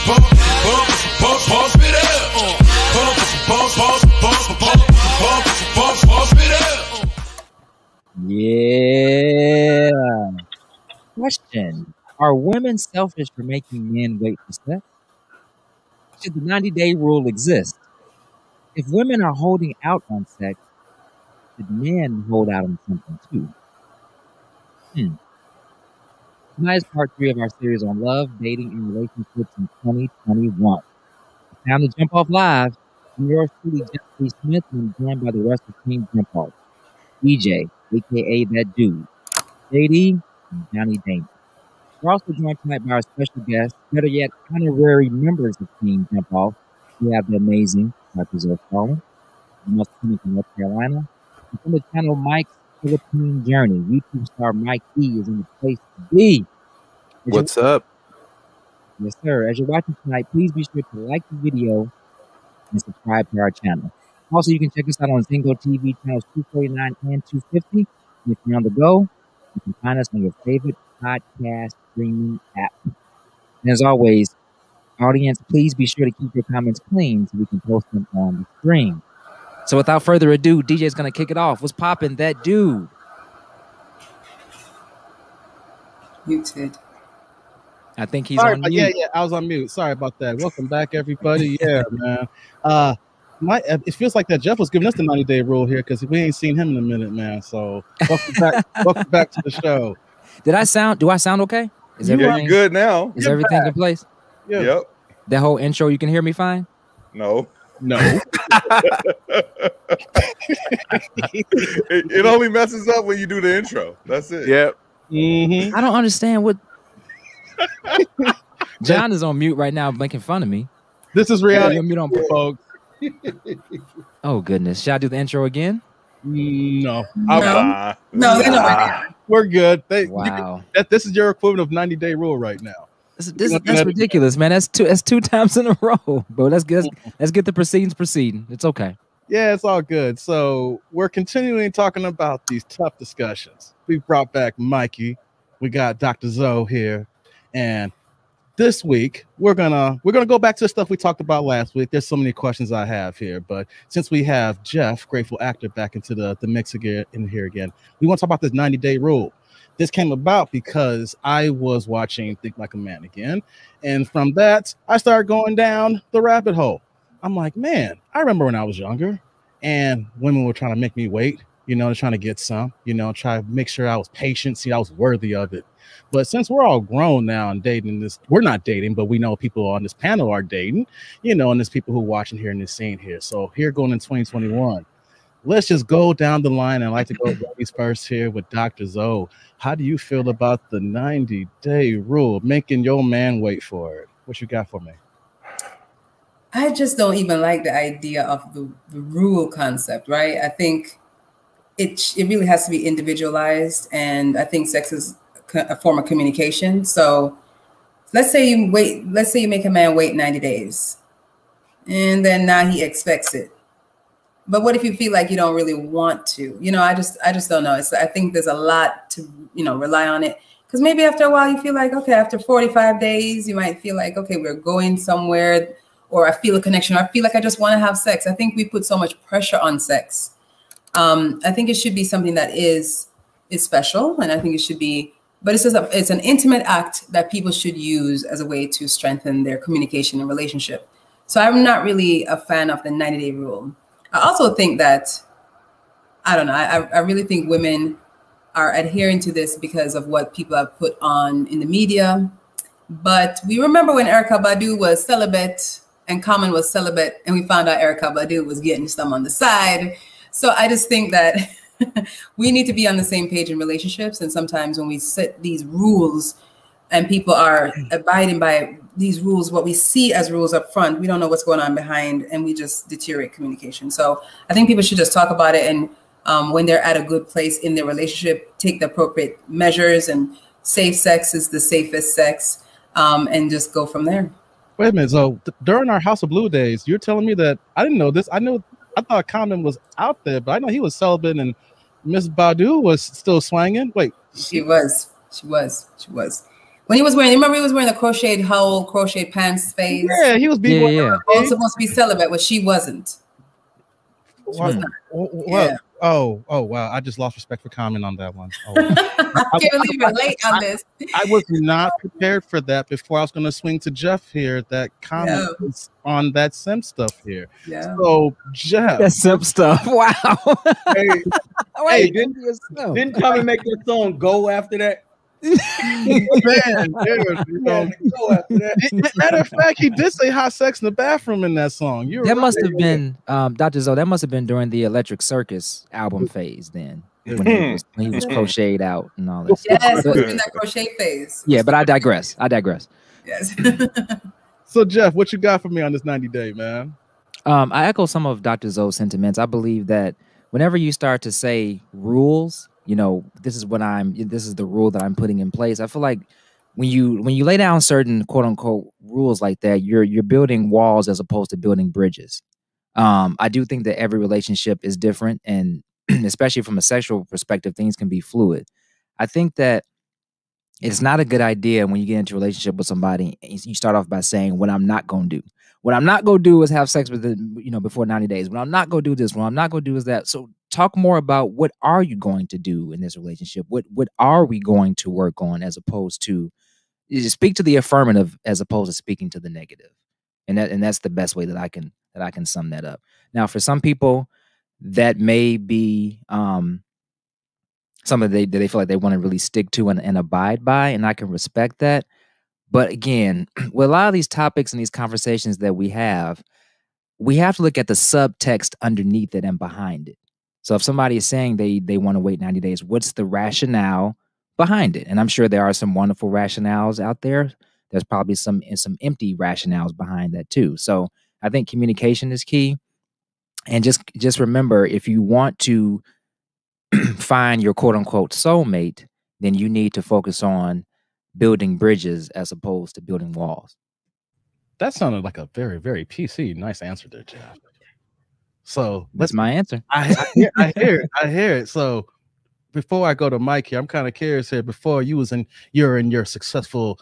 Yeah. Question: are women selfish for making men wait for sex? Should the 90-day rule exist? If women are holding out on sex, should men hold out on something too? Tonight is part 3 of our series on love, dating, and relationships in 2021. It's time to jump off live. I'm yours truly, Jeffrey Smith, and I'm joined by the rest of Team Jump Off. DJ, aka That Dude, JD, and Johnny Damon. We're also joined tonight by our special guests, better yet, honorary members of Team Jump Off. We have the amazing Dr. Zoe from North Carolina, and from the channel Myk's Philippine Journey. YouTube star Myk E is in the place to be. What's up? Yes, sir. As you're watching tonight, please be sure to like the video and subscribe to our channel. Also, you can check us out on Zingo TV channels 249 and 250. And if you're on the go, you can find us on your favorite podcast streaming app. And as always, audience, please be sure to keep your comments clean so we can post them on the stream. So without further ado, DJ's going to kick it off. What's poppin', That Dude? Muted. I think he's Sorry, on mute. Yeah, I was on mute. Sorry about that. Welcome back, everybody. Yeah, man. It feels like that Jeff was giving us the 90-day rule here because we ain't seen him in a minute, man. So welcome back. Welcome back to the show. Do I sound okay? Is everything you good now? Is everything in place? Yeah. Yep. That whole intro, you can hear me fine? No. It only messes up when you do the intro. That's it. Yep. I don't understand what. John is on mute right now, making fun of me. This is reality, mute on, folks. Oh goodness! Should I do the intro again? No. We're good. Wow. This is your equivalent of 90-day rule right now. That's ridiculous, man. That's two times in a row. But let's get the proceedings proceeding. It's okay. Yeah, it's all good. So we're continuing talking about these tough discussions. We brought back Myk E. We got Dr. Zoe here, and this week we're gonna go back to the stuff we talked about last week. There's so many questions I have here, but since we have Jeff, grateful actor, back into the mix again in here again, we want to talk about this 90-day rule. This came about because I was watching Think Like a Man again, and from that I started going down the rabbit hole. I'm like, man, I remember when I was younger, and women were trying to make me wait. Trying to get some, try to make sure I was patient, see I was worthy of it. But since we're all grown now and dating this, we're not dating, but we know people on this panel are dating, and there's people who are watching here in this scene here. So here going in 2021, let's just go down the line. And I like to go ladies first here with Dr. Zoe. How do you feel about the 90-day rule, making your man wait for it? What you got for me? I just don't even like the idea of the rule concept, right? I think it really has to be individualized, and I think sex is a form of communication. So let's say you make a man wait 90 days, and then now he expects it. But what if you feel like you don't really want to? I just don't know. I think there's a lot to rely on it, because maybe after a while you feel like, okay, after 45 days you might feel like, okay, we're going somewhere, or I feel a connection, or I feel like I just want to have sex. I think we put so much pressure on sex. I think it should be something that is special, and I think it should be, but it's an intimate act that people should use as a way to strengthen their communication and relationship. So I'm not really a fan of the 90-day rule. I also think that, I don't know, I really think women are adhering to this because of what people have put on in the media. But we remember when Erykah Badu was celibate and Common was celibate, and we found out Erykah Badu was getting some on the side. So I just think that we need to be on the same page in relationships. And sometimes when we set these rules and people are abiding by these rules, what we see as rules up front, we don't know what's going on behind, and we just deteriorate communication. So I think people should just talk about it. And when they're at a good place in their relationship, take the appropriate measures, and safe sex is the safest sex, and just go from there. Wait a minute. So during our House of Blue days, you're telling me that I didn't know this. I thought Common was out there, but I know he was celibate and Miss Badu was still swinging. Wait, she was. When he was wearing, remember he was wearing the crocheted whole crochet pants phase. Yeah, he was being all supposed to be celibate, but she wasn't. She was not. Well, oh wow! I just lost respect for comment on that one. Oh. I can't believe you're late on this. I was not prepared for that before I was going to swing to Jeff here. That comment is on that simp stuff here. Yeah. So Jeff, that simp stuff. Wow. Hey, didn't Tommy make that song go after that? Man, matter of fact, he did say hot sex in the bathroom in that song. That must have been Dr. Zoe. That must have been during the Electric Circus album phase then. When he was crocheted out and all that. Yes, it was in that crochet phase. Yeah, but I digress. Yes. So Jeff, what you got for me on this 90-day, man? I echo some of Dr. Zoe's sentiments. I believe that whenever you start to say rules, this is the rule that I'm putting in place. I feel like when you lay down certain quote unquote rules like that, you're building walls as opposed to building bridges. I do think that every relationship is different, and especially from a sexual perspective, things can be fluid. I think that it's not a good idea when you get into a relationship with somebody, you start off by saying, what I'm not going to do. What I'm not going to do is have sex with them, before 90 days. What I'm not going to do this. What I'm not going to do is that. So talk more about what are you going to do in this relationship? What are we going to work on, as opposed to speak to the affirmative as opposed to speaking to the negative. And that's the best way that I can sum that up. Now, for some people, that may be something that they feel like they want to really stick to and abide by, and I can respect that. But again, with a lot of these topics and these conversations that we have to look at the subtext underneath it and behind it. So if somebody is saying they want to wait 90 days, what's the rationale behind it? And I'm sure there are some wonderful rationales out there. There's probably some empty rationales behind that too. So I think communication is key. And just remember, if you want to find your quote unquote soulmate, then you need to focus on building bridges as opposed to building walls. That sounded like a very, very PC. Nice answer there, Jeff. So that's my answer. I hear it. So before I go to Myk here, I'm kind of curious here. Before you're in your successful,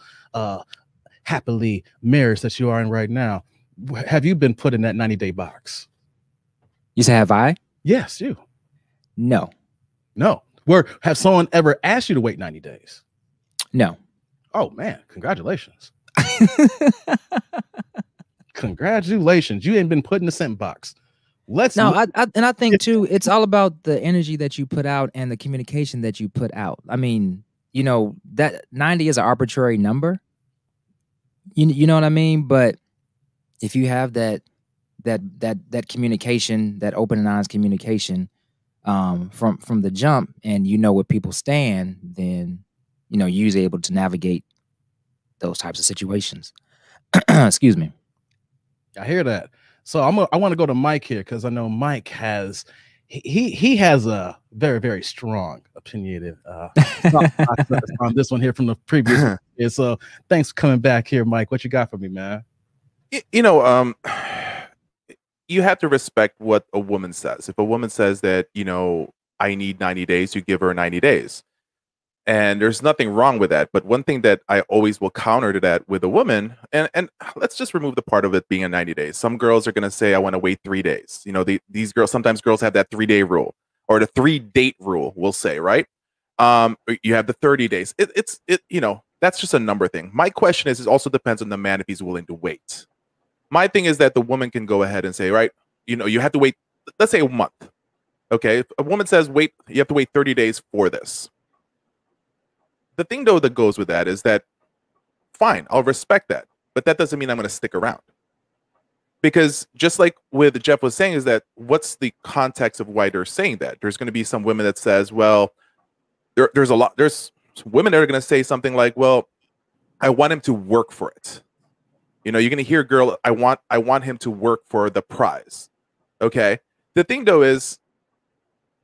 happily marriage that you are in right now, have you been put in that 90-day box? You say, have I? Yes, you. No. Have someone ever asked you to wait 90 days? No. Oh man, congratulations. Congratulations. You ain't been put in the scent box. I think too, it's all about the energy that you put out and the communication that you put out. I mean, that 90 is an arbitrary number. You know what I mean? But if you have that communication, that open and honest communication, from the jump, and where people stand, then you're usually able to navigate those types of situations. Excuse me. I hear that. So I want to go to Myk here, because I know Myk has he has a very, very strong opinionated on this one here from the previous one. So thanks for coming back here, Myk. What you got for me, man? You have to respect what a woman says. If a woman says that, I need 90 days, you give her 90 days. And there's nothing wrong with that. But one thing that I always will counter to that with a woman, and let's just remove the part of it being a 90 days. Some girls are going to say, I want to wait 3 days. These girls, sometimes girls have that 3-day rule, or the 3-date rule, we'll say, right? You have the 30 days. That's just a number thing. My question is, it also depends on the man if he's willing to wait. My thing is that the woman can go ahead and say, right, you have to wait, let's say a month. Okay. If a woman says, wait, you have to wait 30 days for this. The thing, though, that goes with that is that, fine, I'll respect that. But that doesn't mean I'm going to stick around. Because just like with Jeff was saying, is that what's the context of why they're saying that? There's going to be some women that says, well, there's women that are going to say something like, well, I want him to work for it. You're going to hear, girl, I want him to work for the prize. Okay. The thing, though, is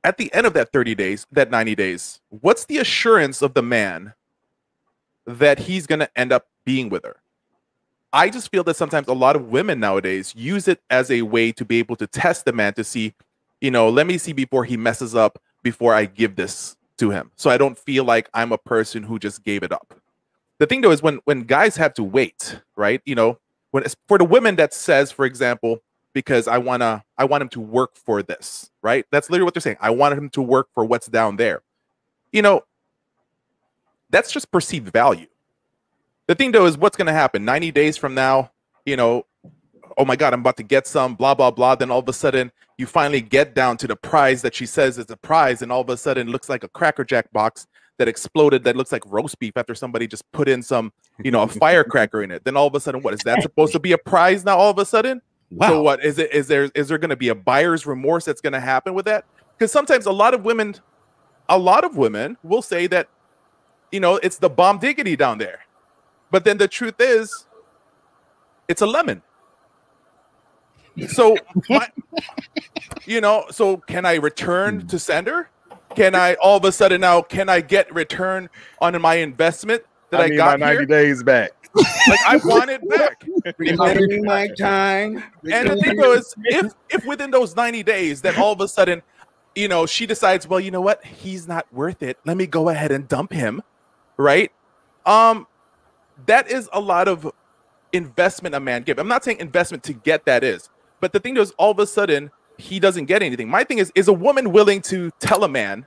at the end of that 30 days, that 90 days, what's the assurance of the man that he's going to end up being with her? I just feel that sometimes a lot of women nowadays use it as a way to be able to test the man to see, let me see before he messes up, before I give this to him. So I don't feel like I'm a person who just gave it up. The thing though is when guys have to wait, right? You know, when it's for the women that says, for example, because I want him to work for this, right? That's literally what they're saying. I want him to work for what's down there. You know, that's just perceived value. The thing though is what's going to happen 90 days from now, you know, oh my God, I'm about to get some, blah, blah, blah. Then all of a sudden you finally get down to the prize that she says is a prize. And all of a sudden it looks like a Cracker Jack box that exploded that looks like roast beef after somebody just put in some, you know, a firecracker in it. Then all of a sudden, what is that supposed to be a prize now all of a sudden? Wow. So what is it? Is there going to be a buyer's remorse that's going to happen with that? Because sometimes a lot of women will say that, you know, it's the bomb diggity down there. But then the truth is, it's a lemon. So, you know, so can I return to sender? Can I all of a sudden now, can I get return on my investment that I got my 90 days back? Like I want it back. My time. And the thing though is if within those 90 days that all of a sudden, you know, she decides, well, you know what, he's not worth it. Let me go ahead and dump him. Right. That is a lot of investment a man give. I'm not saying investment to get that is, but the thing is all of a sudden he doesn't get anything. My thing is a woman willing to tell a man,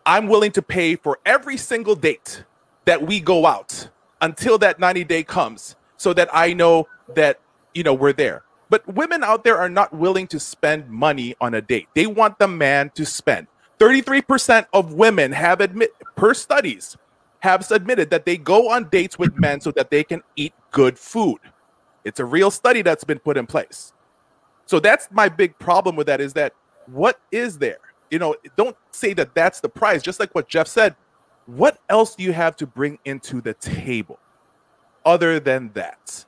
I'm willing to pay for every single date that we go out until that 90-day comes so that I know that, you know, we're there. But women out there are not willing to spend money on a date. They want the man to spend. 33% of women have per studies have admitted that they go on dates with men so that they can eat good food. It's a real study that's been put in place. So that's my big problem with that is that what is there? You know, don't say that that's the prize. Just like what Jeff said, what else do you have to bring into the table other than that?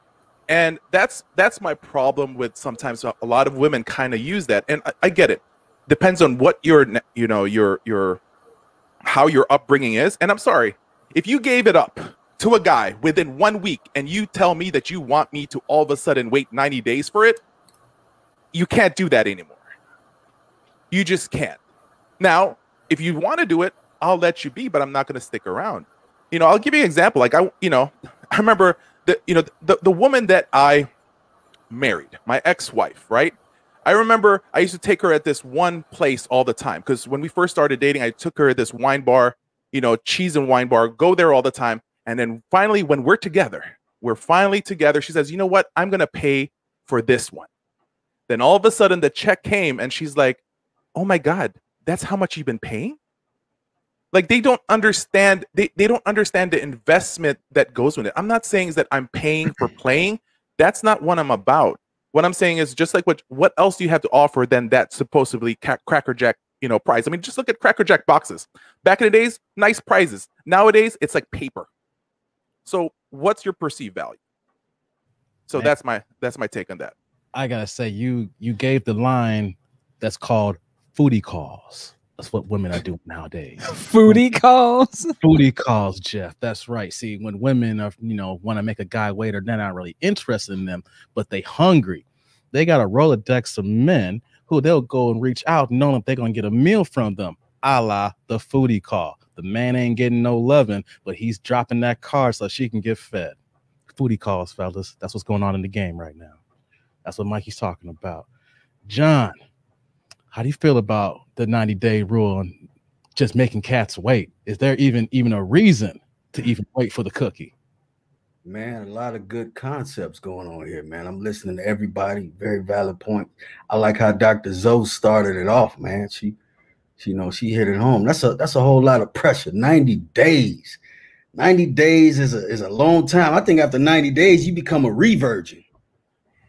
And that's my problem with sometimes a lot of women kind of use that. And I get it. Depends on what your how your upbringing is. And I'm sorry, if you gave it up to a guy within 1 week and you tell me that you want me to all of a sudden wait 90 days for it, you can't do that anymore. You just can't. Now, if you want to do it, I'll let you be, but I'm not going to stick around. You know, I'll give you an example. Like I remember the woman that I married, my ex-wife, right? I remember I used to take her at this one place all the time because when we first started dating, I took her at this wine bar, you know, cheese and wine bar, go there all the time. And then finally, when we're finally together, she says, you know what? I'm going to pay for this one. Then all of a sudden the check came and she's like, oh my God, that's how much you've been paying? Like they don't understand. They don't understand the investment that goes with it. I'm not saying is that I'm paying for playing. That's not what I'm about. What I'm saying is just like what else do you have to offer than that supposedly Cracker Jack, you know, prize? I mean, just look at Cracker Jack boxes. Back in the days, nice prizes. Nowadays, it's like paper. So what's your perceived value? So that's my take on that. I gotta say, you gave the line that's called foodie calls. That's what women are doing nowadays. Foodie calls? Foodie calls, Jeff. That's right. See, when women are, you know, want to make a guy wait, or they're not really interested in them, but they hungry. They got a Rolodex of men who they'll go and reach out knowing that they're going to get a meal from them, a la the foodie call. The man ain't getting no loving, but he's dropping that card so she can get fed. Foodie calls, fellas. That's what's going on in the game right now. That's what Mikey's talking about. John, how do you feel about the 90-day rule and just making cats wait? Is there even a reason to even wait for the cookie? Man, a lot of good concepts going on here, man. I'm listening to everybody. Very valid point. I like how Dr. Zoe started it off, man. She hit it home. That's a whole lot of pressure. 90 days. 90 days is a long time. I think after 90 days, you become a re-virgin.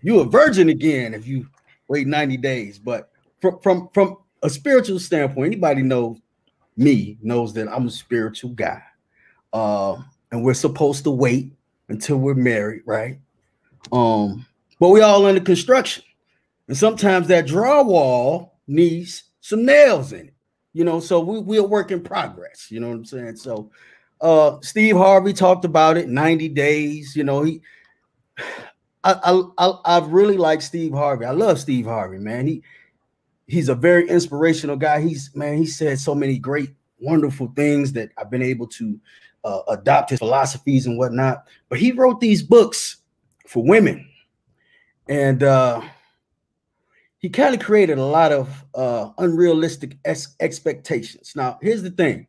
You're a virgin again if you wait 90 days. But from a spiritual standpoint, anybody knows that I'm a spiritual guy. And we're supposed to wait until we're married, right? But we all under construction. And sometimes that drywall needs some nails in it, you know, so we're a work in progress, you know what I'm saying? So Steve Harvey talked about it, 90 days, you know, I really like Steve Harvey. I love Steve Harvey, man. He's a very inspirational guy. He said so many great, wonderful things that I've been able to adopt his philosophies and whatnot. But he wrote these books for women, and he kind of created a lot of unrealistic expectations. Now, here's the thing.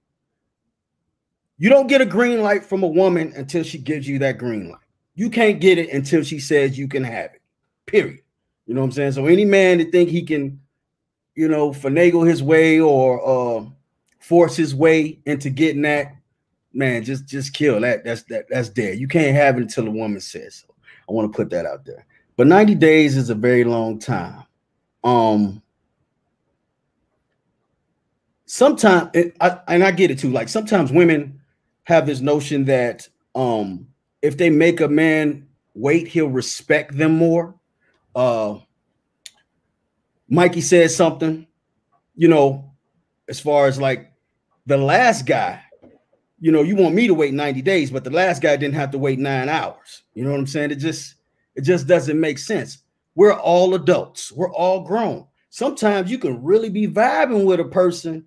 You don't get a green light from a woman until she gives you that green light. You can't get it until she says you can have it, period. You know what I'm saying? So any man that think he can, you know, finagle his way or force his way into getting that, man, just kill that. That's dead. You can't have it until a woman says so. I want to put that out there. But 90 days is a very long time. Sometimes, and I get it too. Like sometimes women have this notion that if they make a man wait, he'll respect them more. Mikey said something, you know, as far as like the last guy, you know, you want me to wait 90 days, but the last guy didn't have to wait 9 hours. You know what I'm saying? It just doesn't make sense. We're all adults. We're all grown. Sometimes you can really be vibing with a person,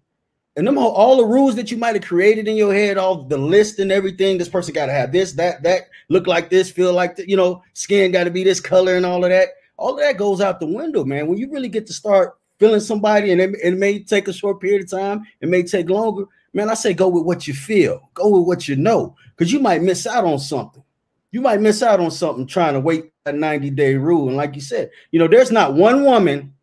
and them all the rules that you might have created in your head, all the list and everything. This person got to have this, that, look like this, feel like that, you know, skin got to be this color and all of that. All of that goes out the window, man. When you really get to start feeling somebody, and it may take a short period of time, it may take longer, man, I say go with what you feel, go with what you know, because you might miss out on something. You might miss out on something trying to wait that 90-day rule. And like you said, you know, there's not one woman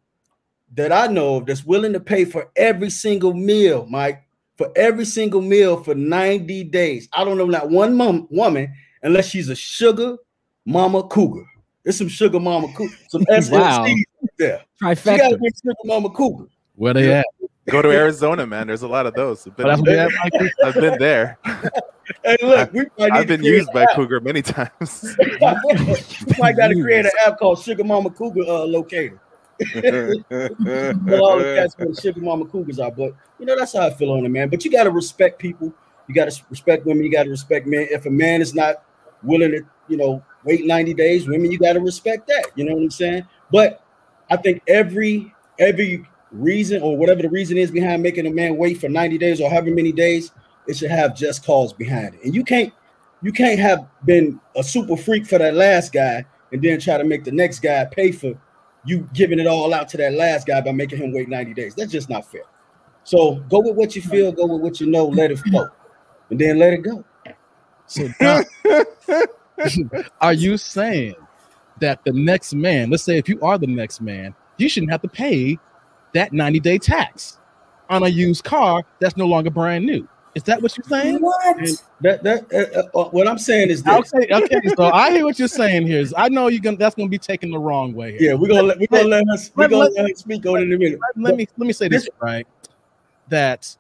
that I know of that's willing to pay for every single meal, Mike, for every single meal for 90 days. I don't know not one woman unless she's a sugar mama cougar. There's some sugar mama cougar, some SLCs Wow. there. Trifecta. She got to be sugar mama cougar. Where they at? Go to Arizona, man. There's a lot of those. Oh, that's where they at, Mikey? I've been there. Hey, look, I've been used by Cougar many times. We might got to create an app called Sugar Mama Cougar Locator. All the cats where the Sugar Mama Cougars are, but you know that's how I feel on it, man. But you got to respect people. You got to respect women. You got to respect men. If a man is not willing to, you know, wait 90 days, women, you got to respect that. You know what I'm saying? But I think every reason or whatever the reason is behind making a man wait for 90 days or however many days, it should have just cause behind it. And you can't have been a super freak for that last guy and then try to make the next guy pay for you giving it all out to that last guy by making him wait 90 days. That's just not fair. So go with what you feel, go with what you know, let it flow, and then let it go. So Doc, are you saying that the next man, let's say if you are the next man, you shouldn't have to pay that 90-day tax on a used car that's no longer brand new? Is that what you're saying? What? What I'm saying is this. Okay. So I hear what you're saying here. I know that's gonna be taken the wrong way here. Yeah, we're gonna let her speak on it in a minute. Let me say this, right? That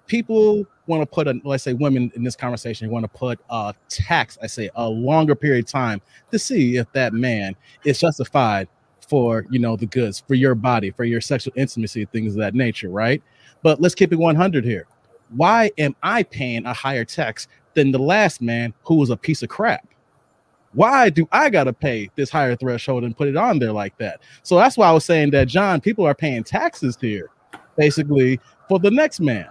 people want to put let's say women in this conversation want to put a tax, I say a longer period of time to see if that man is justified for, you know, the goods, for your body, for your sexual intimacy, things of that nature, right? But let's keep it 100 here. Why am I paying a higher tax than the last man who was a piece of crap? Why do I gotta pay this higher threshold and put it on there like that? So that's why I was saying that, John, people are paying taxes here, basically, for the next man.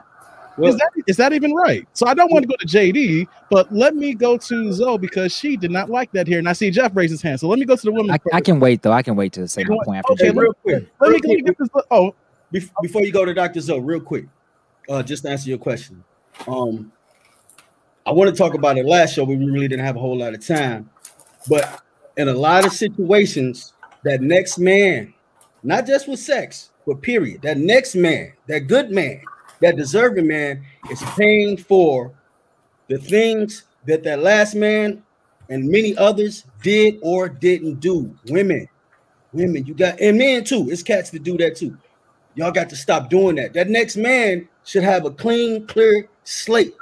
Well, is that even right? So I don't want to go to JD, but let me go to Zoe because she did not like that here. And I see Jeff raise his hand. So let me go to the woman. I can wait, though. I can wait to say my point after Okay, JD. real quick. Let me get this. Oh, Before you go to Dr. Zoe, real quick, just to answer your question. I want to talk about it last show, but we really didn't have a whole lot of time. But in a lot of situations, that next man, not just with sex, but period, that next man, that good man, that deserving man is paying for the things that last man and many others did or didn't do. Women, you got, and men too. It's cats to do that too. Y'all got to stop doing that. That next man should have a clean, clear slate.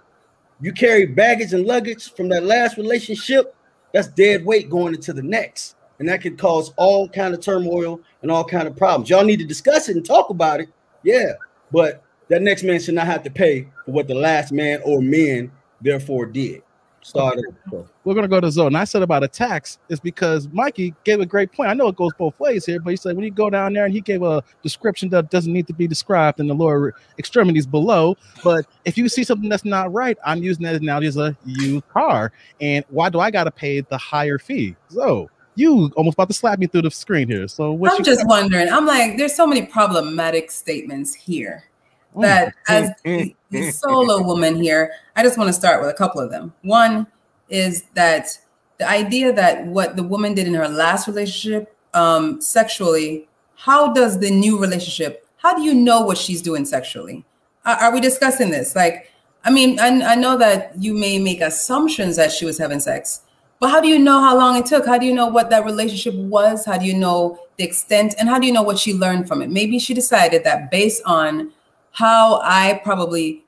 You carry baggage and luggage from that last relationship, that's dead weight going into the next. And that could cause all kind of turmoil and all kind of problems. Y'all need to discuss it and talk about it. Yeah, but that next man should not have to pay for what the last man or men therefore did. Start We're gonna go to Zoe. And I said about a tax is because Mikey gave a great point. I know it goes both ways here, but he said when you go down there and he gave a description that doesn't need to be described in the lower extremities below. But if you see something that's not right, I'm using that analogy as a used car. And why do I gotta pay the higher fee? So you almost about to slap me through the screen here. So what I'm just wondering. I'm like, there's so many problematic statements here that as the solo woman here, I just want to start with a couple of them. One is that the idea that what the woman did in her last relationship sexually, how does the new relationship, how do you know what she's doing sexually? Are we discussing this? Like, I mean, I know that you may make assumptions that she was having sex, but how do you know how long it took? How do you know what that relationship was? How do you know the extent? And how do you know what she learned from it? Maybe she decided that based on how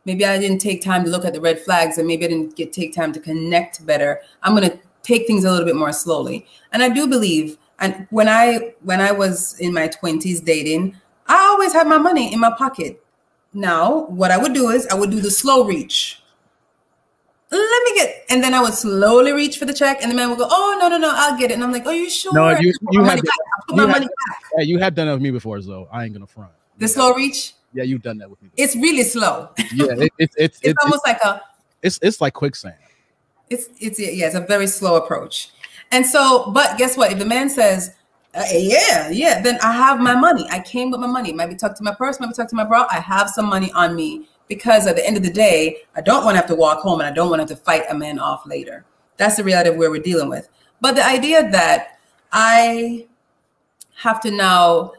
maybe I didn't take time to look at the red flags, and maybe I didn't take time to connect better. I'm going to take things a little bit more slowly. And I do believe, and when I was in my 20s dating, I always had my money in my pocket. Now, what I would do is I would do the slow reach. And then I would slowly reach for the check, and the man would go, "Oh, no, I'll get it." And I'm like, "Are you sure?" No, you have my money back. Yeah, you have done that with me before, though. I ain't gonna front. The slow reach. Yeah, you've done that with me. It's really slow. Yeah, it's almost like it's like quicksand. It's a very slow approach. And so, but guess what? If the man says, yeah, then I have my money. I came with my money. It might be tucked to my purse, might be tucked to my bra. I have some money on me. Because at the end of the day, I don't want to have to walk home, and I don't want to have to fight a man off later. That's the reality of where we're dealing with. But the idea that I have to now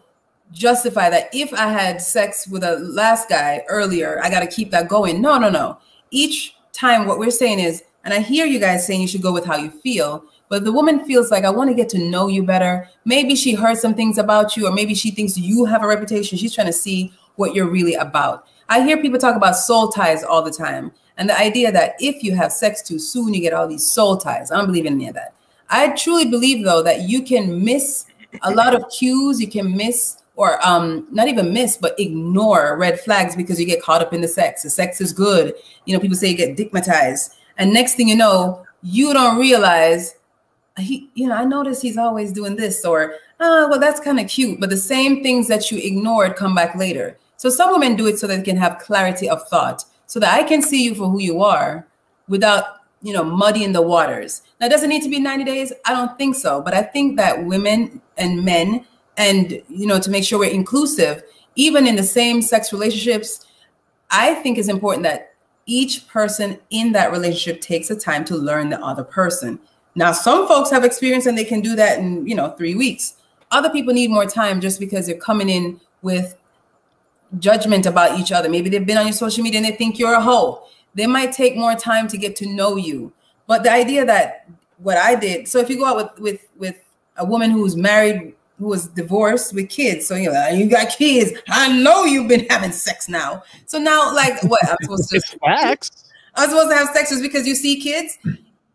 justify that if I had sex with a last guy earlier, I got to keep that going. No. Each time what we're saying is, and I hear you guys saying you should go with how you feel, but if the woman feels like I want to get to know you better, maybe she heard some things about you, or maybe she thinks you have a reputation. She's trying to see what you're really about. I hear people talk about soul ties all the time. And the idea that if you have sex too soon, you get all these soul ties. I don't believe in any of that. I truly believe, though, that you can miss a lot of cues. You can miss, or not even miss, but ignore red flags because you get caught up in the sex. The sex is good. You know, people say you get dickmatized. And next thing you know, you don't realize, I notice he's always doing this, or, well, that's kind of cute. But the same things that you ignored come back later. So some women do it so that they can have clarity of thought, so that I can see you for who you are without, muddying the waters. Now, does it need to be 90 days? I don't think so. But I think that women and men, and, to make sure we're inclusive, even in the same sex relationships, I think it's important that each person in that relationship takes the time to learn the other person. Now, some folks have experience and they can do that in, 3 weeks. Other people need more time just because they're coming in with judgment about each other. Maybe they've been on your social media and they think you're a hoe. They might take more time to get to know you. But the idea that what I did, so if you go out with a woman who's married, who was divorced with kids, so you got kids, I know you've been having sex now. So now, like, what? I'm supposed to have sex just because you see kids?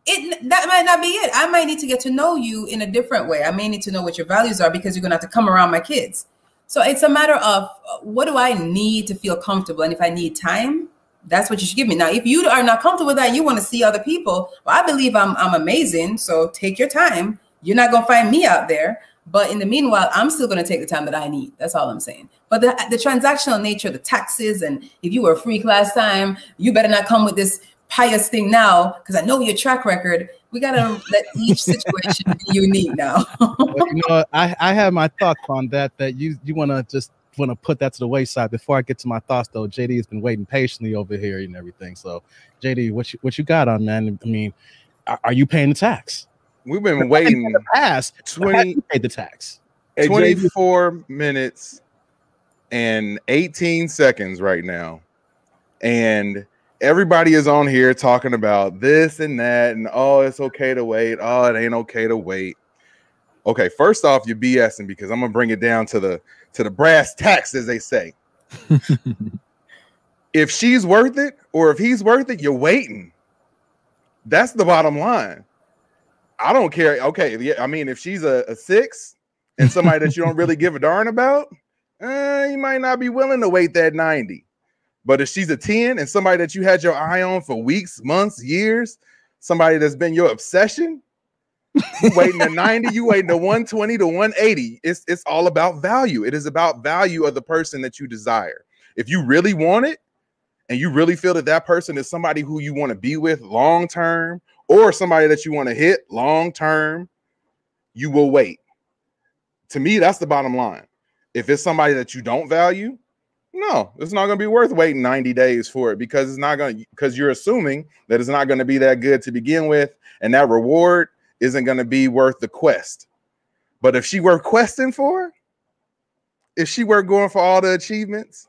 That might not be it. I might need to get to know you in a different way. I may need to know what your values are, because you're gonna have to come around my kids. So it's a matter of, what do I need to feel comfortable? And if I need time, that's what you should give me. Now, if you are not comfortable with that, you want to see other people, well, I believe I'm amazing. So take your time. You're not going to find me out there. But in the meanwhile, I'm still going to take the time that I need. That's all I'm saying. But the transactional nature, the taxes, and if you were a freak last time, you better not come with this pious thing now, because I know your track record. We got to let each situation be unique now. Well, I have my thoughts on that you want to put that to the wayside. Before I get to my thoughts, though, JD has been waiting patiently over here and everything. So, JD, what you got on, man? I mean, are you paying the tax? We've been waiting the past 20 paid the tax. 24 minutes and 18 seconds right now. And everybody is on here talking about this and that, and oh, it's okay to wait. Oh, it ain't okay to wait. Okay, first off, you're BSing, because I'm gonna bring it down to the brass tacks, as they say. If she's worth it, or if he's worth it, you're waiting. That's the bottom line. I don't care. Okay, yeah, I mean, if she's a 6 and somebody that you don't really give a darn about, you might not be willing to wait that 90. But if she's a 10 and somebody that you had your eye on for weeks, months, years, somebody that's been your obsession, you waiting to 90, you waiting to 120 to 180. It's all about value. It is about value of the person that you desire. If you really want it, and you really feel that that person is somebody who you want to be with long term, or somebody that you want to hit long term, you will wait. To me, that's the bottom line. If it's somebody that you don't value, no, it's not going to be worth waiting 90 days for it, because it's not going to, because you're assuming that it's not going to be that good to begin with, and that reward isn't going to be worth the quest. But if she were questing for, if she were going for all the achievements,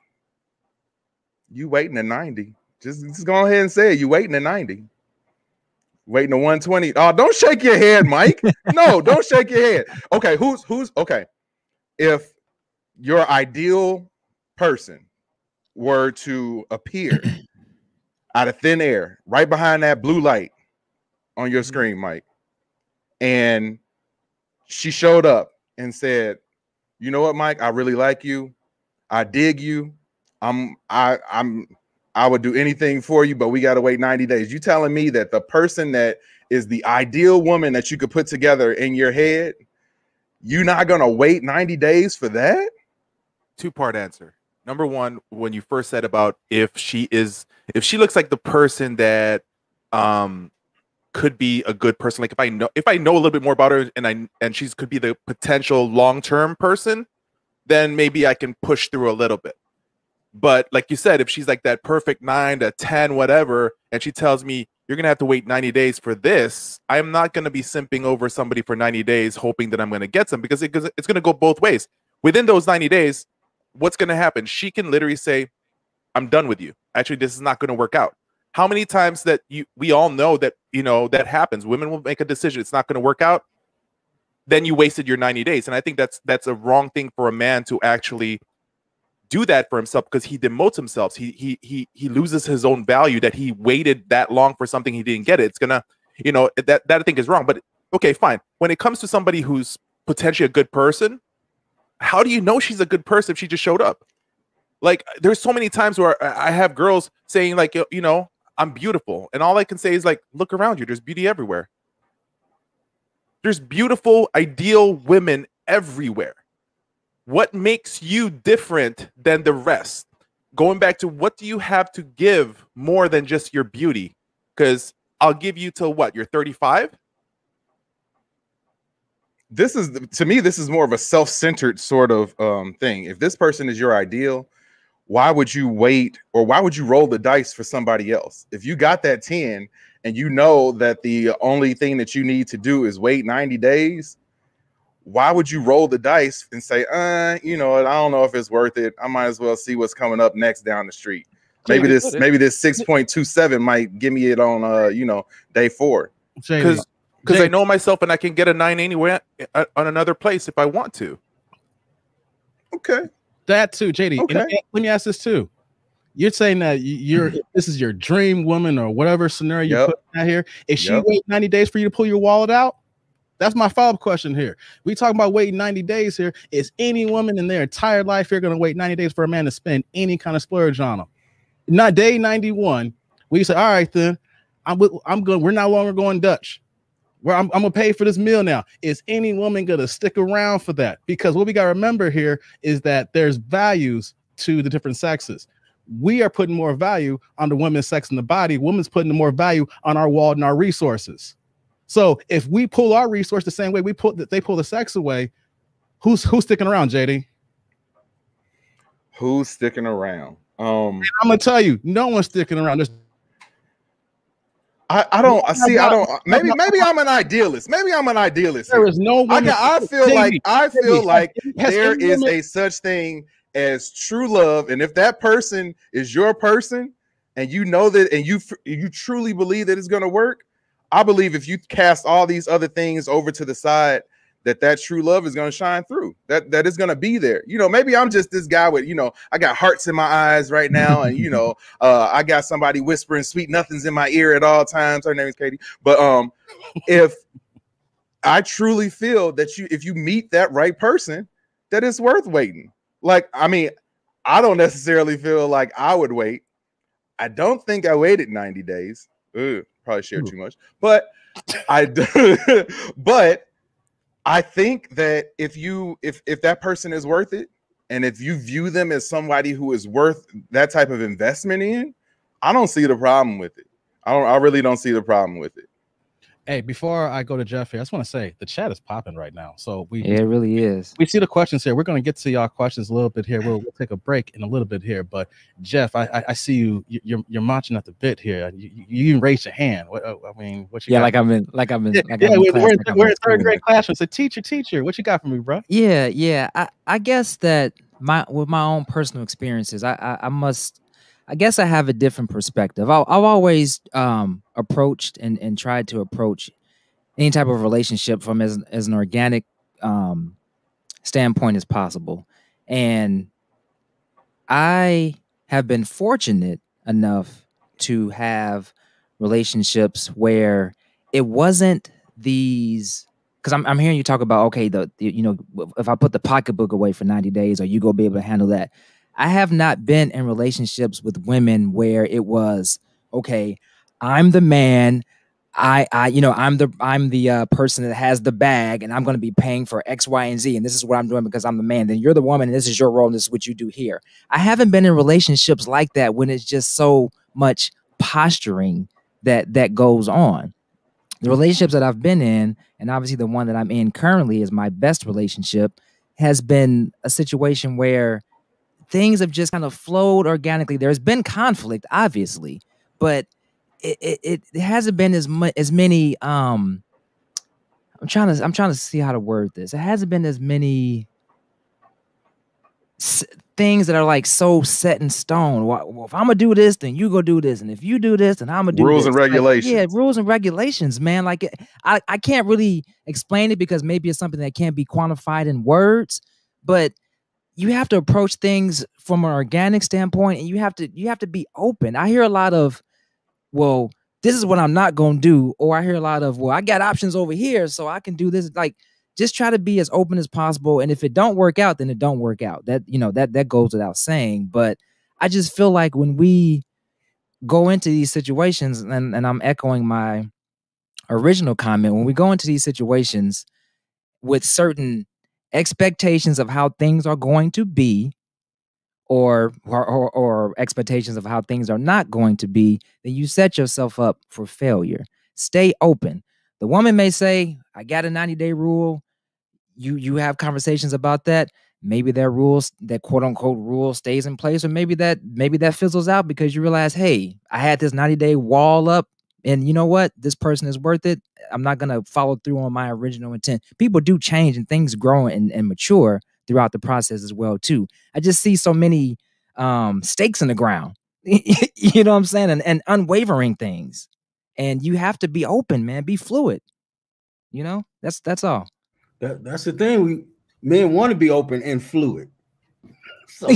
you waiting at 90. Just go ahead and say it. You waiting at 90. Waiting to 120. Oh, don't shake your head, Mike. No, don't shake your head. Okay, who's okay? If your ideal person were to appear out of thin air, right behind that blue light on your screen, Mike, and she showed up and said, "You know what, Mike? I really like you. I dig you. I would do anything for you, but we got to wait 90 days." You telling me that the person that is the ideal woman that you could put together in your head, you're not going to wait 90 days for that? Two-part answer. Number one, when you first said about if she looks like the person that could be a good person, like if I know a little bit more about her and she's could be the potential long-term person, then maybe I can push through a little bit. But like you said, if she's like that perfect 9 to 10, whatever, and she tells me you're going to have to wait 90 days for this, I'm not going to be simping over somebody for 90 days hoping that I'm going to get some, because it's going to go both ways. Within those 90 days, what's going to happen? She can literally say, I'm done with you. Actually, this is not going to work out. How many times that we all know that, that happens. Women will make a decision. It's not going to work out. Then you wasted your 90 days. And I think that's a wrong thing for a man to actually do that for himself, because he demotes himself. He loses his own value that he waited that long for something he didn't get. It's gonna, that I think is wrong. But okay, fine. When it comes to somebody who's potentially a good person, how do you know she's a good person if she just showed up? Like, there's so many times where I have girls saying like, I'm beautiful, and all I can say is like, look around you. There's beauty everywhere. There's beautiful, ideal women everywhere. What makes you different than the rest? Going back to, what do you have to give more than just your beauty? Because I'll give you till what? You're 35? To me, this is more of a self-centered sort of thing. If this person is your ideal, why would you wait, or why would you roll the dice for somebody else? If you got that 10 and you know that the only thing that you need to do is wait 90 days, why would you roll the dice and say, I don't know if it's worth it. I might as well see what's coming up next down the street. Maybe this 6.27 might give me it on day 4. Because I know myself, and I can get a 9 anywhere on another place if I want to. Okay. That too, JD. Okay. And let me ask this too. You're saying that this is your dream woman or whatever scenario you put out here. If she wait 90 days for you to pull your wallet out, that's my follow-up question here. We talking about waiting 90 days here. Is any woman in their entire life here going to wait 90 days for a man to spend any kind of splurge on them? Not day 91. We say, all right, then we're no longer going Dutch. I'm gonna pay for this meal now. Is any woman gonna stick around for that? Because what we gotta remember here is that there's values to the different sexes. We are putting more value on the women's sex in the body. Women's putting more value on our wallet and our resources. So if we pull our resource the same way they pull the sex away, who's sticking around, JD? Who's sticking around? I'm gonna tell you, no one's sticking around. Maybe I'm an idealist. There is no one. I feel like there is a such thing as true love, and if that person is your person, and you know that, and you truly believe that it's going to work, I believe if you cast all these other things over to the side, that true love is going to shine through. That is going to be there. Maybe I'm just this guy with, I got hearts in my eyes right now, and I got somebody whispering sweet nothings in my ear at all times. Her name is Katie. But if I truly feel that if you meet that right person, that it's worth waiting. Like, I mean, I don't necessarily feel like I would wait. I don't think I waited 90 days. Ugh. probably shared too much, but but I think that if that person is worth it, and if you view them as somebody who is worth that type of investment in, I don't see the problem with it. I really don't see the problem with it. Hey, before I go to Jeff here, I just want to say the chat is popping right now. So it really is. We see the questions here. We're going to get to y'all questions a little bit here. We'll take a break in a little bit here. But Jeff, I see you. You're marching at the bit here. You even raised your hand. What you got? Like I'm in class, we're in third grade classroom. So teacher, what you got for me, bro? Yeah. I guess that with my own personal experiences, I guess I have a different perspective. I've always approached and tried to approach any type of relationship from as an organic standpoint as possible. And I have been fortunate enough to have relationships where it wasn't these, because I'm hearing you talk about, okay, if I put the pocketbook away for 90 days, are you gonna be able to handle that? I have not been in relationships with women where it was, okay, I'm the man, I'm the person that has the bag, and I'm going to be paying for X, Y, and Z, and this is what I'm doing because I'm the man. Then you're the woman, and this is your role, and this is what you do here. I haven't been in relationships like that when it's just so much posturing that goes on. The relationships that I've been in, and obviously the one that I'm in currently is my best relationship, has been a situation where things have just kind of flowed organically. There's been conflict, obviously, but it hasn't been as many. I'm trying to see how to word this. It hasn't been as many things that are like so set in stone. Well, if I'm gonna do this, then you go do this, and if you do this, then I'm gonna do rules this. and regulations. Like, rules and regulations, man. Like I can't really explain it because maybe it's something that can't be quantified in words, but you have to approach things from an organic standpoint, and you have to be open. I hear a lot of, well, this is what I'm not going to do. Or I hear a lot of, well, I got options over here, so I can do this. Like, just try to be as open as possible. And if it don't work out, then it don't work out. That goes without saying. But I just feel like when we go into these situations, and I'm echoing my original comment, when we go into these situations with certain expectations of how things are going to be, or expectations of how things are not going to be, then you set yourself up for failure. Stay open. The woman may say, I got a 90-day rule. You have conversations about that. Maybe that rules, that quote unquote rule, stays in place, or maybe that fizzles out because you realize, hey, I had this 90-day wall up, and you know what? This person is worth it. I'm not gonna follow through on my original intent. People do change and things grow and mature throughout the process as well too. I just see so many stakes in the ground. You know what I'm saying? And unwavering things. And you have to be open, man. Be fluid. You know, that's all. That's the thing. Men want to be open and fluid. So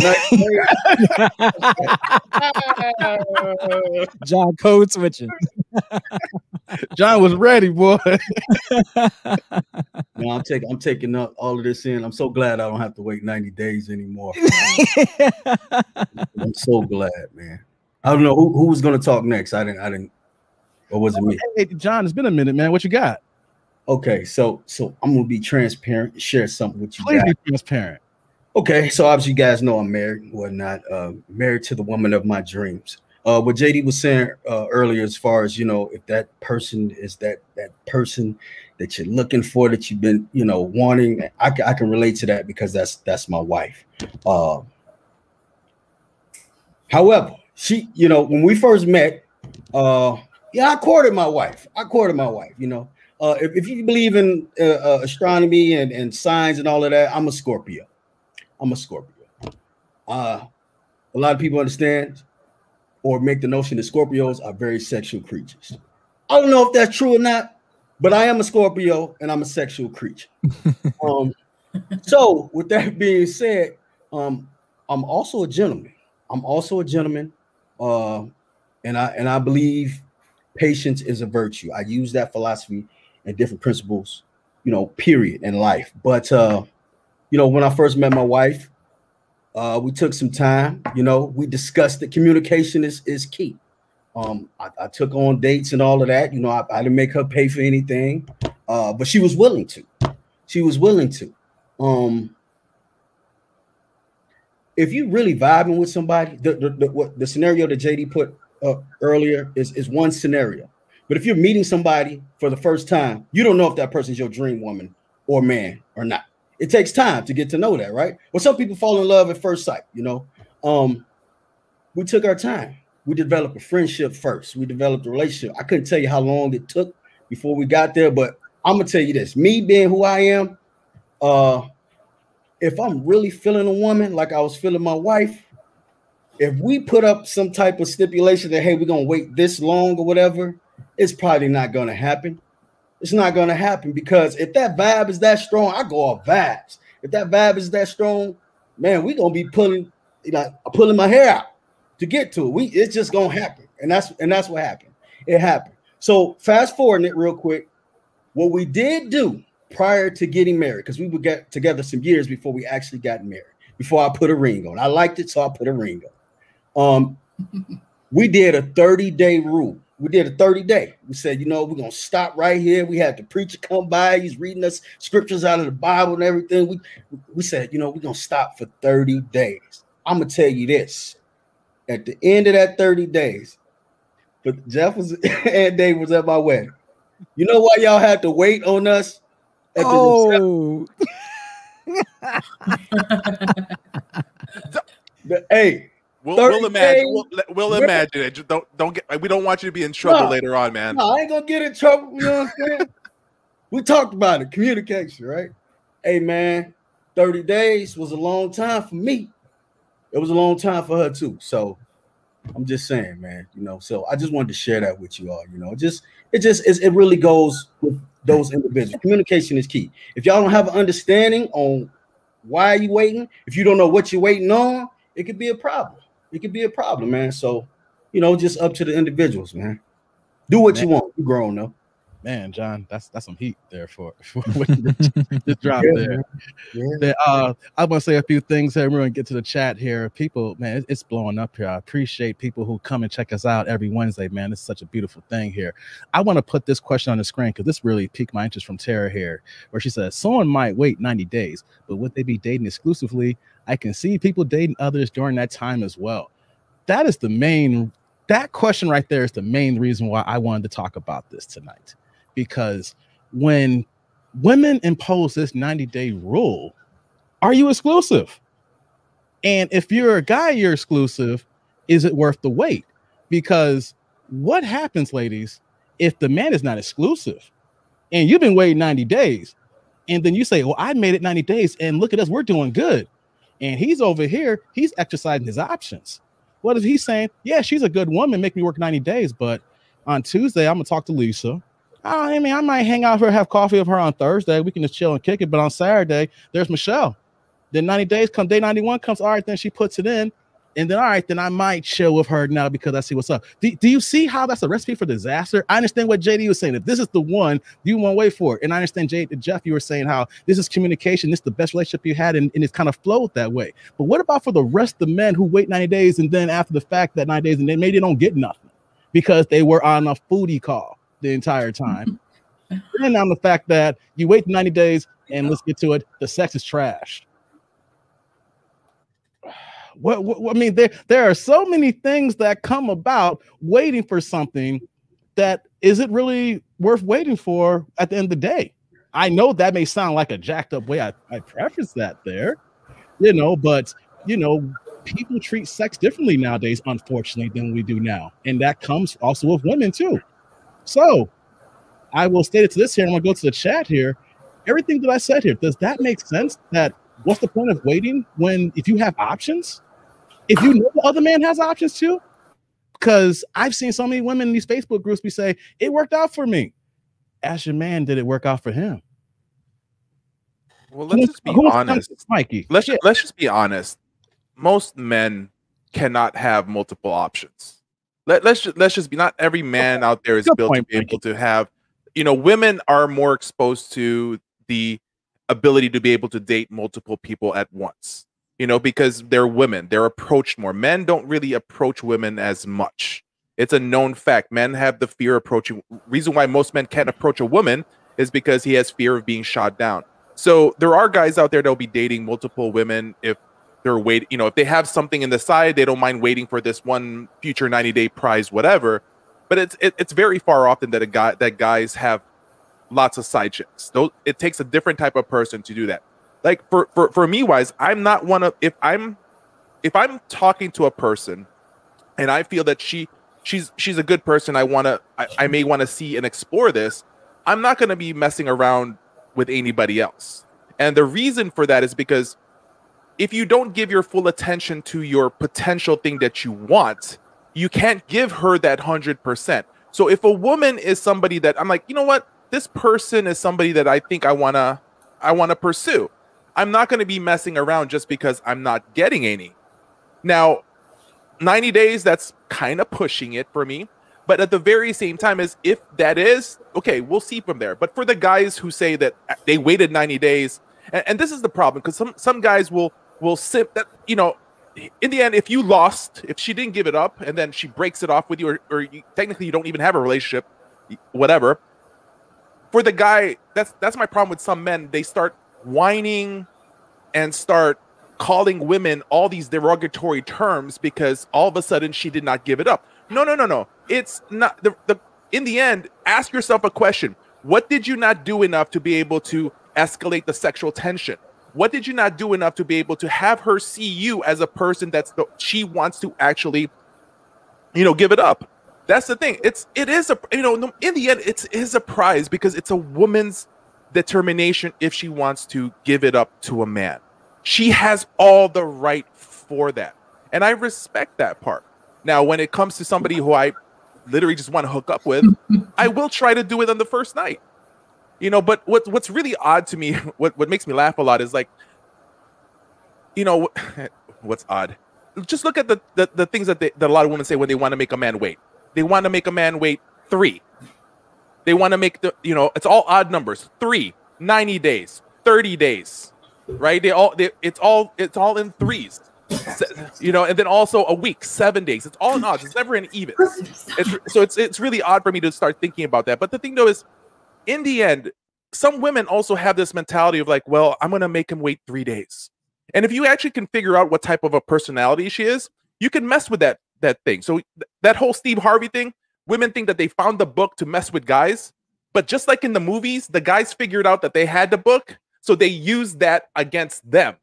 John code switching. John was ready, boy. No, I'm taking up all of this in. I'm so glad I don't have to wait 90 days anymore. I'm so glad, man. I don't know who was going to talk next. I didn't. Or was it me? Hey, John, it's been a minute, man. What you got? Okay, so I'm gonna be transparent and share something with you. Please be transparent. Okay, so obviously you guys know I'm married and whatnot. Married to the woman of my dreams. What JD was saying earlier, as far as, you know, if that person is that person that you're looking for, that you've been, you know, wanting, I can relate to that because that's my wife. However, she, you know, when we first met, I courted my wife. You know. If you believe in astronomy and signs and all of that, I'm a Scorpio. A lot of people understand or make the notion that Scorpios are very sexual creatures. I don't know if that's true or not, but I am a Scorpio and I'm a sexual creature. So with that being said, I'm also a gentleman. And I believe patience is a virtue. I use that philosophy and different principles, you know, period, in life. But you know, when I first met my wife, we took some time, you know, we discussed that communication is key. I took on dates and all of that. You know, I didn't make her pay for anything, but she was willing to. She was willing to. If you really vibing with somebody, the scenario that JD put up earlier is one scenario. But if you're meeting somebody for the first time, you don't know if that person's your dream woman or man or not. It takes time to get to know that, right? Well, some people fall in love at first sight, you know. We took our time. We developed a friendship first. We developed a relationship. I couldn't tell you how long it took before we got there, but I'm gonna tell you this: me being who I am, if I'm really feeling a woman like I was feeling my wife, if we put up some type of stipulation that, hey, we're gonna wait this long or whatever, it's probably not gonna happen. It's not gonna happen, because if that vibe is that strong, I go off vibes. If that vibe is that strong, man, we gonna be pulling my hair out to get to it. It's just gonna happen, and that's what happened. It happened. So fast forwarding it real quick, what we did do prior to getting married, because we would get together some years before we actually got married, before I put a ring on. I liked it, so I put a ring on. We did a 30-day rule. We did a 30-day. We said, you know, we're gonna stop right here. We had the preacher come by. He's reading us scriptures out of the Bible and everything. We said, you know, we're gonna stop for 30 days. I'm gonna tell you this. At the end of that 30 days, but Jeff was and Dave was at my wedding. You know why y'all had to wait on us at the reception? Hey, we'll imagine. We'll imagine it. Just don't get. We don't want you to be in trouble later on, man. No, I ain't gonna get in trouble. You know what I'm saying? We talked about it. Communication, right? Hey, man, 30 days was a long time for me. It was a long time for her too. So I'm just saying, man, you know, so I just wanted to share that with you all, you know, it really goes with those individuals. Communication is key. If y'all don't have an understanding on why you waiting, if you don't know what you're waiting on, it could be a problem. It could be a problem, man. So, you know, just up to the individuals, man. Do what you want. You grown though. Man, John, that's some heat there for what you just dropped there. Yeah. I want to say a few things here. We're going to get to the chat here. People, man, it's blowing up here. I appreciate people who come and check us out every Wednesday, man. It's such a beautiful thing here. I want to put this question on the screen because this really piqued my interest from Tara here, where she says, someone might wait 90 days, but would they be dating exclusively? I can see people dating others during that time as well. That question right there is the main reason why I wanted to talk about this tonight. Because when women impose this 90-day rule, are you exclusive? And if you're a guy, you're exclusive, is it worth the wait? Because what happens, ladies, if the man is not exclusive and you've been waiting 90 days and then you say, well, I made it 90 days and look at us, we're doing good. And he's over here, he's exercising his options. What if he's saying, yeah, she's a good woman, make me work 90 days, but on Tuesday, I'm going to talk to Lisa. I mean, I might hang out with her, have coffee with her on Thursday. We can just chill and kick it. But on Saturday, there's Michelle. Then 90 days come, day 91 comes. All right, then she puts it in. And then, all right, then I might chill with her now because I see what's up. Do you see how that's a recipe for disaster? I understand what JD was saying. If this is the one, you won't wait for it. And I understand, Jeff, you were saying how this is communication. This is the best relationship you had, and it's kind of flowed that way. But what about for the rest of the men who wait 90 days and then after the fact that 90 days and then maybe they don't get nothing because they were on a foodie call the entire time? And on the fact that you wait 90 days and let's get to it, the sex is trashed. What I mean, there are so many things that come about waiting for something that is it really worth waiting for at the end of the day? I know that may sound like a jacked up way I preface that there, you know, but you know, people treat sex differently nowadays, unfortunately, than we do now. And that comes also with women too. So I will state it to this here. I'm going to go to the chat here. Everything that I said here, does that make sense? That what's the point of waiting if you have options? If you know the other man has options too? Because I've seen so many women in these Facebook groups be say, it worked out for me. Ask your man, did it work out for him? Well, let's just be honest. Mikey. Let's just be honest. Most men cannot have multiple options. Let's just be, not every man out there is built to be able to have, you know, women are more exposed to the ability to be able to date multiple people at once, you know, because they're women, they're approached more. Men don't really approach women as much. It's a known fact. Men have the fear approaching. Reason why most men can't approach a woman is because he has fear of being shot down. So there are guys out there that'll be dating multiple women if they're waiting. You know, if they have something in the side, they don't mind waiting for this one future 90-day prize, whatever. But it's very far often that guys have lots of side chicks. It takes a different type of person to do that. Like for me wise, I'm not one of if I'm talking to a person and I feel that she's a good person, I may want to see and explore this, I'm not going to be messing around with anybody else. And the reason for that is because if you don't give your full attention to your potential thing that you want, you can't give her that 100%. So if a woman is somebody that I'm like, you know what, this person is somebody that I think I wanna pursue, I'm not going to be messing around just because I'm not getting any. Now, 90 days, that's kind of pushing it for me. But at the very same time, is if that is okay, we'll see from there. But for the guys who say that they waited 90 days, and this is the problem, because some guys will sip that, you know, in the end, if you lost, if she didn't give it up and then she breaks it off with you, or technically you don't even have a relationship, whatever. For the guy, that's my problem with some men. They start whining and start calling women all these derogatory terms because all of a sudden she did not give it up. No. It's not in the end, ask yourself a question. What did you not do enough to be able to escalate the sexual tension? What did you not do enough to be able to have her see you as a person she wants to actually, you know, give it up? That's the thing. It is a, you know, in the end, it is a prize because it's a woman's determination if she wants to give it up to a man. She has all the right for that. And I respect that part. Now, when it comes to somebody who I literally just want to hook up with, I will try to do it on the first night. You know, but what's really odd to me, what makes me laugh a lot is like, you know, what's odd? Just look at the things that a lot of women say when they want to make a man wait. They want to make a man wait 3. They want to make it's all odd numbers. 3, 90 days, 30 days, right? It's all in 3s. You know, and then also a week, 7 days. It's all in odds. It's never in evens. It's really odd for me to start thinking about that. But the thing though is, in the end, some women also have this mentality of like, well, I'm going to make him wait 3 days. And if you actually can figure out what type of a personality she is, you can mess with that thing. So that whole Steve Harvey thing, women think that they found the book to mess with guys. But just like in the movies, the guys figured out that they had the book, so they used that against them.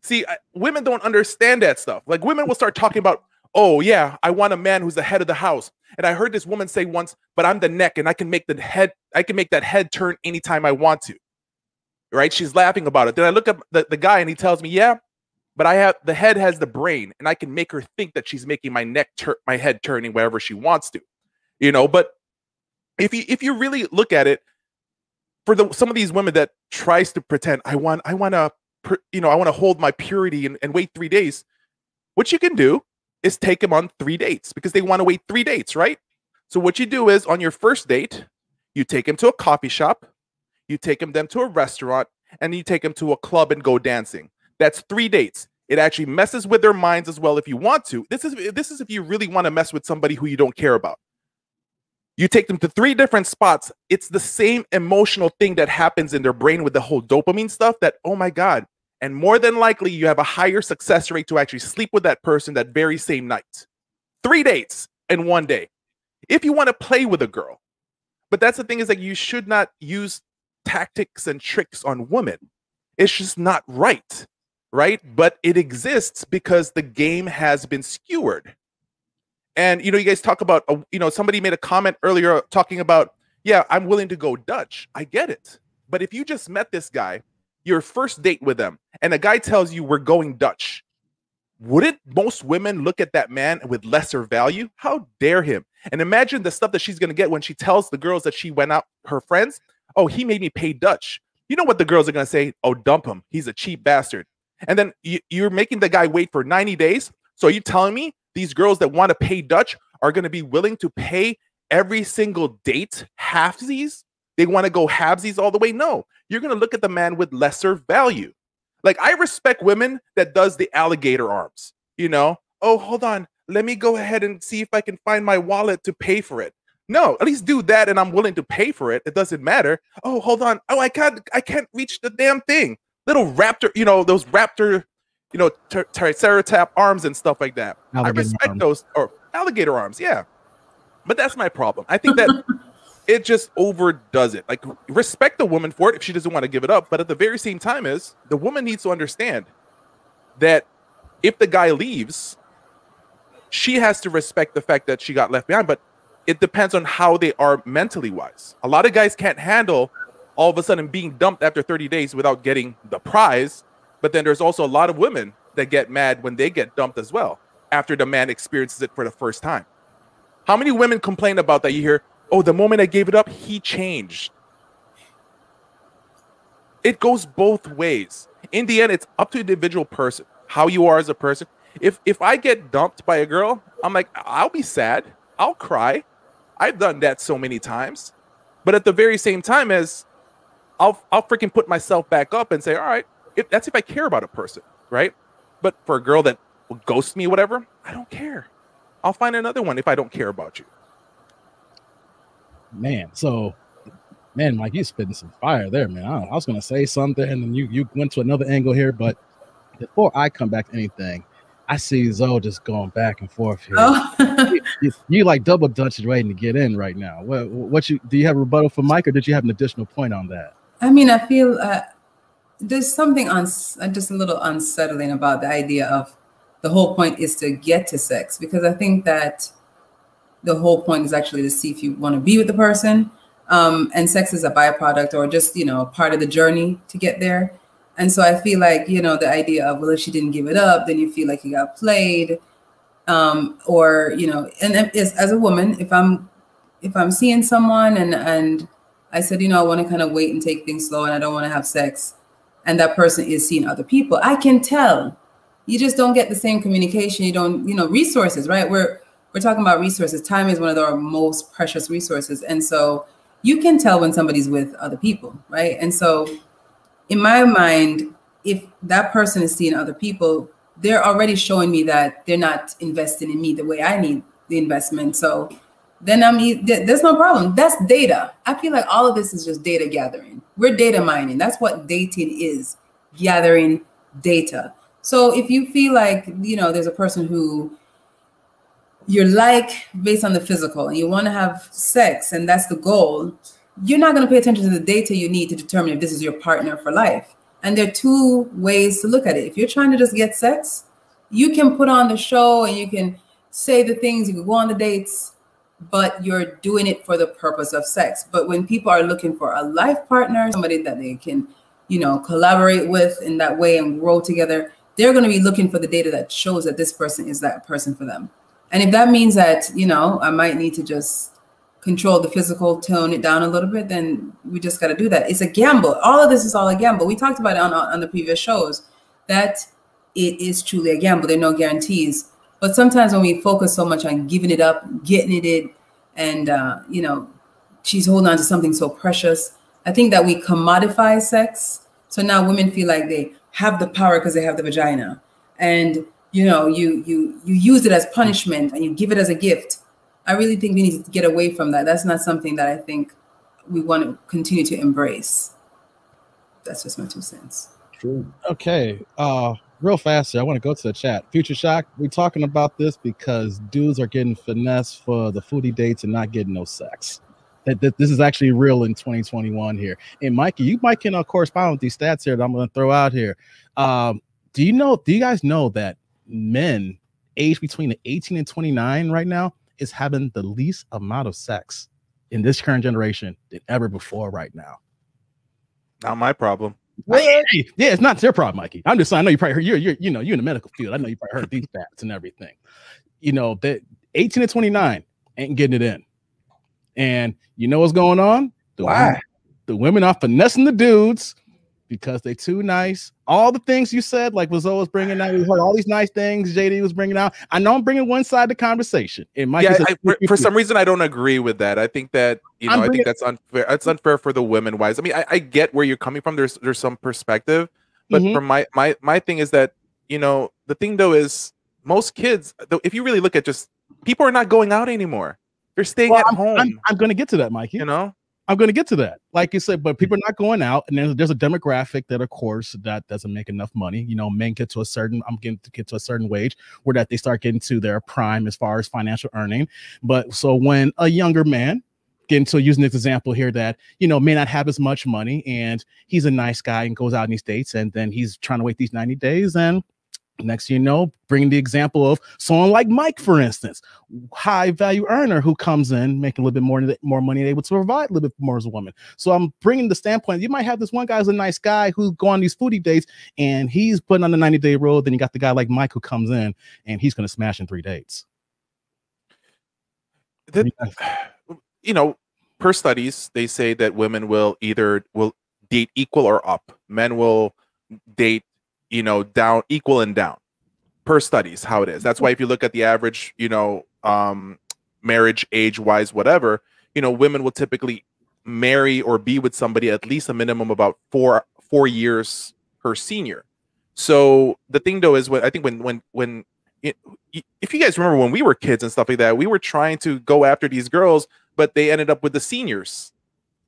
See, women don't understand that stuff. Like women will start talking about, oh yeah, I want a man who's the head of the house. And I heard this woman say once, but I'm the neck and I can make that head turn anytime I want to. Right? She's laughing about it. Then I look up the guy and he tells me, yeah, but the head has the brain and I can make her think that she's making my head turning wherever she wants to. You know, but if you really look at it, for some of these women that tries to pretend, I want to hold my purity and wait 3 days. What you can do is take them on 3 dates because they want to wait 3 dates, right? So what you do is on your first date, you take them to a coffee shop, you take them to a restaurant, and you take them to a club and go dancing. That's 3 dates. It actually messes with their minds as well if you want to. This is if you really want to mess with somebody who you don't care about. You take them to 3 different spots. It's the same emotional thing that happens in their brain with the whole dopamine stuff that, oh my God. And more than likely, you have a higher success rate to actually sleep with that person that very same night. 3 dates in 1 day. If you want to play with a girl. But that's the thing is that you should not use tactics and tricks on women. It's just not right. Right? But it exists because the game has been skewered. And, you guys talk about, somebody made a comment earlier talking about, yeah, I'm willing to go Dutch. I get it. But if you just met this guy, your first date with them, and a guy tells you we're going Dutch, wouldn't most women look at that man with lesser value? How dare him? And imagine the stuff that she's going to get when she tells the girls that she went out, her friends, oh, he made me pay Dutch. You know what the girls are going to say? Oh, dump him. He's a cheap bastard. And then you're making the guy wait for 90 days. So are you telling me these girls that want to pay Dutch are going to be willing to pay every single date halfsies? They want to go halvesies all the way? No, you're going to look at the man with lesser value. Like, I respect women that does the alligator arms, oh, hold on. let me go ahead and see if I can find my wallet to pay for it. No, at least do that, and I'm willing to pay for it. It doesn't matter. Oh, hold on. Oh, I can't reach the damn thing. Little raptor, those raptor, triceratops arms and stuff like that. Alligator I respect arms. those, or alligator arms, yeah. But that's my problem. I think that it just overdoes it. Like, respect the woman for it if she doesn't want to give it up, but at the very same time, is the woman needs to understand that if the guy leaves, she has to respect the fact that she got left behind. But it depends on how they are mentally wise. A lot of guys can't handle all of a sudden being dumped after 30 days without getting the prize. But then there's also a lot of women that get mad when they get dumped as well, after the man experiences it for the first time. How many women complain about that? You hear, oh, the moment I gave it up, he changed. It goes both ways. In the end, it's up to the individual person, how you are as a person. If I get dumped by a girl, I'm like, I'll be sad. I'll cry. I've done that so many times. But at the very same time, as I'll freaking put myself back up and say, all right, that's if I care about a person, right? But for a girl that will ghost me, whatever, I don't care. I'll find another one if I don't care about you. Man, Myk, you spitting some fire there, man. I was gonna say something, and then you went to another angle here. But before I come back to anything, I see Zoe just going back and forth here. Oh. you like double dutch waiting to get in right now. What do you have a rebuttal for Myk, or did you have an additional point on that? I mean, I feel there's something just a little unsettling about the idea of the whole point is to get to sex, because I think that the whole point is actually to see if you want to be with the person, and sex is a byproduct or just part of the journey to get there. And so I feel like the idea of, well, if she didn't give it up, then you feel like you got played, or and as a woman, if I'm seeing someone and I said, I want to kind of wait and take things slow and I don't want to have sex, and that person is seeing other people, I can tell. You just don't get the same communication. You don't, resources, right? We're talking about resources. Time is one of our most precious resources. And so you can tell when somebody's with other people, right? And so in my mind, if that person is seeing other people, they're already showing me that they're not investing in me the way I need the investment. So then there's no problem. That's data. I feel like all of this is just data gathering. We're data mining. That's what dating is, gathering data. So if you feel like, there's a person who you're like based on the physical and you want to have sex and that's the goal, you're not going to pay attention to the data you need to determine if this is your partner for life. And there are two ways to look at it. If you're trying to just get sex, you can put on the show and you can say the things, you can go on the dates, but you're doing it for the purpose of sex. But when people are looking for a life partner, somebody that they can, collaborate with in that way and grow together, they're going to be looking for the data that shows that this person is that person for them. And if that means that, I might need to just control the physical, tone it down a little bit, then we just got to do that. It's a gamble. All of this is all a gamble. We talked about it on the previous shows, that it is truly a gamble. There are no guarantees. But sometimes when we focus so much on giving it up, getting it in, and, she's holding on to something so precious, I think that we commodify sex. So now women feel like they have the power because they have the vagina. And, you use it as punishment and you give it as a gift. I really think we need to get away from that. That's not something that I think we want to continue to embrace. That's just my 2 cents. True. Okay. Real fast here, I want to go to the chat. Future Shock, we're talking about this because dudes are getting finessed for the foodie dates and not getting no sex. This is actually real in 2021 here. And Myk E, you might can correspond with these stats here that I'm going to throw out here. Do you guys know that men aged between 18 and 29 right now is having the least amount of sex in this current generation than ever before right now? Not my problem. Hey, yeah, it's not your problem, Myk E. I'm just saying, I know you probably heard you're in the medical field. I know you probably heard these stats and everything. That 18 to 29 ain't getting it in. And you know what's going on? Why? The women are finessing the dudes because they too nice. All the things you said, like Zoe was bringing out, we heard all these nice things JD was bringing out. I know I'm bringing one side of the conversation. And Myk, for some reason, I don't agree with that. I think that I think that's unfair. It's unfair for the women wise. I mean, I get where you're coming from. There's some perspective, but from my thing is that the thing though is most kids, if you really look at just people are not going out anymore. They're staying Well, at home. I'm going to get to that, Mikey. You know, I'm going to get to that. Like you said, but people are not going out, and there's a demographic that, of course, that doesn't make enough money. You know, men get to a certain, get to a certain wage where that they start getting to their prime as far as financial earning. But so when a younger man, getting to using this example here, that, you know, may not have as much money, and he's a nice guy and goes out and he dates, and then he's trying to wait these 90 days, and next thing you know, bring the example of someone like Myk, for instance, high value earner who comes in making a little bit more money and able to provide a little bit more as a woman. So I'm bringing the standpoint, you might have this one guy who's a nice guy who go on these foodie dates and he's putting on the 90-day road. Then you got the guy like Myk who comes in and he's going to smash in 3 dates. You know, per studies, they say that women will date equal or up. Men will date, you know, down, equal and down, per studies, how it is. That's why if you look at the average, you know, marriage age wise, whatever, you know, women will typically marry or be with somebody at least a minimum about four years her senior. So the thing though is, when if you guys remember when we were kids and stuff like that, we were trying to go after these girls, but they ended up with the seniors.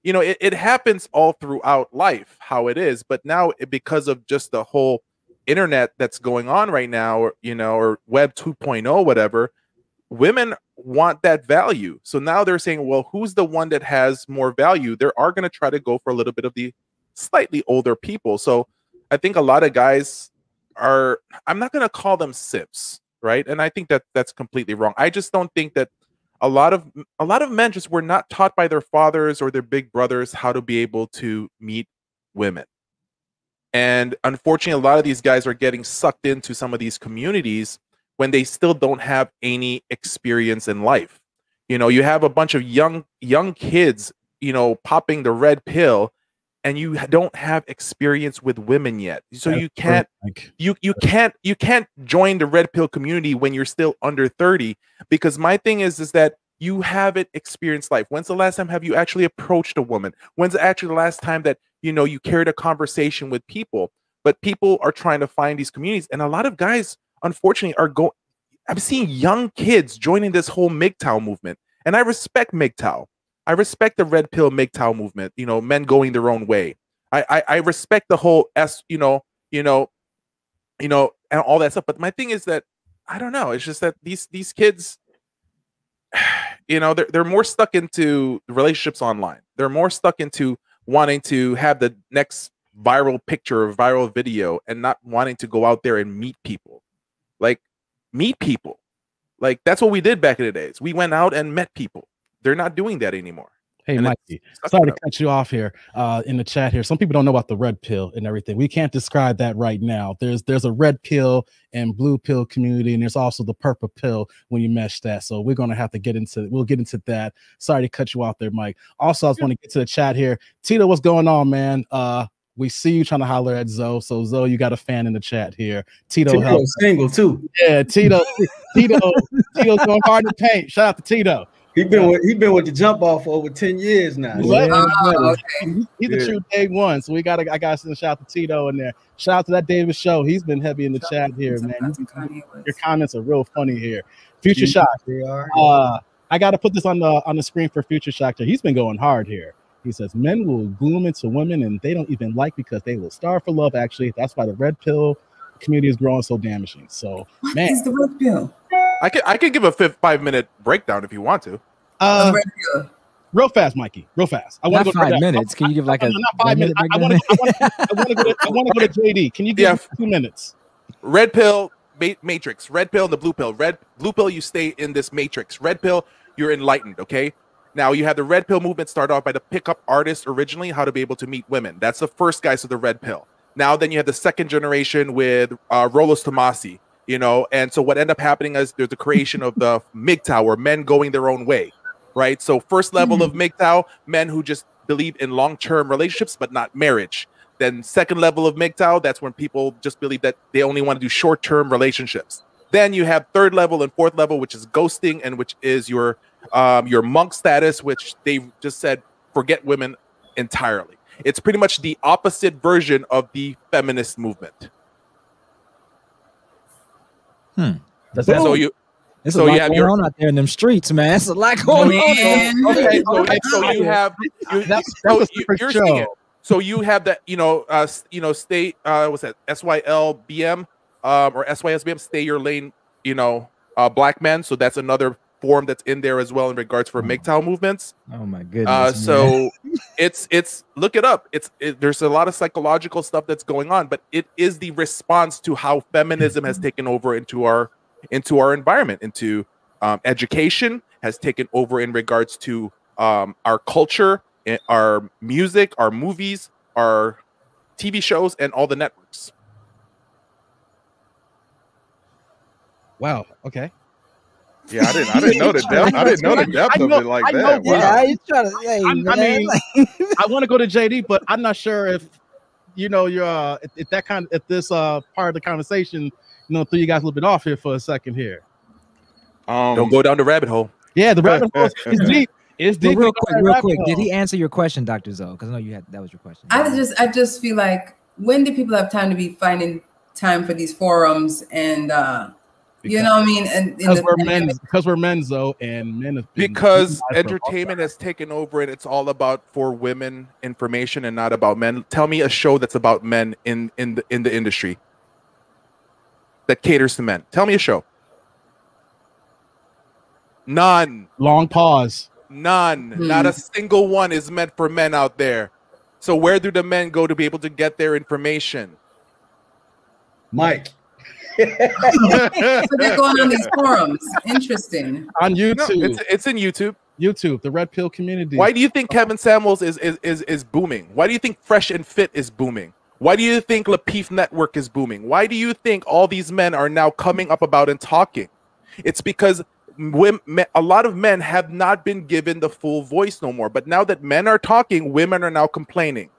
You know, it happens all throughout life, how it is. But now, because of just the whole internet that's going on right now, or, you know, or web 2.0, whatever, women want that value. So now they're saying, well, who's the one that has more value? They are going to try to go for a little bit of the slightly older people. So I think a lot of guys are, I'm not going to call them simps, right? And I think that that's completely wrong. I just don't think that a lot of men just were not taught by their fathers or their big brothers how to be able to meet women. And unfortunately, a lot of these guys are getting sucked into some of these communities when they still don't have any experience in life. You know, you have a bunch of young kids, you know, popping the red pill, and you don't have experience with women yet. So you can't join the red pill community when you're still under 30, because my thing is that you haven't experienced life. When's the last time have you actually approached a woman? When's actually the last time that, you know, you carried a conversation with people? But people are trying to find these communities, and a lot of guys, unfortunately, are going. I'm seeing young kids joining this whole MGTOW movement, and I respect MGTOW. I respect the red pill MGTOW movement. You know, men going their own way. I respect the whole you know, and all that stuff. But my thing is that I don't know. It's just that these kids, you know, they're more stuck into relationships online. They're more stuck into wanting to have the next viral picture or viral video, and not wanting to go out there and meet people. Like, meet people. Like, that's what we did back in the days. We went out and met people. They're not doing that anymore. Hey, Mikey, sorry to cut you off here in the chat here. Some people don't know about the red pill and everything. We can't describe that right now. There's a red pill and blue pill community, and there's also the purple pill when you mesh that. So we're going to have to we'll get into that. Sorry to cut you off there, Mike. Also, I just want to get to the chat here. Tito, what's going on, man? We see you trying to holler at Zoe. So Zoe, you got a fan in the chat here. Tito's single too. Yeah, Tito's going hard to paint. Shout out to Tito. He been with the jump off for over 10 years now. He's a true day one. So I gotta send a shout out to Tito in there. Shout out to that David show. He's been heavy in the chat here, man. Your comments are real funny here. Future Shock. I gotta put this on the screen for Future Shock. He's been going hard here. He says men will bloom into women and they don't even like because they will starve for love. Actually, that's why the red pill community is growing so damaging. So, what is the red pill? I could give a 5-minute breakdown if you want to. Real fast, Mikey. Real fast. I want to go 5 minutes. Can you give like not 5 minutes? I want to go to JD. Can you give 2 minutes? Red pill, matrix. Red pill and the blue pill. Blue pill, you stay in this matrix. Red pill, you're enlightened. Okay. Now you have the red pill movement start off by the pickup artist originally, how to be able to meet women. That's the first guys of the red pill. Now then you have the second generation with Rollos Tomasi, you know, and so what ended up happening is there's the creation of the MGTOW, or men going their own way, right? So first level of MGTOW, men who just believe in long-term relationships but not marriage. Then second level of MGTOW, that's when people just believe that they only want to do short-term relationships. Then you have third level and fourth level, which is ghosting, and which is your monk status, which they just said forget women entirely. It's pretty much the opposite version of the feminist movement. That's Boom. So you There's so a you lot have going your on out there in them streets, man. It's a lot going Man. on. Okay, so you have that's so a separate you're seeing it. show. So you have that, state, what's that, SYLBM, or SYSBM, stay your lane, black men. So that's another form that's in there as well in regards for MGTOW movements. Oh my goodness. So it's look it up. There's a lot of psychological stuff that's going on, but it is the response to how feminism has taken over into our environment, into education, has taken over in regards to our culture, our music, our movies, our TV shows, and all the networks. Wow. Okay. Yeah, I didn't know the depth. I didn't know the depth of it like that. Yeah, Wow. he's trying to. Hey, I man. mean, I want to go to JD, but I'm not sure if you're if this part of the conversation, threw you guys a little bit off here for a second here. Don't go down the rabbit hole. Yeah, the rabbit hole is deep. It's But deep. real quick. Did he answer your question, Dr. Zoe? Because I know that was your question. I just feel like, when do people have time to be finding time for these forums and you know what I mean? And because we're men, Zoe, and men have been Because demonized for a long entertainment time. has taken over, and it's all about for women information and not about men. Tell me a show that's about men in the industry that caters to men. Tell me a show. None. Long pause. None. Not a single one is meant for men out there. So where do the men go to be able to get their information? Myk. so they're going on these forums. Interesting. On YouTube. No, it's in YouTube. YouTube, the Red Pill community. Why do you think Kevin Samuels is booming? Why do you think Fresh and Fit is booming? Why do you think Lapeef Network is booming? Why do you think all these men are now coming up about and talking? It's because a lot of men have not been given the full voice no more. But now that men are talking, women are now complaining.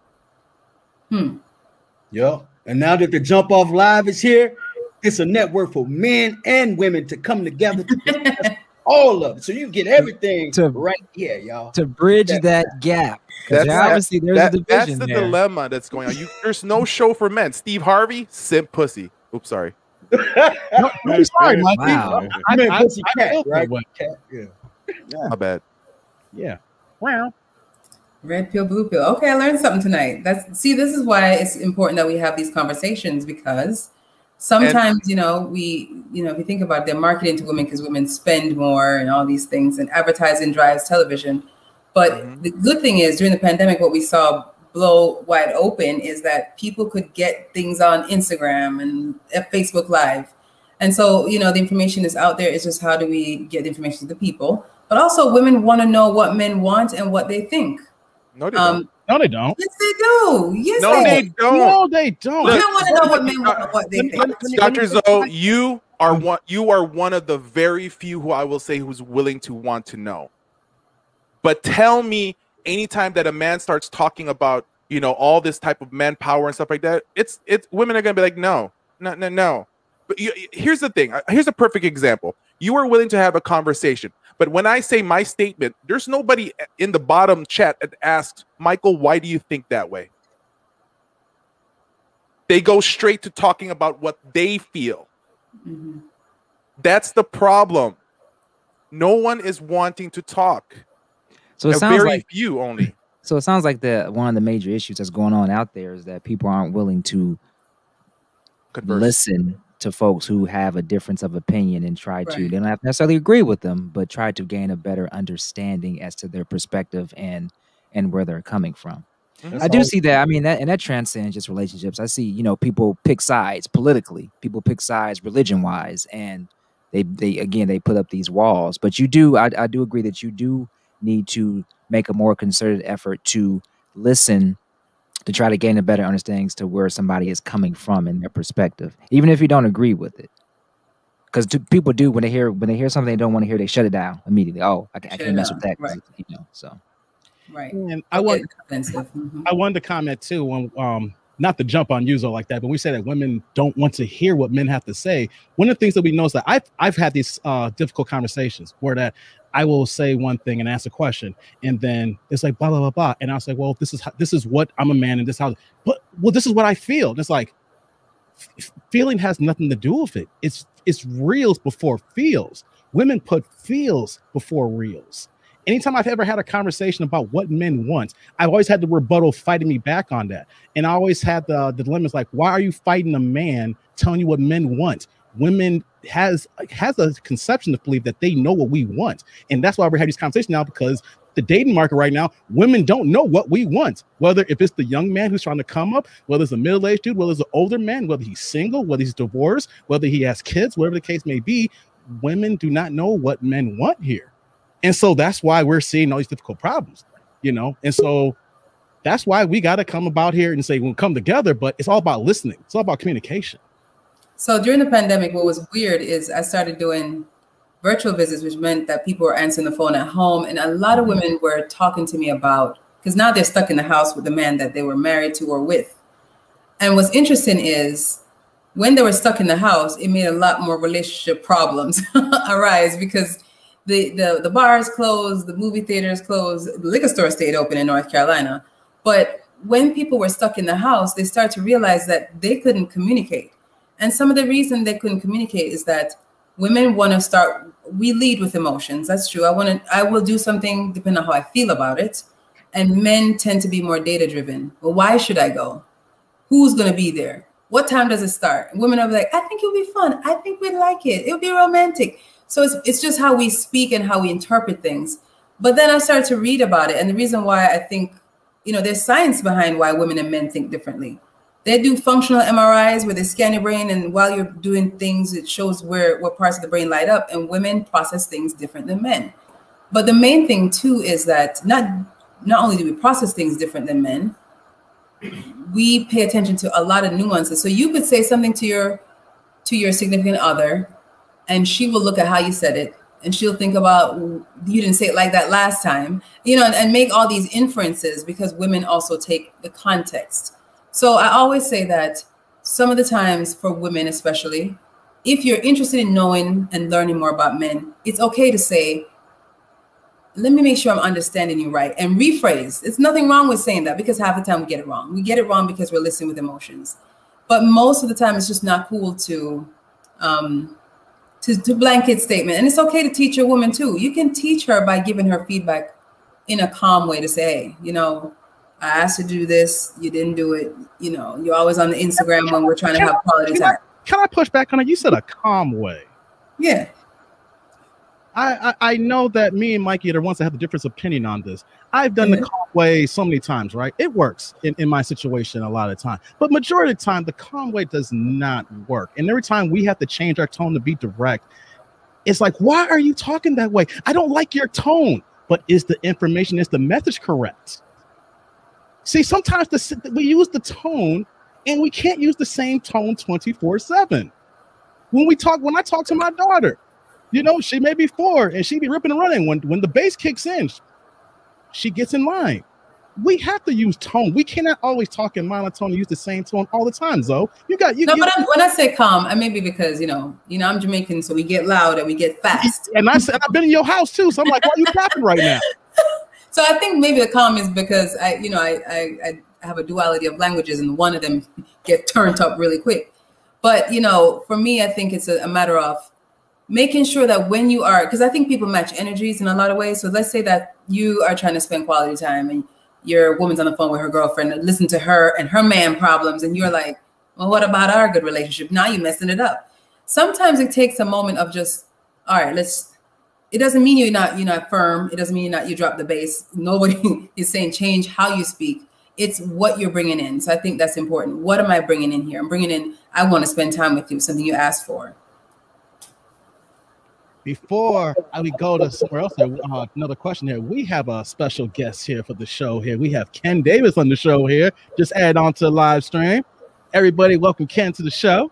Yep. And now that the Jump Off Live is here, it's a network for men and women to come together to discuss all of it. So you get everything right here, y'all. To bridge that gap. Obviously, there's a division that's the there. dilemma that's going on. There's no show for men. Steve Harvey, simp pussy. Oops, sorry. No, I'm sorry, Mike. Wow. I mean, pussy cat, feel that right? way. Cat, yeah. My bad. Yeah. Wow. Red pill, blue pill. Okay, I learned something tonight. This is why it's important that we have these conversations, because sometimes, if you think about it, they're marketing to women because women spend more and all these things, and advertising drives television. But the good thing is, during the pandemic, what we saw blow wide open is that people could get things on Instagram and Facebook Live. And so, the information is out there. It's just, how do we get the information to the people? But also, women want to know what men want and what they think. No, they don't. No, they don't. Yes, they do. Yes, No, they don't. No, they don't. Women want to know what men want and what they think. Dr. Zoe, you are one of the very few who I will say who's willing to want to know. But tell me, anytime that a man starts talking about, all this type of manpower and stuff like that, it's women are gonna be like, no. But here's the thing. Here's a perfect example. You are willing to have a conversation, but when I say my statement, there's nobody in the bottom chat that asks, Michael, why do you think that way? They go straight to talking about what they feel. Mm-hmm. That's the problem. No one is wanting to talk. So it sounds very like few only. So it sounds like one of the major issues that's going on out there is that people aren't willing to listen to folks who have a difference of opinion and try to, they don't have to necessarily agree with them, but try to gain a better understanding as to their perspective and where they're coming from. I do see that. I mean, that transcends just relationships. I see, people pick sides politically, people pick sides religion wise, and they put up these walls. But I do agree that you do need to make a more concerted effort to listen, to try to gain a better understanding to where somebody is coming from in their perspective, even if you don't agree with it. Because people do, when they hear something they don't want to hear, they shut it down immediately. Oh, I can't mess with that. Right. So. Right. And I wanted to comment too on not to jump on Yuzo like that, but we say that women don't want to hear what men have to say. One of the things that we know is that I've had these difficult conversations where that I will say one thing and ask a question, and then it's like blah blah blah blah, and I was like, well, this is what I'm a man, and this is how, but this is what I feel. And it's like, feeling has nothing to do with it. It's reals before feels. Women put feels before reals. Anytime I've ever had a conversation about what men want, I've always had the rebuttal fighting me back on that. And I always had the dilemmas like, why are you fighting a man telling you what men want? Women has a conception to believe that they know what we want. And that's why we're having these conversations now, because the dating market right now, women don't know what we want. Whether if it's the young man who's trying to come up, whether it's a middle-aged dude, whether it's an older man, whether he's single, whether he's divorced, whether he has kids, whatever the case may be, women do not know what men want here. And so that's why we're seeing all these difficult problems, you know? And so that's why we got to come about here and say, we'll come together, but it's all about listening. It's all about communication. So during the pandemic, what was weird is I started doing virtual visits, which meant that people were answering the phone at home. And a lot of women were talking to me about, because now they're stuck in the house with the man that they were married to or with. And what's interesting is when they were stuck in the house, it made a lot more relationship problems arise, because the bars closed, the movie theaters closed, the liquor store stayed open in North Carolina. But when people were stuck in the house, they started to realize that they couldn't communicate. And some of the reason they couldn't communicate is that women want to start, we lead with emotions. That's true. I will do something depending on how I feel about it. And men tend to be more data driven. Well, why should I go? Who's going to be there? What time does it start? And women are like, I think it'll be fun. I think we'd like it. It'll be romantic. So it's just how we speak and how we interpret things. But then I started to read about it. And the reason why I think, there's science behind why women and men think differently. They do functional MRIs where they scan your brain, and while you're doing things, it shows what parts of the brain light up, and women process things different than men. But the main thing too is that not only do we process things different than men, we pay attention to a lot of nuances. So you could say something to your significant other, and she will look at how you said it, and she'll think about, you didn't say it like that last time, and make all these inferences, because women also take the context. So I always say that some of the times for women, especially, if you're interested in knowing and learning more about men, it's okay to say, let me make sure I'm understanding you right, and rephrase. It's nothing wrong with saying that, because half the time we get it wrong. We get it wrong because we're listening with emotions. But most of the time it's just not cool to blanket statement. And it's okay to teach your woman too. You can teach her by giving her feedback in a calm way to say, hey, I asked you to do this, you didn't do it. You're always on the Instagram when we're trying to have quality time. Can I push back on it? You said a calm way. Yeah. I know that me and Myk E are the ones that have a different opinion on this. I've done the calm way so many times, right? It works in my situation a lot of the time. But majority of the time, the calm way does not work. And every time we have to change our tone to be direct, it's like, why are you talking that way? I don't like your tone. But is the information, is the message correct? See, sometimes we use the tone, and we can't use the same tone 24/7. When I talk to my daughter, she may be 4 and she be ripping and running. When the bass kicks in, she gets in line. We have to use tone. We cannot always talk in monotone and use the same tone all the time, Zoe. But when I say calm, I may be because I'm Jamaican, so we get loud and we get fast. And I've been in your house too, so I'm like, why are you clapping right now? So I think maybe the calm is because I have a duality of languages, and one of them get turned up really quick. But for me, I think it's a matter of making sure that when you are, because I think people match energies in a lot of ways. So let's say that you are trying to spend quality time, and your woman's on the phone with her girlfriend, and listen to her and her man problems, and you're like, well, what about our good relationship? Now you're messing it up. Sometimes it takes a moment of just, all right, it doesn't mean you're not firm. It doesn't mean you drop the bass. Nobody is saying change how you speak. It's what you're bringing in. So I think that's important. What am I bringing in here? I'm bringing in, I want to spend time with you, something you asked for. Before we go to somewhere else, another question here. We have a special guest here for the show here. We have Ken Davis on the show here. Just add on to the live stream. Everybody, welcome Ken to the show.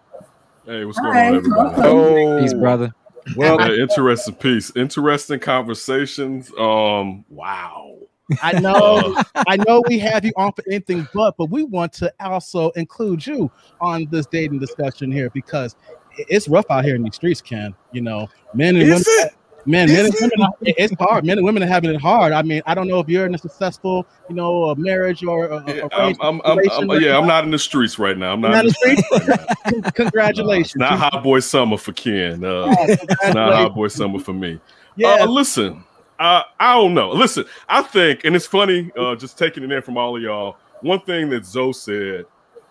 Hey, what's going on, everybody? Oh, peace, brother. Well, interesting piece. Interesting conversations. Wow. I know we have you on for anything but we want to also include you on this dating discussion here, because it's rough out here in these streets, Ken. Men and women. Men and women, it's hard. Men and women are having it hard. I mean, I don't know if you're in a successful, a marriage or a I'm not in the streets right now. I'm not in the streets right now. Congratulations. It's not hot boy summer for Ken. It's not hot boy summer for me. Yeah. Listen, I don't know. Listen, I think, and it's funny, just taking it in from all of y'all. One thing that Zoe said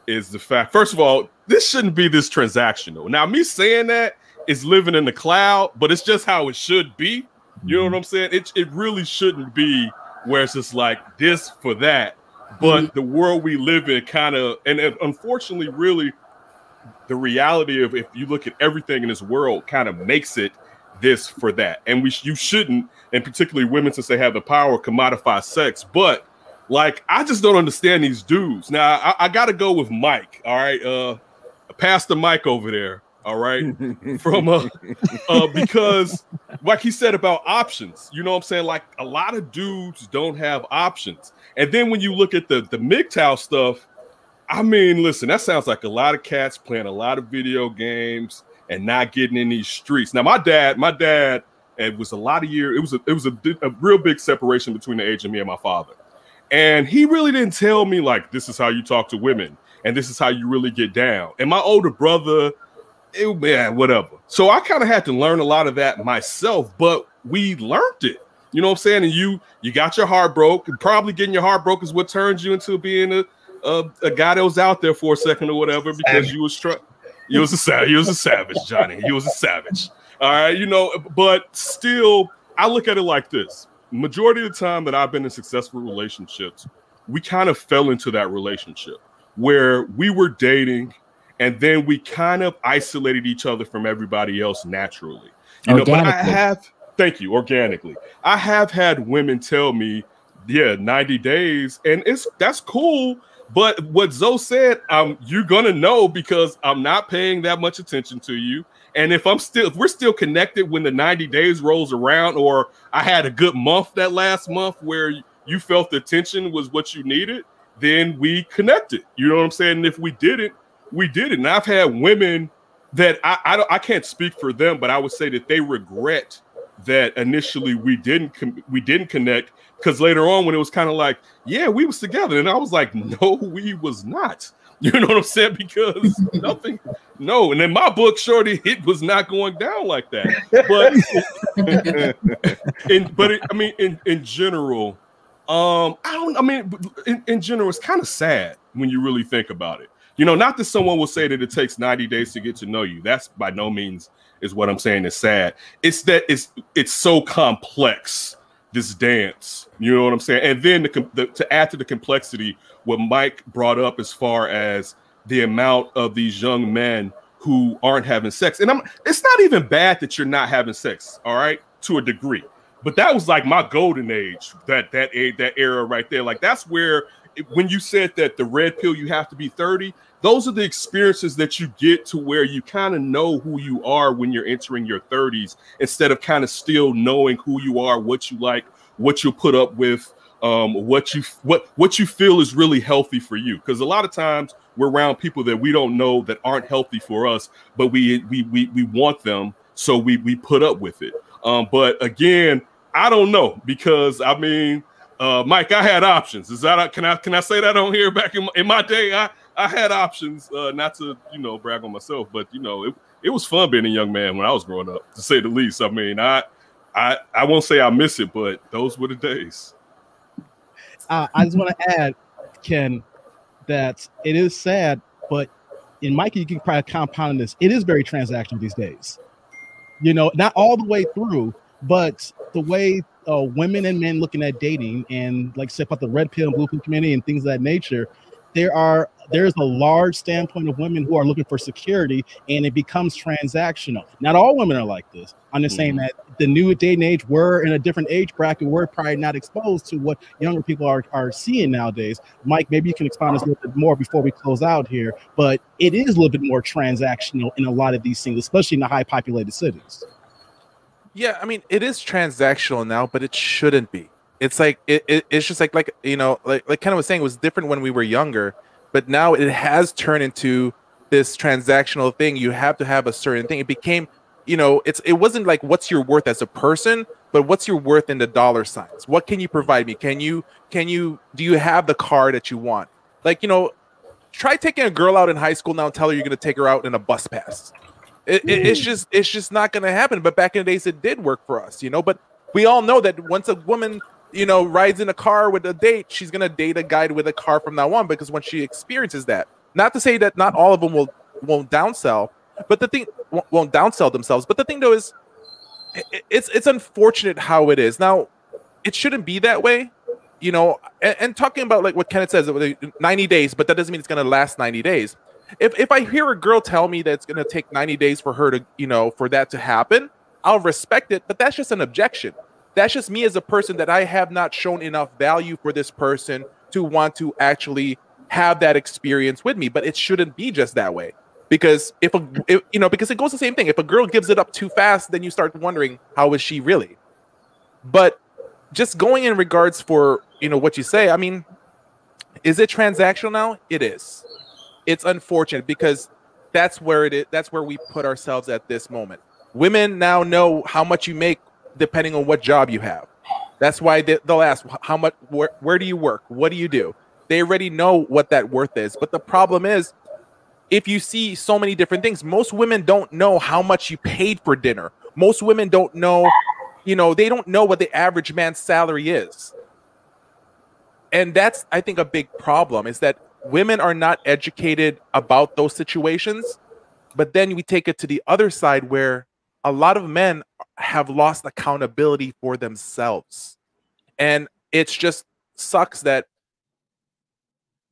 is the fact, first of all, this shouldn't be this transactional. Now, me saying that is living in the cloud, but it's just how it should be. You know what I'm saying? It really shouldn't be where it's just like this for that. But the world we live in kind of, and unfortunately, really, the reality of if you look at everything in this world kind of makes it this for that. And you shouldn't, and particularly women, since they have the power, commodify sex. But like, I just don't understand these dudes. Now, I got to go with Myk. All right. Pastor Myk over there. All right. From because like he said about options, you know what I'm saying? Like a lot of dudes don't have options. And then when you look at the MGTOW stuff, I mean, listen, that sounds like a lot of cats playing a lot of video games and not getting in these streets. Now, my dad, it was a lot of years. It was a real big separation between the age of me and my father. And he really didn't tell me like, this is how you talk to women and this is how you really get down. And my older brother, whatever. So I kind of had to learn a lot of that myself, but we learned it. You know what I'm saying? And you got your heart broke, and probably getting your heart broke is what turns you into being a guy that was out there for a second or whatever, because you was a savage, Johnny. You was a savage. All right, but still, I look at it like this. Majority of the time that I've been in successful relationships, we kind of fell into that relationship where we were dating and then we kind of isolated each other from everybody else naturally. But organically. I have had women tell me, 90 days, and that's cool. But what Zoe said, you're gonna know because I'm not paying that much attention to you. And if we're still connected when the 90 days rolls around, or I had a good month that last month where you felt the attention was what you needed, then we connected. You know what I'm saying? And if we didn't, we did it. And I've had women that I can't speak for them, but I would say that they regret that initially we didn't connect, because later on when it was kind of like, yeah, we was together, and I was like, no, we was not. You know what I'm saying? Because nothing, no. And in my book, shorty, it was not going down like that. But in general, in general, it's kind of sad when you really think about it. Not that someone will say that it takes 90 days to get to know you. That's by no means is what I'm saying is sad. It's that it's so complex, this dance. You know what I'm saying? And then to add to the complexity, what Myk brought up as far as the amount of these young men who aren't having sex. And it's not even bad that you're not having sex, all right, to a degree. But that was like my golden age, that era right there. Like that's where, when you said that the red pill, you have to be 30, those are the experiences that you get to where you kind of know who you are when you're entering your 30s, instead of kind of still knowing who you are, what you like, what you'll put up with, what you feel is really healthy for you. Because a lot of times we're around people that we don't know that aren't healthy for us, but we want them, so we put up with it. But again, I don't know, because Myk, I had options. Is that can I say that on here? Back in my day, I had options. Not to brag on myself, but it was fun being a young man when I was growing up, to say the least. I mean, I won't say I miss it, but those were the days. I just want to add, Ken, that it is sad, but in Myk, you can probably compound this. It is very transactional these days. Not all the way through, but the way women and men looking at dating, and like I said about the red pill and blue pill community and things of that nature, there's a large standpoint of women who are looking for security, and it becomes transactional. Not all women are like this. I'm just saying that the new day and age, we're in a different age bracket. We're probably not exposed to what younger people are seeing nowadays. Myk, maybe you can expand us a little bit more before we close out here, but it is a little bit more transactional in a lot of thing, especially in the high populated cities. Yeah, I mean, it is transactional now, but it shouldn't be. It's like it's just like Ken was saying, it was different when we were younger, but now it has turned into this transactional thing. You have to have a certain thing. It became you know, it wasn't like what's your worth as a person, but what's your worth in the dollar signs? What can you provide me? Do you have the car that you want? Like, you know, try taking a girl out in high school now and tell her you're going to take her out in a bus pass. It's just not going to happen. But back in the days, it did work for us, you know. But we all know that once a woman, you know, rides in a car with a date, she's going to date a guy with a car from now on, because when she experiences that, not to say that not all of them won't downsell, but the thing won't downsell themselves. But the thing though is, it's unfortunate how it is. Now, it shouldn't be that way, you know. And talking about like what Kenneth says, 90 days, but that doesn't mean it's going to last 90 days. If I hear a girl tell me that it's going to take 90 days for her to, you know, for that to happen, I'll respect it. But that's just an objection. That's just me as a person, that I have not shown enough value for this person to want to actually have that experience with me. But it shouldn't be just that way. Because because it goes the same thing. If a girl gives it up too fast, then you start wondering, how is she really? But just going in regards for, you know, what you say, I mean, is it transactional now? It is. It's unfortunate, because that's where it is. That's where we put ourselves at this moment. Women now know how much you make depending on what job you have. That's why they'll ask, how much, where do you work? What do you do? They already know what that worth is. But the problem is, if you see so many different things, most women don't know how much you paid for dinner. Most women don't know, you know, they don't know what the average man's salary is. And that's, I think, a big problem, is that women are not educated about those situations. But then we take it to the other side, where a lot of men have lost accountability for themselves. And it's just sucks that,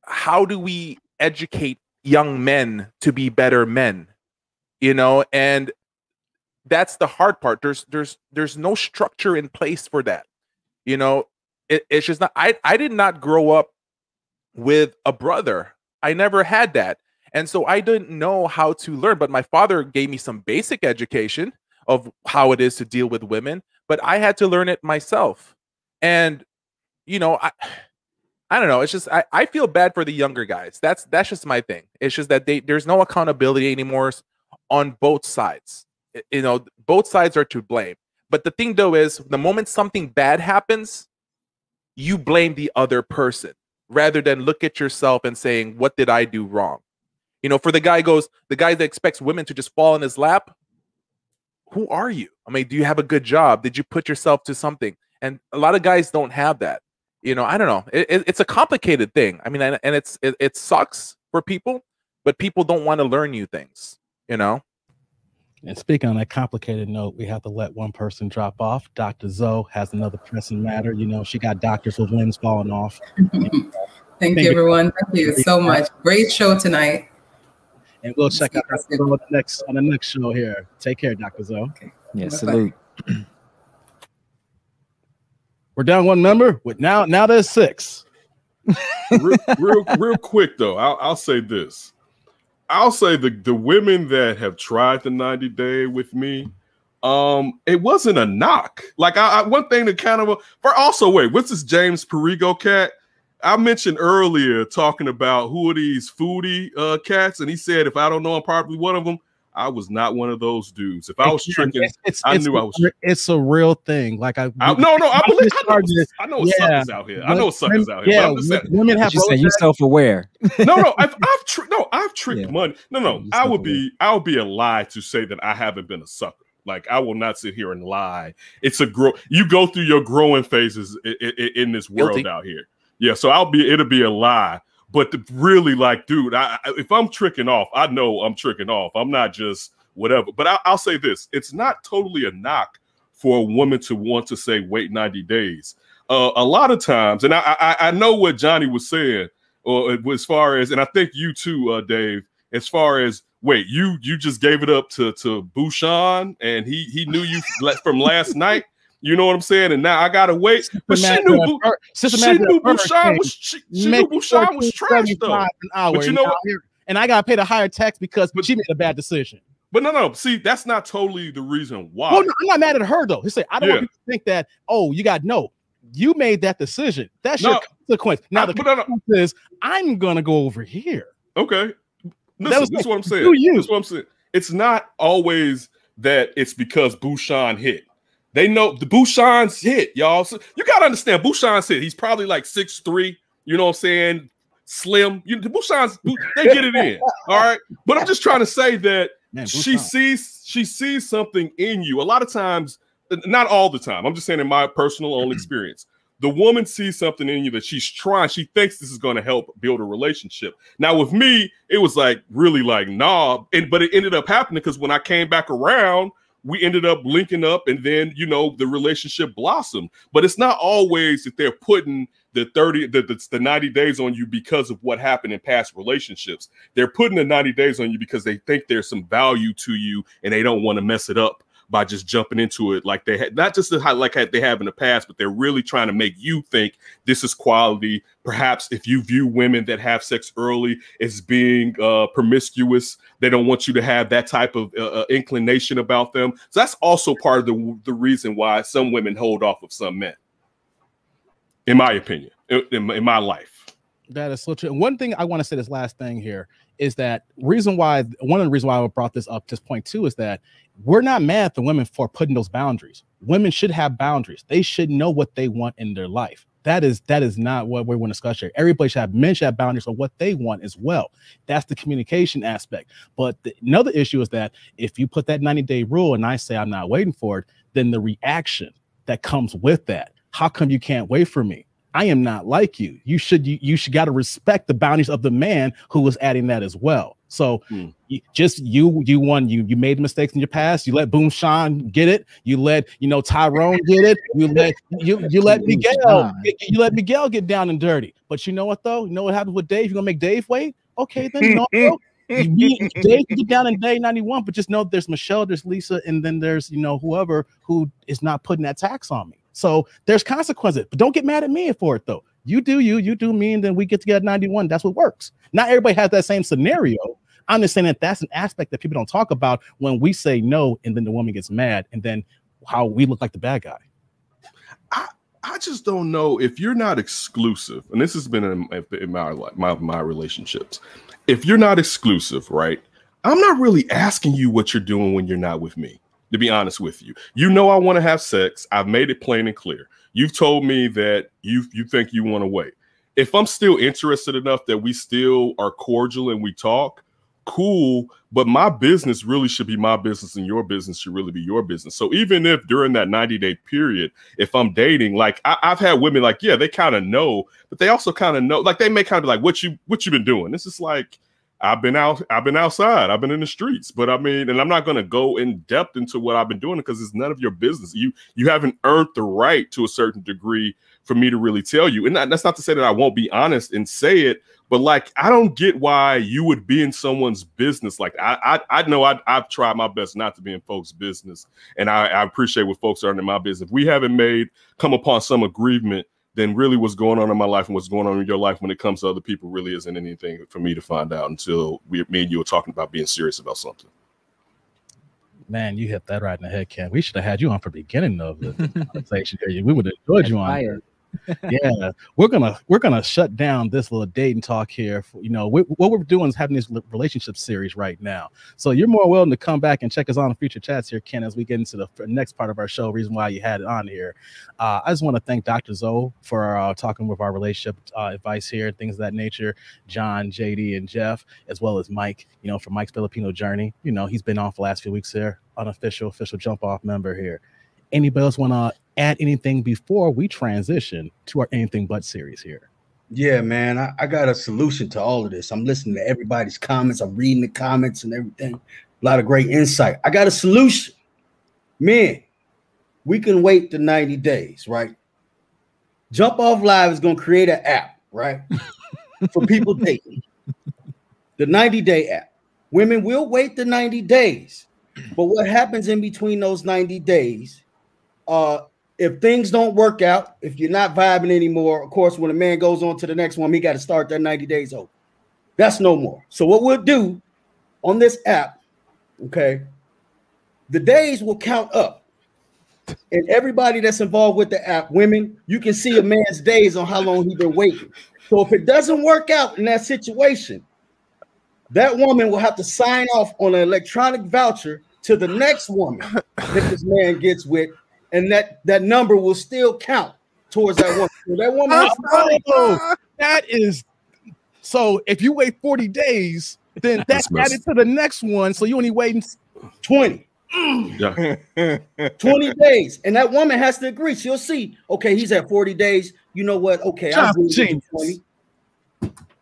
how do we educate young men to be better men, you know? And that's the hard part. There's no structure in place for that, you know. It's just not. I did not grow up with a brother. I never had that, and so I didn't know how to learn. But my father gave me some basic education of how it is to deal with women, but I had to learn it myself. And you know, I don't know. It's just I feel bad for the younger guys. That's just my thing. It's just that there's no accountability anymore on both sides. You know, both sides are to blame. But the thing though is, the moment something bad happens, you blame the other person rather than look at yourself and saying, what did I do wrong? You know, for the guy that expects women to just fall in his lap, who are you? I mean, do you have a good job? Did you put yourself to something? And a lot of guys don't have that. You know, I don't know. It's a complicated thing. I mean, and it sucks for people, but people don't want to learn new things, you know? And speaking on that complicated note, we have to let one person drop off. Dr. Zoe has another pressing matter. You know, she got doctors with limbs falling off. Thank you, everyone. Thank you so much. Great show tonight. And we'll check out Dr. Zoe on the next show here. Take care, Dr. Zoe. Okay. Yes, salute. We're down one member. With now there's 6. real quick though, I'll say this. I'll say the women that have tried the 90-day with me, it wasn't a knock. Like I one thing that kind of wait, what's this James Perigo cat? I mentioned earlier talking about who are these foodie cats, and he said if I don't know I'm probably one of them. I was not one of those dudes. If I was tricking, I knew I was. It's a real thing. Like I know it's suckers out here. I know suckers out here. Yeah, but I'm just saying, women have. You self-aware. I've tricked money. No. I would be a lie to say that I haven't been a sucker. Like I will not sit here and lie. It's you go through your growing phases in this world out here. Yeah, so it'll be a lie. But really, like, dude, if I'm tricking off, I know I'm tricking off. I'm not just whatever. But I'll say this. It's not totally a knock for a woman to want to say, wait 90 days. A lot of times, and I know what Johnny was saying, or as far as, and I think you too, Dave, as far as, wait, you just gave it up to Bouchon, and he knew you from last night. You know what I'm saying? And now I gotta wait. But she knew Bouchon was trash though. But you know what? And I gotta pay the higher tax because she made a bad decision. But no. See, that's not totally the reason why. Well, no, I'm not mad at her though. He said, I don't want people to think that, you made that decision. That's your consequence. Now the consequence is I'm gonna go over here. Okay. Listen, this is what I'm saying. This is what I'm saying. It's not always that it's because Bouchon hit. They know the Bouchon's hit, y'all. So you gotta understand Bouchon's hit. He's probably like 6'3", you know what I'm saying? Slim. The Bouchon's they get it in. All right. But I'm just trying to say that she sees something in you. A lot of times, not all the time. I'm just saying in my personal own experience. The woman sees something in you that she's trying. She thinks this is going to help build a relationship. Now, with me, it was like really like, nah. But it ended up happening because when I came back around, we ended up linking up, and then, you know, the relationship blossomed. But it's not always that they're putting the 90 days on you because of what happened in past relationships. They're putting the 90 days on you because they think there's some value to you and they don't want to mess it up by just jumping into it like they had, not just like they have in the past, but they're really trying to make you think this is quality. Perhaps if you view women that have sex early as being promiscuous, they don't want you to have that type of inclination about them. So that's also part of the reason why some women hold off of some men, in my opinion, in my life. That is so true. And one thing I want to say, this last thing here, is that one of the reasons why I brought this up, this point too, is that we're not mad at the women for putting those boundaries. Women should have boundaries. They should know what they want in their life. That is not what we want to discuss here. Men should have boundaries on what they want as well. That's the communication aspect. But another issue is that if you put that 90-day rule and I say I'm not waiting for it, then the reaction that comes with that, how come you can't wait for me? I am not like you. You should got to respect the boundaries of the man who was adding that as well. So you made mistakes in your past. You let Boom Sean get it. You let Tyrone get it. You let Miguel get down and dirty. But you know what though? You know what happens with Dave? You're gonna make Dave wait? Okay, then Dave can get down in day 91, but just know there's Michelle, there's Lisa, and then there's whoever who is not putting that tax on me. So there's consequences, but don't get mad at me for it though. You do you do me, and then we get together at 91. That's what works. Not everybody has that same scenario. I'm just saying that that's an aspect that people don't talk about when we say no, and then the woman gets mad, and then how we look like the bad guy. I just don't know if you're not exclusive, and this has been in my life, my relationships. If you're not exclusive, right? I'm not really asking you what you're doing when you're not with me. To be honest with you, I want to have sex. I've made it plain and clear. You've told me that you think you want to wait. If I'm still interested enough that we still are cordial and we talk, cool. But my business really should be my business, and your business should really be your business. So even if during that 90-day period, if I'm dating, like I've had women like, yeah, they kind of know, but they also kind of know, like they may kind of be like, what you been doing? This is like, I've been outside, I've been in the streets, but I mean, and I'm not going to go in depth into what I've been doing because it's none of your business. You haven't earned the right to a certain degree for me to really tell you. And that's not to say that I won't be honest and say it, but like, I don't get why you would be in someone's business. Like I know I've tried my best not to be in folks' business, and I appreciate what folks are in my business. If we haven't come upon some agreement, then really what's going on in my life and what's going on in your life when it comes to other people really isn't anything for me to find out until me and you were talking about being serious about something. Man, you hit that right in the head, Ken. We should have had you on for the beginning of the conversation. We would have enjoyed you on here. Yeah, we're gonna shut down this little dating talk here. What we're doing is having this relationship series right now. So you're more willing to come back and check us on in future chats here, Ken, as we get into the next part of our show. Reason why you had it on here. I just want to thank Dr. Zoe for talking with our relationship advice here, things of that nature. John, JD, and Jeff, as well as Myk. For Myk's Filipino Journey. He's been on for the last few weeks here, official jump off member here. Anybody else want to add anything before we transition to our Anything But series here? Yeah, man, I got a solution to all of this. I'm listening to everybody's comments. I'm reading the comments and everything. A lot of great insight. I got a solution. Man, we can wait the 90 days, right? Jump Off Live is going to create an app, right? For people dating. The 90-day app. Women will wait the 90 days. But what happens in between those 90 days, if things don't work out, if you're not vibing anymore, of course, when a man goes on to the next one, he got to start that 90 days over. That's no more. So what we'll do on this app, okay, the days will count up. And everybody that's involved with the app, women, you can see a man's days on how long he's been waiting. So if it doesn't work out in that situation, that woman will have to sign off on an electronic voucher to the next woman that this man gets with, and that number will still count towards that woman. So that woman has that is so if you wait 40 days, then that's added to the next one. So you only waiting 20. Yeah. 20 days. And that woman has to agree. She'll see, okay, he's at 40 days. You know what? Okay, I'm doing 20.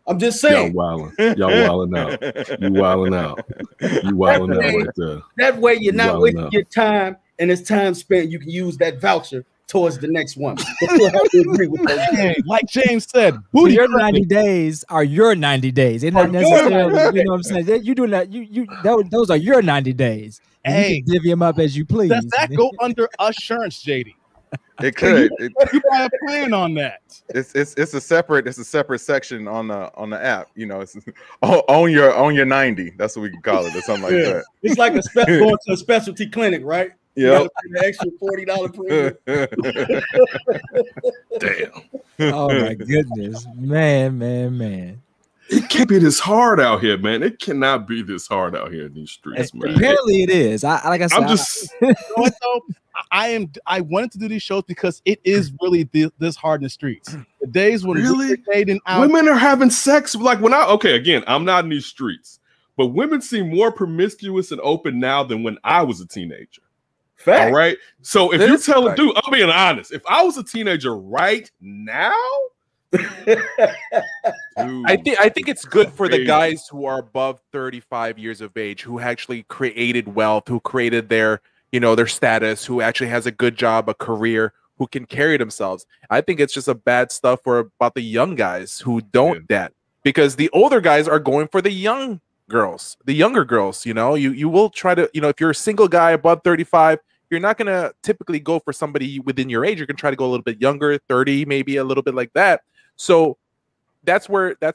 I'm just saying. Y'all wilding out. You wilding out. You wilding out right there. That way you're not wasting your time, and it's time spent. You can use that voucher towards the next one. But you'll have to agree with those. Like James said, booty your 90 days are your 90 days. They're not necessarily, you know what I'm saying? You doing that, those are your 90 days. And you can divvy them up as you please. Does that go under assurance, JD? It could. You buy a plan on that. It's a separate section on the app. You know, it's on your 90. That's what we can call it, or something like that. It's like going to a specialty clinic, right? Yeah. The extra $40 premium. Damn. Oh my goodness, man. It can't be this hard out here, man. It cannot be this hard out here in these streets, man. Apparently, it is. I wanted to do these shows because it is really this hard in the streets. The days when women are having sex, like when again, I'm not in these streets, but women seem more promiscuous and open now than when I was a teenager. Fact. All right. So if you tell a dude, I'm being honest, if I was a teenager right now. Dude, I think it's good for the guys who are above 35 years of age, who actually created wealth, who created their status, who actually has a good job, a career, who can carry themselves. I think it's just a bad stuff about the young guys who don't that, because the older guys are going for the younger girls. You will try to, if you're a single guy above 35, you're not going to typically go for somebody within your age. You're going to try to go a little bit younger, 30, maybe a little bit like that. So that's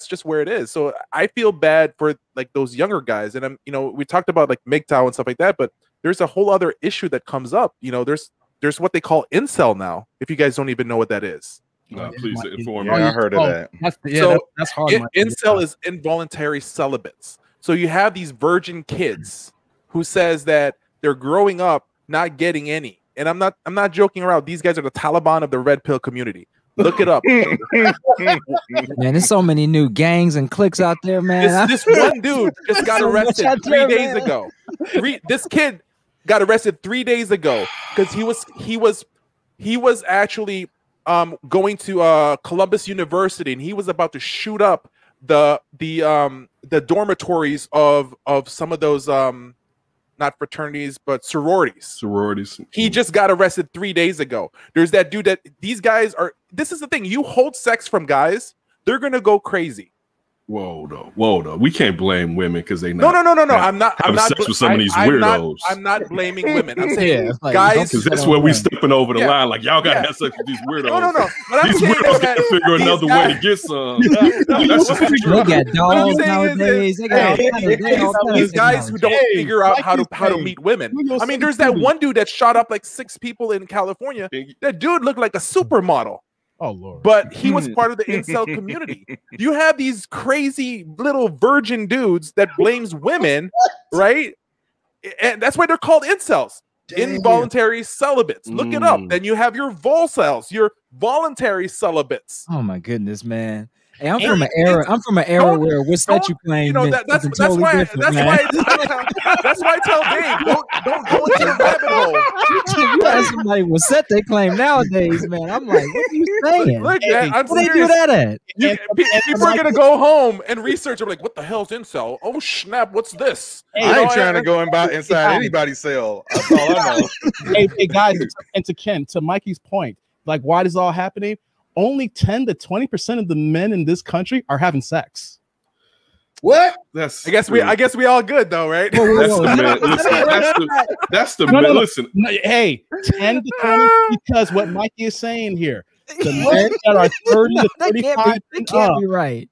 just where it is. So I feel bad for like those younger guys. And we talked about like MGTOW and stuff like that, but there's a whole other issue that comes up. There's what they call incel now. If you guys don't even know what that is. No, please inform me. I heard of that. That's hard. Incel is involuntary celibates. So you have these virgin kids who says that they're growing up not getting any. And I'm not joking around. These guys are the Taliban of the red pill community. Look it up. Man, there's so many new gangs and cliques out there, man. This one dude just got arrested 3 days ago. This kid got arrested 3 days ago because he was actually going to Columbus University, and he was about to shoot up the dormitories of some of those not fraternities, but sororities. He just got arrested 3 days ago. There's that dude these guys are. This is the thing. You hold sex from guys, they're gonna go crazy. Whoa, though. We can't blame women because they No. I'm not sex with some of these weirdos. I'm not blaming women. I'm saying guys, because that's where we stepping over the line. Like y'all gotta have sex with these weirdos. No. But these weirdos got to figure another way to get some. That's just the truth. They got dogs nowadays. These guys who don't figure out how to meet women. I mean, there's that one dude that shot up like 6 people in California. That dude looked like a supermodel. Oh Lord! But he was part of the incel community. You have these crazy little virgin dudes that blames women, right? And that's why they're called incels. Damn. Involuntary celibates. Look it up. Then you have your volcels, your voluntary celibates. Oh my goodness, man! Hey, I'm from an era where what's that you playing? That's why I tell Dave, don't go into the rabbit hole. You ask somebody what's that they claim nowadays, man. I'm like, what are you saying? Look, I'm what they do that at? People are gonna go home and research. I'm like, what the hell's incel? Oh snap, what's this? I ain't trying to go inside anybody's cell. That's all I know. Hey guys, and to Mikey's point, like why this all happening? Only 10 to 20% of the men in this country are having sex. What? I guess we all good though, right? That's the man. Listen. Hey, 10 to 20, because what Mikey is saying here, the men that are 30 to 35, they can't be right.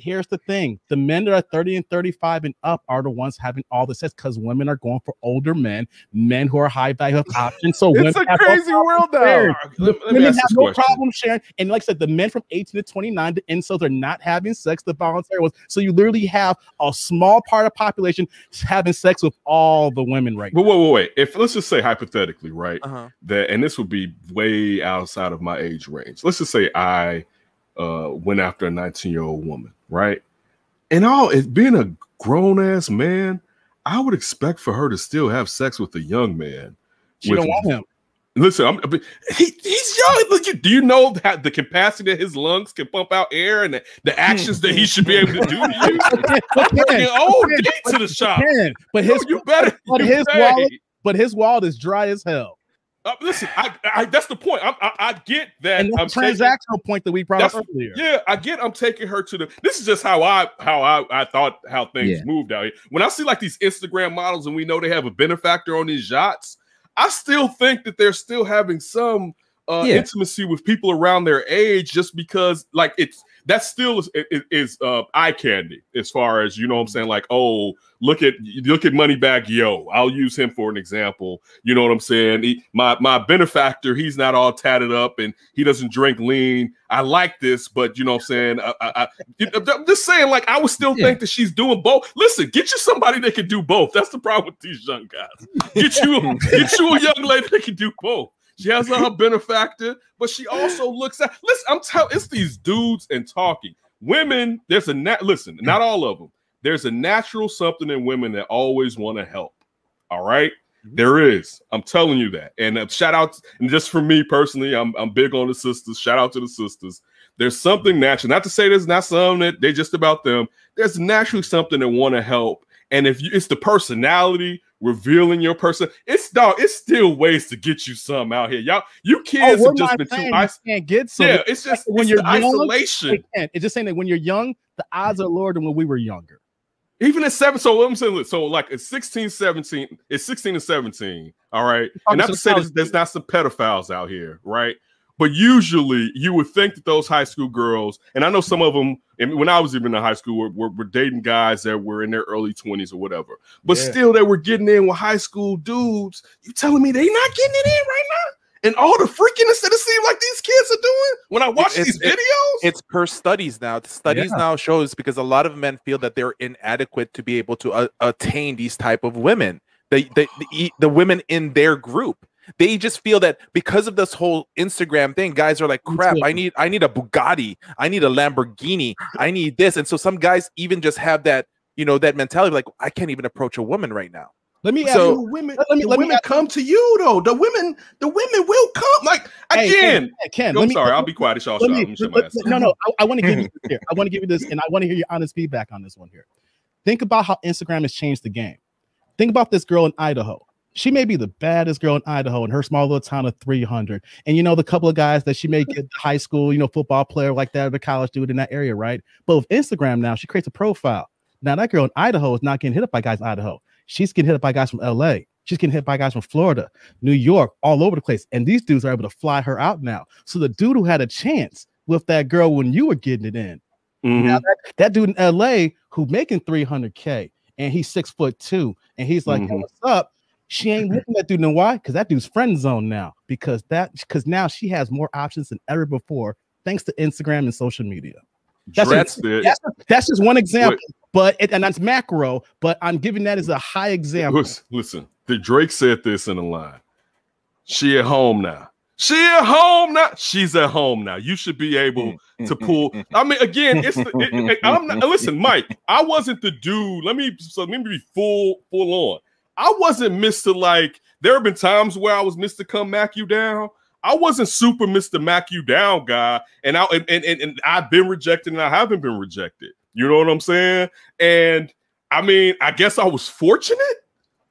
here's the thing: the men that are 30 and 35 and up are the ones having all the sex because women are going for older men who are high value of options. So it's a crazy world now. Women have no problem sharing. And like I said, the men from 18 to 29, the incels are not having sex, the voluntary ones. So you literally have a small part of the population having sex with all the women right now. Wait. If let's just say hypothetically, right? That, and this would be way outside of my age range. Let's just say I went after a 19-year-old woman, right? And being a grown-ass man, I would expect for her to still have sex with a young man. She don't want him. Listen, he's young. Look, do you know that the capacity that his lungs can pump out air and the actions that he should be able to do to you? I'm bringing old D to the shop. But his wallet is dry as hell. Listen, I that's the point. I get that. And that's the transactional point that we brought up earlier. Yeah, I get. I'm taking her to the. This is just how I thought how things moved out here. When I see like these Instagram models and we know they have a benefactor on these yachts, I still think that they're still having some intimacy with people around their age, just because like that still is eye candy as far as, you know what I'm saying? Like, oh, look at Moneybag Yo. I'll use him for an example. You know what I'm saying? My benefactor, he's not all tatted up and he doesn't drink lean. I like this, but you know what I'm saying? I'm just saying, like, I would still think that she's doing both. Listen, get you somebody that can do both. That's the problem with these young guys. Get you a young lady that can do both. She has her benefactor, but she also looks at. Listen, I'm telling. It's these dudes and talking. Women, there's a listen. Not all of them. There's a natural something in women that always want to help. All right, there is. I'm telling you that. And shout out. And just for me personally, I'm big on the sisters. Shout out to the sisters. There's something natural. Not to say there's not something that they just about them. There's naturally something that want to help. And if it's the personality, revealing your person, it's still ways to get you some out here. Y'all, you kids have just been too can't get some. Yeah, it's just when you're isolation. It's just saying that when you're young, the odds are lower than when we were younger. Even at 7, so I'm saying, so like it's 16, 17, it's 16 and 17. All right. And not to say there's not some pedophiles out here, right? But usually you would think that those high school girls, and I know some of them, and when I was even in high school, were dating guys that were in their early 20s or whatever. But still, they were getting in with high school dudes. You telling me they not getting it in right now? And all the freakiness that it seems like these kids are doing when I watch these videos? It's per studies now. The studies now shows, because a lot of men feel that they're inadequate to be able to attain these type of women. The women in their group. They just feel that because of this whole Instagram thing, guys are like, crap, I need a Bugatti, I need a Lamborghini, I need this. And so some guys even just have that, you know, that mentality, like, I can't even approach a woman right now. Let me ask you, women. Let me come to you though. The women will come. Like again. Ken, I'm sorry. I'll be quiet. It's y'all shot. No. I want to give you this here. I want to give you this, and I want to hear your honest feedback on this one here. Think about how Instagram has changed the game. Think about this girl in Idaho. She may be the baddest girl in Idaho in her small little town of 300. And you know, the couple of guys that she may get high school, you know, football player like that, or the college dude in that area, right? But with Instagram now, she creates a profile. Now that girl in Idaho is not getting hit up by guys in Idaho. She's getting hit up by guys from LA. She's getting hit by guys from Florida, New York, all over the place. And these dudes are able to fly her out now. So the dude who had a chance with that girl when you were getting it in, now that dude in LA who making $300K and he's 6'2", and he's like, hey, what's up? She ain't looking at that dude. Know why? Because that dude's friend zone now. Because now she has more options than ever before, thanks to Instagram and social media. That's just one example. And that's macro, but I'm giving that as a high example. Listen, the Drake said this in the line. She at home now. She at home now. She's at home now. You should be able to pull. I mean, again, I'm not. Listen, Mike. I wasn't the dude. Let me be full on. I wasn't Mr. Like, there have been times where I was Mr. Come Mac You Down. I wasn't super Mr. Mac You Down guy. And I've been rejected and I haven't been rejected. You know what I'm saying? And I mean, I guess I was fortunate.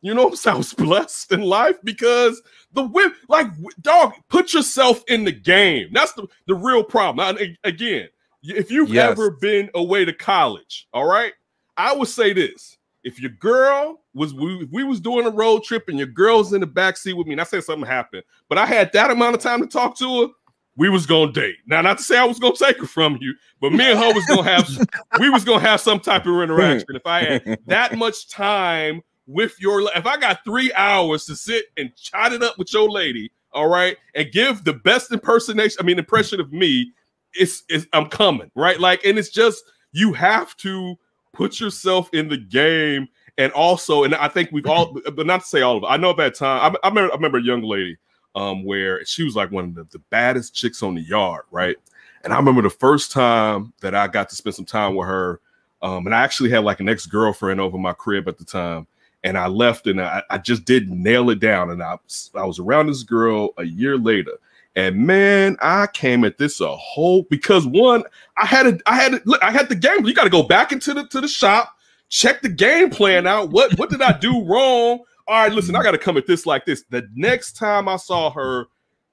You know what I'm saying? I was blessed in life because the women, like, dog, put yourself in the game. That's the real problem. Now, again, if you've ever been away to college, all right, I would say this. If your girl we was doing a road trip and your girl's in the back seat with me, and I said something happened, but I had that amount of time to talk to her, we was gonna date. Now, not to say I was gonna take her from you, but me and her was gonna have we was gonna have some type of interaction. If I had that much time with if I got 3 hours to sit and chat it up with your lady, all right, and give the best impression of me, I'm coming, right? Like, and it's just, you have to put yourself in the game. And also, and I think we've all, but not to say all of it, I know at that time, I remember a young lady where she was like one of the baddest chicks on the yard, right? And I remember the first time that I got to spend some time with her, and I actually had like an ex-girlfriend over my crib at the time, and I left, and I just didn't nail it down, and I was around this girl a year later, and man, I came at this because one, I had the game. You got to go back into the shop, check the game plan out. What did I do wrong? All right, listen, I got to come at this like this. The next time I saw her,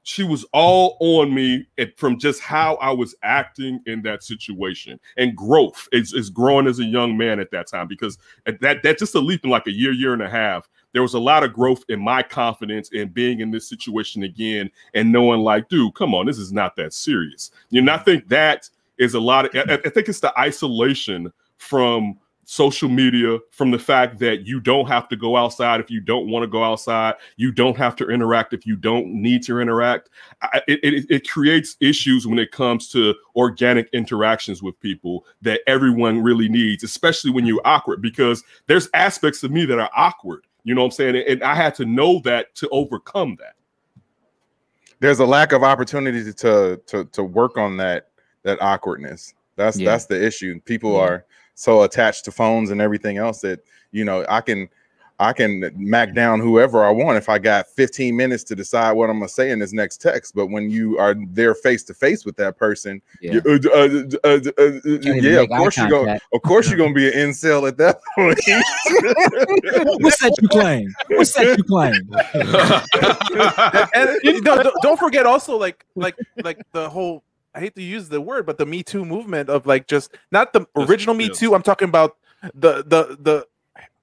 she was all on me from just how I was acting in that situation. And growth is growing as a young man at that time, because that just a leap in like a year and a half. There was a lot of growth in my confidence in being in this situation again and knowing like, dude, come on, this is not that serious. You know, I think that is a lot of, I think it's the isolation from social media, from the fact that you don't have to go outside if you don't want to go outside. You don't have to interact if you don't need to interact. It creates issues when it comes to organic interactions with people that everyone really needs, especially when you're awkward, because there's aspects of me that are awkward. You know what I'm saying? And I had to know that to overcome that. There's a lack of opportunity to work on that awkwardness. That's the issue. People are so attached to phones and everything else that, you know, I can mac down whoever I want if I got 15 minutes to decide what I'm gonna say in this next text. But when you are there face to face with that person, of course you're gonna be an incel at that point. What's that you claim? What's that you claim? And you know, don't forget also like the whole, I hate to use the word, but the Me Too movement of like, just not the original Me Too. I'm talking about the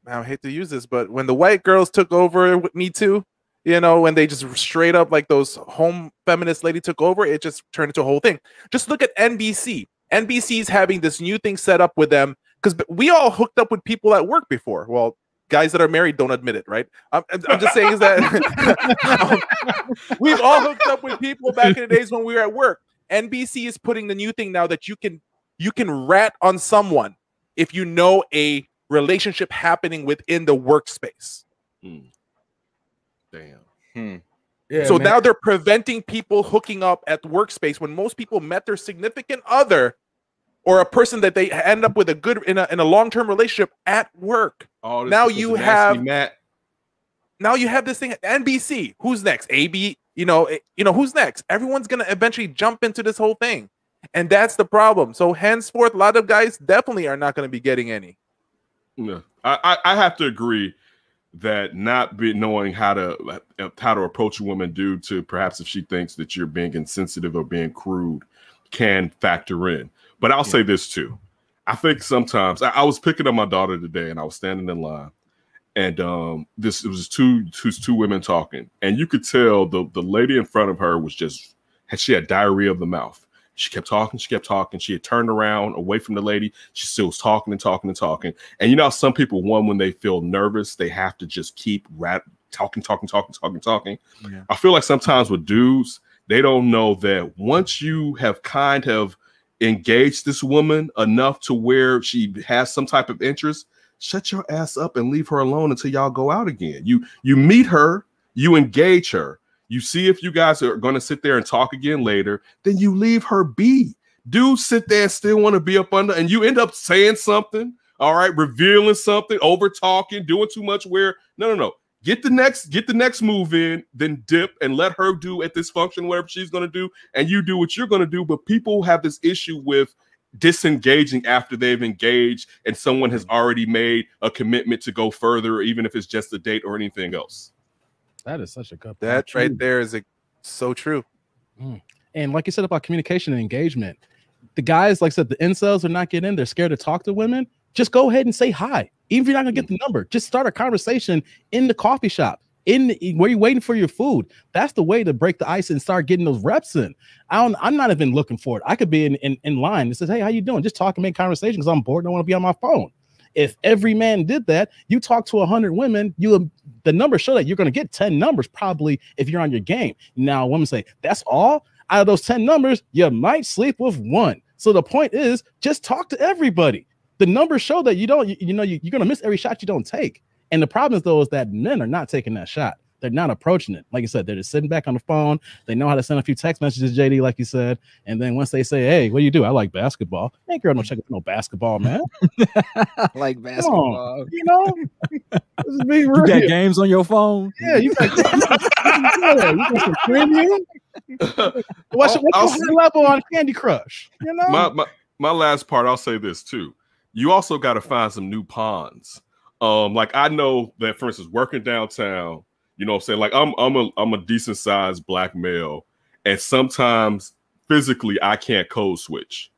I hate to use this, but when the white girls took over with Me Too, you know, when they just straight up like those home feminist lady took over, it just turned into a whole thing. Just look at NBC. NBC's having this new thing set up with them, because we all hooked up with people at work before. Well, guys that are married don't admit it, right? I'm just saying is that we've all hooked up with people back in the days when we were at work. NBC is putting the new thing now that you can rat on someone if you know a relationship happening within the workspace. Damn. Yeah, so now they're preventing people hooking up at workspace when most people met their significant other or a person that they end up with in a long-term relationship at work. Now you have this thing at NBC. Who's next? AB, you know, who's next? Everyone's gonna eventually jump into this whole thing. And that's the problem. So henceforth, a lot of guys definitely are not going to be getting any. Yeah, I have to agree that not knowing how to approach a woman due to perhaps if she thinks that you're being insensitive or being crude can factor in. But I'll say this too. I think sometimes I was picking up my daughter today and I was standing in line, and it was two women talking, and you could tell the lady in front of her she had diarrhea of the mouth. She kept talking. She had turned around away from the lady. She still was talking and talking and talking. And you know, some people, when they feel nervous, they have to just keep talking. Yeah. I feel like sometimes with dudes, they don't know that once you have kind of engaged this woman enough to where she has some type of interest, shut your ass up and leave her alone until y'all go out again. You meet her, you engage her. You see if you guys are going to sit there and talk again later, then you leave her be. Dudes sit there and still want to be up under, and you end up saying something, all right, revealing something, over talking, doing too much. Where no. Get the next move in, then dip and let her do at this function whatever she's going to do, and you do what you're going to do. But people have this issue with disengaging after they've engaged and someone has already made a commitment to go further, even if it's just a date or anything else. That is such a good point. That right there is so true. And like you said about communication and engagement, the guys, like I said, the incels are not getting in. They're scared to talk to women. Just go ahead and say hi. Even if you're not going to get the number, just start a conversation in the coffee shop. where you waiting for your food. That's the way to break the ice and start getting those reps in. I'm not even looking for it. I could be in line and says, hey, how you doing? Just talk and make conversation because I'm bored. I don't want to be on my phone. If every man did that, you talk to 100 women, the numbers show that you're going to get 10 numbers probably if you're on your game. Now, women say, that's all? Out of those 10 numbers, you might sleep with one. So the point is, just talk to everybody. The numbers show that you're going to miss every shot you don't take. And the problem is, though, is that men are not taking that shot. They're not approaching it. Like you said, they're just sitting back on the phone. They know how to send a few text messages, JD, like you said. And then once they say, hey, what do you do? I like basketball. Ain't girl, don't check out no basketball, man. Like basketball. You know? Just be real. You got games on your phone? Yeah, you got some premium. What's your level on Candy Crush? You know? My last part, I'll say this too. You also got to find some new ponds. Like I know that, for instance, working downtown, you know what I'm saying? Like I'm a decent sized black male, and sometimes physically I can't code switch.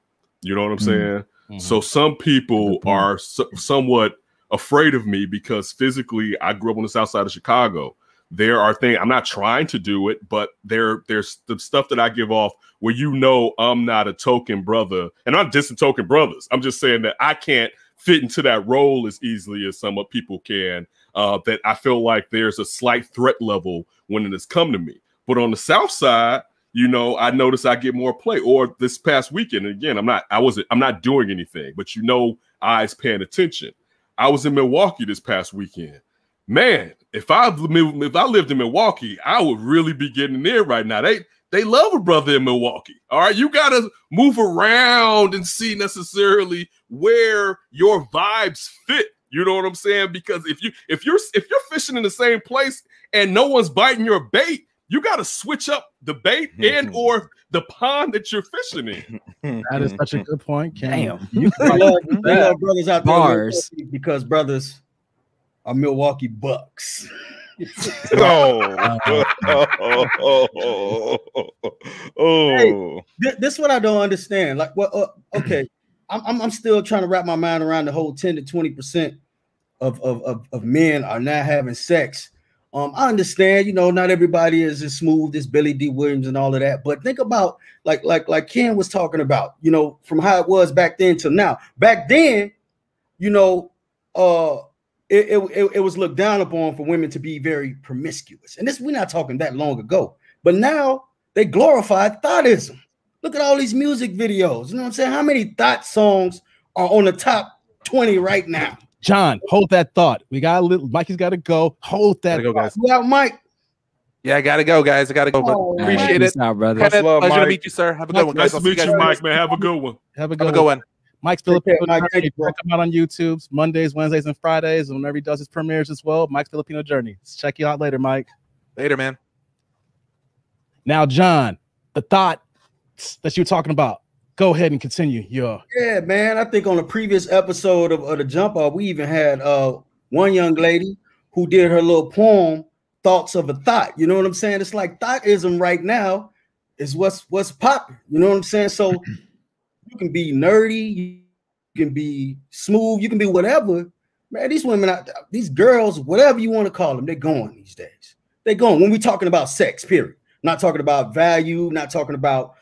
You know what I'm saying? Mm-hmm. So some people are somewhat afraid of me because physically I grew up on the south side of Chicago. There are things I'm not trying to do it, but there's the stuff that I give off where I'm not a token brother, and I'm not dissing token brothers. I'm just saying that I can't fit into that role as easily as some people can. That I feel like there's a slight threat level when it has come to me. But on the south side, I notice I get more play. Or this past weekend, and again, I'm not doing anything, but eyes paying attention. I was in Milwaukee this past weekend. Man, if I lived in Milwaukee, I would really be getting there right now. They love a brother in Milwaukee. All right, you got to move around and see necessarily where your vibes fit. You know what I'm saying? Because if you're fishing in the same place and no one's biting your bait, you got to switch up the bait and or the pond that you're fishing in. That is such a good point. Damn, they love brothers out there bars because brothers are Milwaukee Bucks. Hey, this is what I don't understand. Like, well, okay, I'm still trying to wrap my mind around the whole 10 to 20% of men are not having sex. I understand, not everybody is as smooth as Billy D. Williams and all of that. But think about like Ken was talking about, from how it was back then to now. Back then, it was looked down upon for women to be very promiscuous. And we're not talking that long ago. But now they glorify thoughtism. Look at all these music videos. You know what I'm saying? How many thought songs are on the top 20 right now? John, hold that thought. Mikey's got to go. Hold that. Go, guys. You out, Mike? Yeah, I gotta go, guys. I gotta go. But appreciate it. Out, brother. Pleasure to meet you, sir. Have a good one, guys. Nice to meet you, Mike, man. Have a good one. Have a good one. Mike's Filipino Mike, Journey. Check him out on YouTube Mondays, Wednesdays, and Fridays. And whenever he does his premieres as well, Mike's Filipino Journey. Let's check you out later, Mike. Later, man. Now, John, the thought that you were talking about. Go ahead and continue. Yeah, man. I think on a previous episode of the Jump Off, we even had one young lady who did her little poem, Thoughts of a Thought. You know what I'm saying? It's like thoughtism right now is what's popping. You know what I'm saying? So you can be nerdy, you can be smooth, you can be whatever. Man, these women, these girls, whatever you want to call them, they're going these days. They're going. When we're talking about sex, period. Not talking about value, not talking about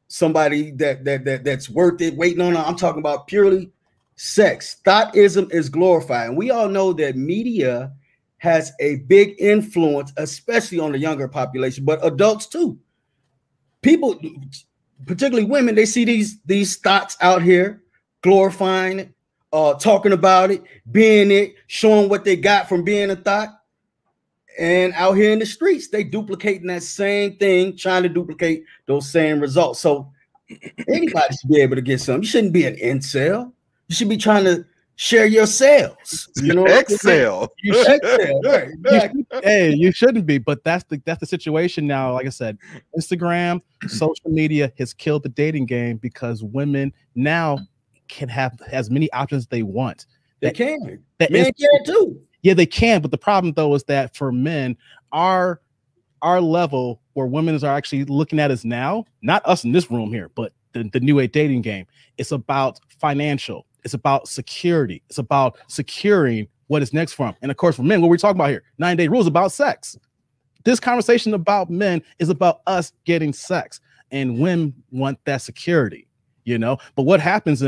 somebody that's worth it, waiting on her. I'm talking about purely sex. Thoughtism is glorified. And we all know that media has a big influence, especially on the younger population, but adults too. People, particularly women, they see these thoughts out here, glorifying it, talking about it, being it, showing what they got from being a thought. And out here in the streets, they duplicating that same thing, trying to duplicate those same results. So anybody should be able to get some. You shouldn't be an incel. You should be trying to share your sales. You know, Excel. You excel, right? Exactly. Hey, you shouldn't be, but that's the situation now. Like I said, Instagram, social media has killed the dating game because women now can have as many options as they want. They can. Men can too. Yeah, they can, but the problem though is that for men, our level where women are actually looking at us now, not us in this room here, but the new age dating game, it's about financial, it's about security, it's about securing what is next for them. And of course, for men, what we're talking about here, 9-day rules about sex. This conversation about men is about us getting sex, and women want that security, you know. But what happens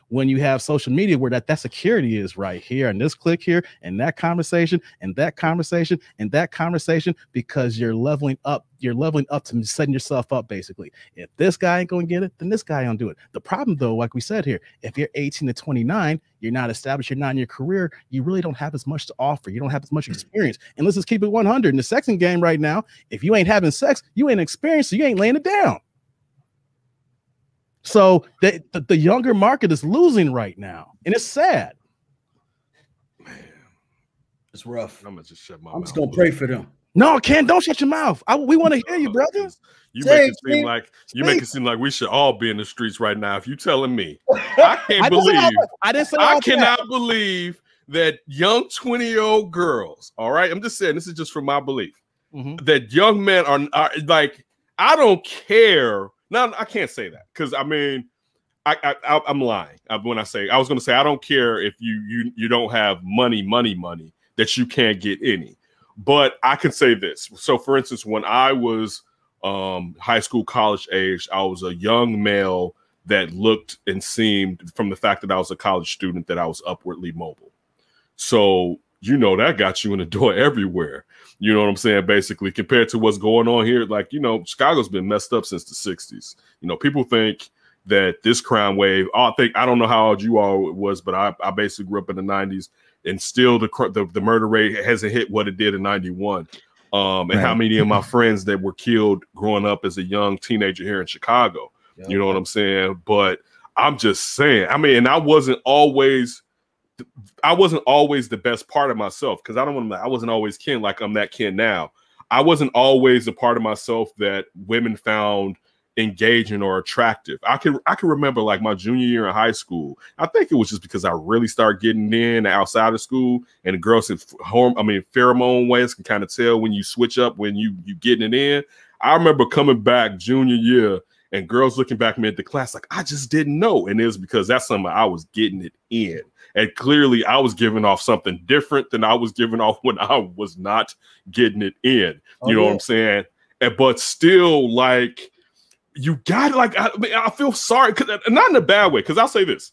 when you have social media where that security is right here and this click here and that conversation and that conversation and that conversation, because you're leveling up to setting yourself up. Basically, if this guy ain't gonna get it, then this guy don't do it. The problem though, like we said here, if you're 18 to 29, you're not established, you're not in your career, you really don't have as much to offer, you don't have as much experience. And let's just keep it 100 in the sexing game right now. If you ain't having sex, you ain't experienced, so you ain't laying it down. So the younger market is losing right now, and it's sad. Man, it's rough. I'm gonna just shut my I'm mouth. just gonna pray for them. No, Ken, don't shut your mouth. We want to hear you, brother. You make it seem like we should all be in the streets right now. If you telling me, I cannot believe that young 20-year-old girls. All right, I'm just saying, this is just from my belief, that young men are like, I don't care. No, I can't say that, because I mean, I'm lying when I say, I was going to say, I don't care if you don't have money that you can't get any. But I can say this. So, for instance, when I was high school, college age, I was a young male that looked and seemed, from the fact that I was a college student, that I was upwardly mobile. So, you know, that got you in the door everywhere. You know what I'm saying? Basically, compared to what's going on here, like, you know, Chicago's been messed up since the 60s. You know, people think that this crime wave, I don't know how old you all was, but I basically grew up in the 90s, and still the murder rate hasn't hit what it did in 91. And how many of my friends that were killed growing up as a young teenager here in Chicago, you know what I'm saying? But I'm just saying, I mean, and I wasn't always the best part of myself, because I wasn't always Ken like I'm that Ken now. I wasn't always the part of myself that women found engaging or attractive. I can remember, like, my junior year in high school. I think it was just because I really started getting in outside of school, and the girls in pheromone ways can kind of tell when you switch up, when you getting it in. I remember coming back junior year and girls looking back at me at the class like, I just didn't know. And it was because that's something I was getting it in. And clearly I was giving off something different than I was giving off when I was not getting it in. You know what I'm saying? But still, like, you got, like, I feel sorry, not in a bad way, because I'll say this.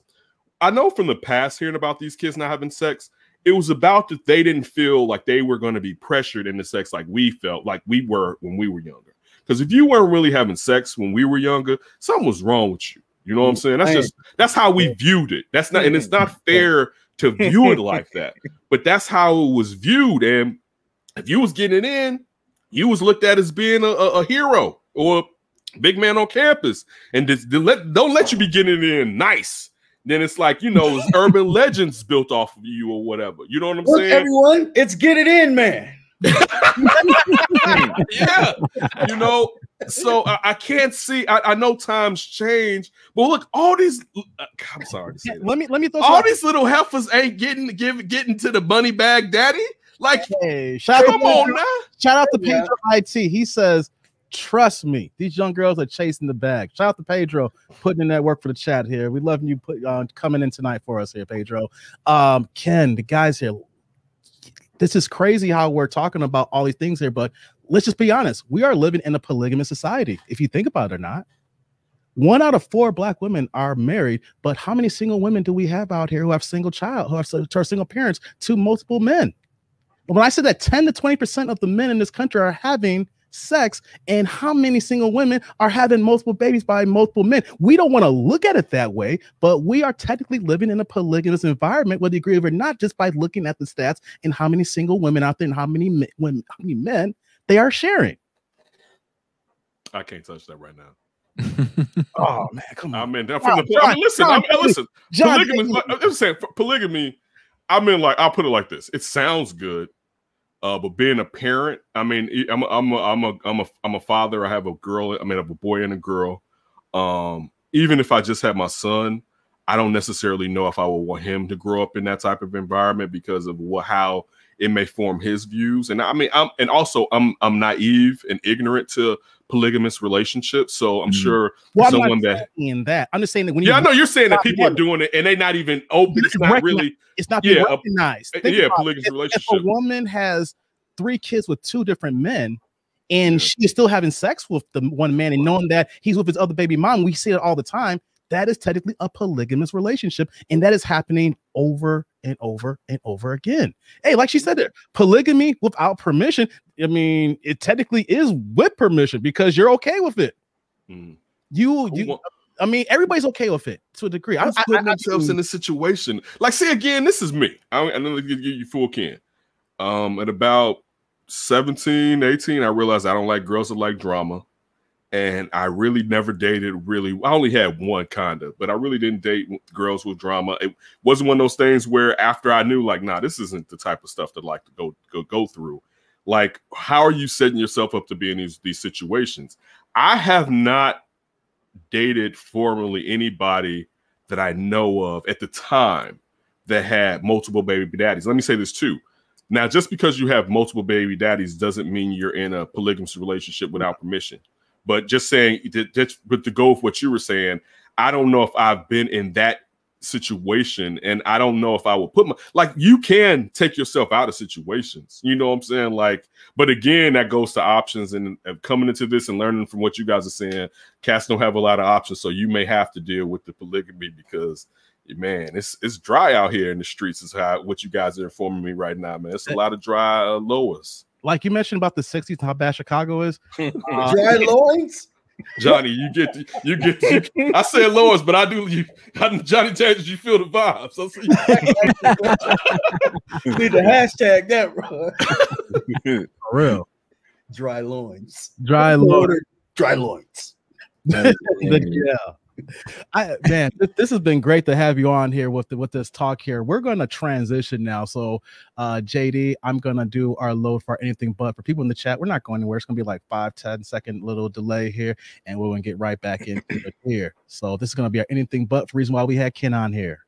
I know from the past, hearing about these kids not having sex, it was about that they didn't feel like they were going to be pressured into sex like we felt like we were when we were younger. Because if you weren't really having sex when we were younger, something was wrong with you. You know what I'm saying? That's how we viewed it. That's not, and it's not fair to view it like that. But that's how it was viewed. And if you was getting it in, you was looked at as being a hero or a big man on campus. And don't let you be getting it in nice. Then it's like, you know, it's urban legends built off of you or whatever. You know what I'm saying? Everyone, it's get it in, man. Yeah, you know, so I can't see. I know times change, but look, all these. I'm sorry to say that. Let me throw all these little heifers ain't getting to the money bag daddy. Like, hey, come on now. Shout out to Pedro IT. He says, trust me, these young girls are chasing the bag. Shout out to Pedro putting in that work for the chat here. We love you coming in tonight for us here, Pedro. Ken, the guys here. This is crazy how we're talking about all these things here, but let's just be honest. We are living in a polygamous society, if you think about it or not. 1 out of 4 Black women are married, but how many single women do we have out here who have single parents to multiple men? When I said that 10 to 20% of the men in this country are having sex, and how many single women are having multiple babies by multiple men? We don't want to look at it that way, but we are technically living in a polygamous environment, whether you agree with it or not, just by looking at the stats and how many single women out there and how many men they are sharing. I can't touch that right now. Oh man, come on! I mean, listen. Polygamy. I'm saying polygamy. I mean, like, I'll put it like this: it sounds good. But being a parent, I mean, I'm a father. I have a girl. I mean, I have a boy and a girl. Even if I just had my son, I don't necessarily know if I would want him to grow up in that type of environment because of how it may form his views. And I mean, I'm naive and ignorant to polygamous relationships, so I'm sure someone that in that I'm just saying that when I know you're saying that people are doing it and they're not even open. It's not really. It's not being recognized. Polygamous relationship. If a woman has 3 kids with 2 different men, and she is still having sex with the one man and knowing that he's with his other baby mom, we see it all the time. That is technically a polygamous relationship, and that is happening over and over and over again. Hey, like she said there, polygamy without permission. I mean, it technically is with permission because you're okay with it. I mean, everybody's okay with it to a degree. I'm putting themselves in a situation. Like, see, again, this is me. I'm gonna give you full can. At about 17, 18, I realized I don't like girls that like drama. And I really never dated I only had one kind of, but I really didn't date girls with drama. It wasn't one of those things where after I knew, like, nah, this isn't the type of stuff that I like to go through. Like, how are you setting yourself up to be in these situations? I have not dated formally anybody that I know of at the time that had multiple baby daddies. Let me say this too. Now, just because you have multiple baby daddies doesn't mean you're in a polygamous relationship without permission. But just saying, but to go with what you were saying, I don't know if I've been in that situation, and I don't know if I will put you can take yourself out of situations. You know what I'm saying? Like, but again, that goes to options, and coming into this and learning from what you guys are saying, cats don't have a lot of options, so you may have to deal with the polygamy because, man, it's dry out here in the streets. Is what you guys are informing me right now, man. It's a lot of dry lowers. Like you mentioned about the 60s and how bad Chicago is. Dry loins? Johnny, you get I said lowers, but I do Johnny changes, you feel the vibes. Need to hashtag that, bro. For real. Dry loins. Dry loins. Dry loins. Yeah. Man, this has been great to have you on here with this talk here. We're going to transition now. So, JD, I'm going to do our load for anything but. For people in the chat, we're not going anywhere. It's going to be like 5-10 second little delay here, and we're going to get right back into it here. So this is going to be our anything but for reason why we had Ken on here.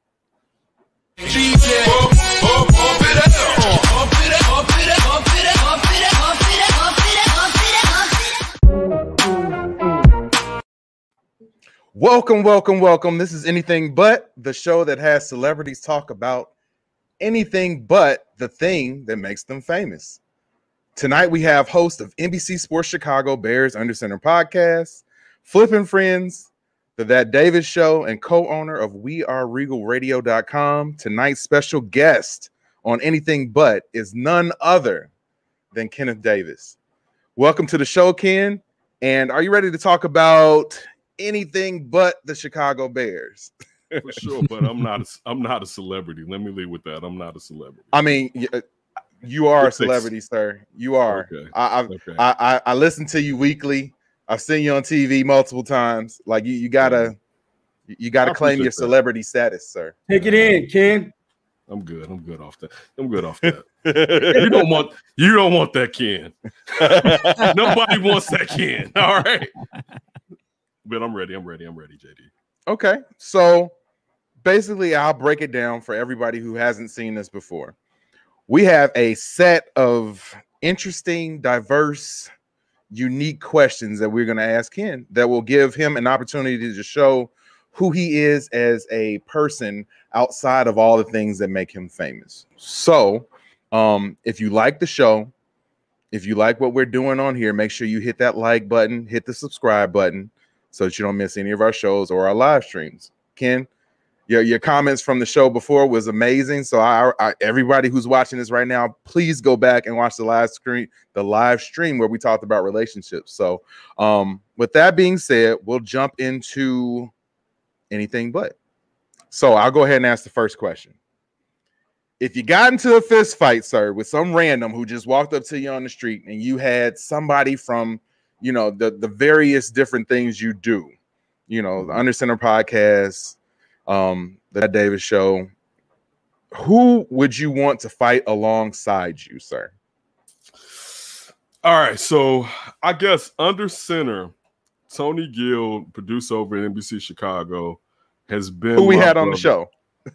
Welcome, welcome, welcome. This is Anything But, the show that has celebrities talk about anything but the thing that makes them famous. Tonight we have host of NBC Sports Chicago Bears Under Center podcast, flipping friends, the That Davis Show, and co-owner of WeAreRegalRadio.com. Tonight's special guest on Anything But is none other than Kenneth Davis. Welcome to the show, Ken. And are you ready to talk about anything but the Chicago Bears? For sure, but I'm not a celebrity. Let me leave with that. I'm not a celebrity. I mean, you are a celebrity, sir. You are. Okay. I listen to you weekly. I've seen you on TV multiple times. Like you gotta claim your celebrity status, sir. Take it in, Ken. I'm good. I'm good off that. You don't want that, Ken. Nobody wants that, Ken. All right. But I'm ready, JD. Okay. So basically, I'll break it down for everybody who hasn't seen this before. We have a set of interesting, diverse, unique questions that we're going to ask Ken that will give him an opportunity to show who he is as a person outside of all the things that make him famous. So if you like the show, if you like what we're doing on here, make sure you hit that like button, hit the subscribe button, so that you don't miss any of our shows or our live streams. Ken, your comments from the show before was amazing. So everybody who's watching this right now, please go back and watch the live stream where we talked about relationships. So with that being said, we'll jump into anything but. So I'll go ahead and ask the first question. If you got into a fist fight, sir, with some random who just walked up to you on the street and you had somebody from the various different things you do, the Under Center podcast, the Davis Show, who would you want to fight alongside you, sir? All right, so I guess Under Center, Tony Gill, producer over at NBC Chicago, has been who we had on the show.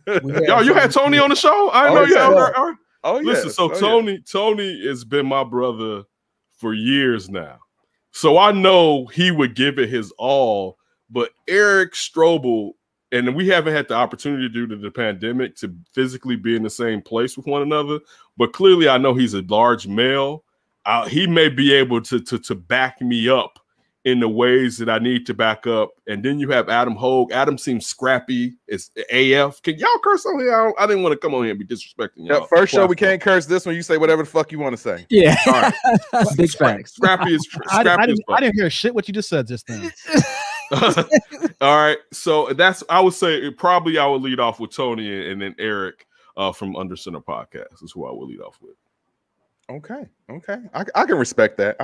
Yo, you had Tony on the show? I didn't know you had. Oh yeah. Listen, so Tony has been my brother for years now. So I know he would give it his all, but Eric Strobel, and we haven't had the opportunity due to the pandemic to physically be in the same place with one another, but clearly I know he's a large male. He may be able to back me up in the ways that I need to back up. And then you have Adam Hogue. Adam seems scrappy. It's AF. Can y'all curse on here? I didn't want to come on here and be disrespecting y'all. First show we can't curse. This one you say whatever the fuck you want to say. Yeah. All right. Big facts. Scrappy is I didn't hear shit what you just said just then. All right. So I would say probably I would lead off with Tony and then Eric from Under Center Podcast is who I will lead off with. Okay. I can respect that.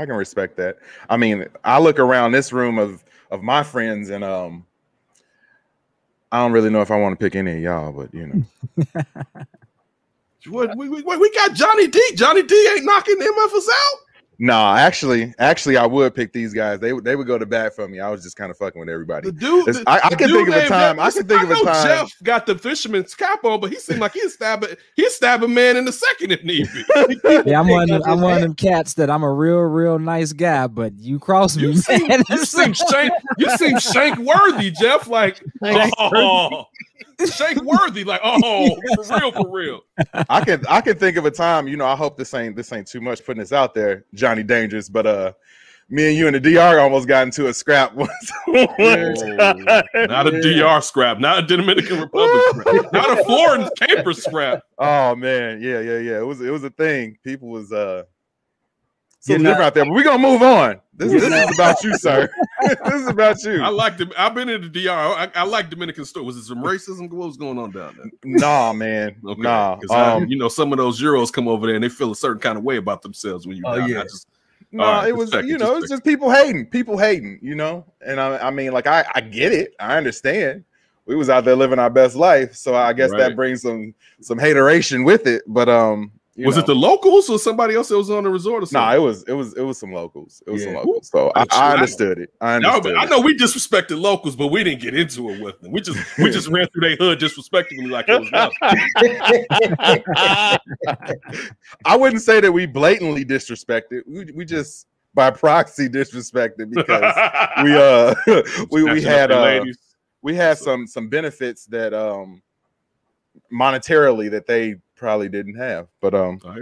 I mean, I look around this room of my friends, and I don't really know if I want to pick any of y'all, but you know. We got Johnny D. Johnny D ain't knocking MFers out. No, actually, I would pick these guys. They would go to bat for me. I was just kind of fucking with everybody. I can think of a time. Jeff got the fisherman's cap on, but he seemed like he'd stab a man in the second if need be. Yeah, I'm one of them cats that I'm a real nice guy, but you cross me. You seem Shank worthy, Jeff. Like, Shank worthy. Like, for real. I can think of a time. You know, I hope this ain't too much putting this out there, Johnny Dangerous, but me and you and the DR almost got into a scrap once. Not a DR scrap, not a Dominican Republic scrap, not a foreign caper scrap. Oh man, yeah. It was a thing. People was different out there, but we're gonna move on. This is about you, sir. This is about you. I've been in the DR. I like Dominican store. Was it some racism? What was going on down there? Nah, man. Okay. Nah. Some of those Euros come over there and they feel a certain kind of way about themselves when you. It was it's just people hating, you know. And I mean, like I get it. I understand. We was out there living our best life, so I guess that brings some hateration with it. But was it the locals or somebody else that was on the resort or something? Nah, it was some locals. It was some locals. So I understood it. I know we disrespected locals, but we didn't get into it with them. We just ran through their hood disrespectfully like it was nothing. I wouldn't say that we blatantly disrespected. We just by proxy disrespected because we had some benefits that monetarily that they probably didn't have, but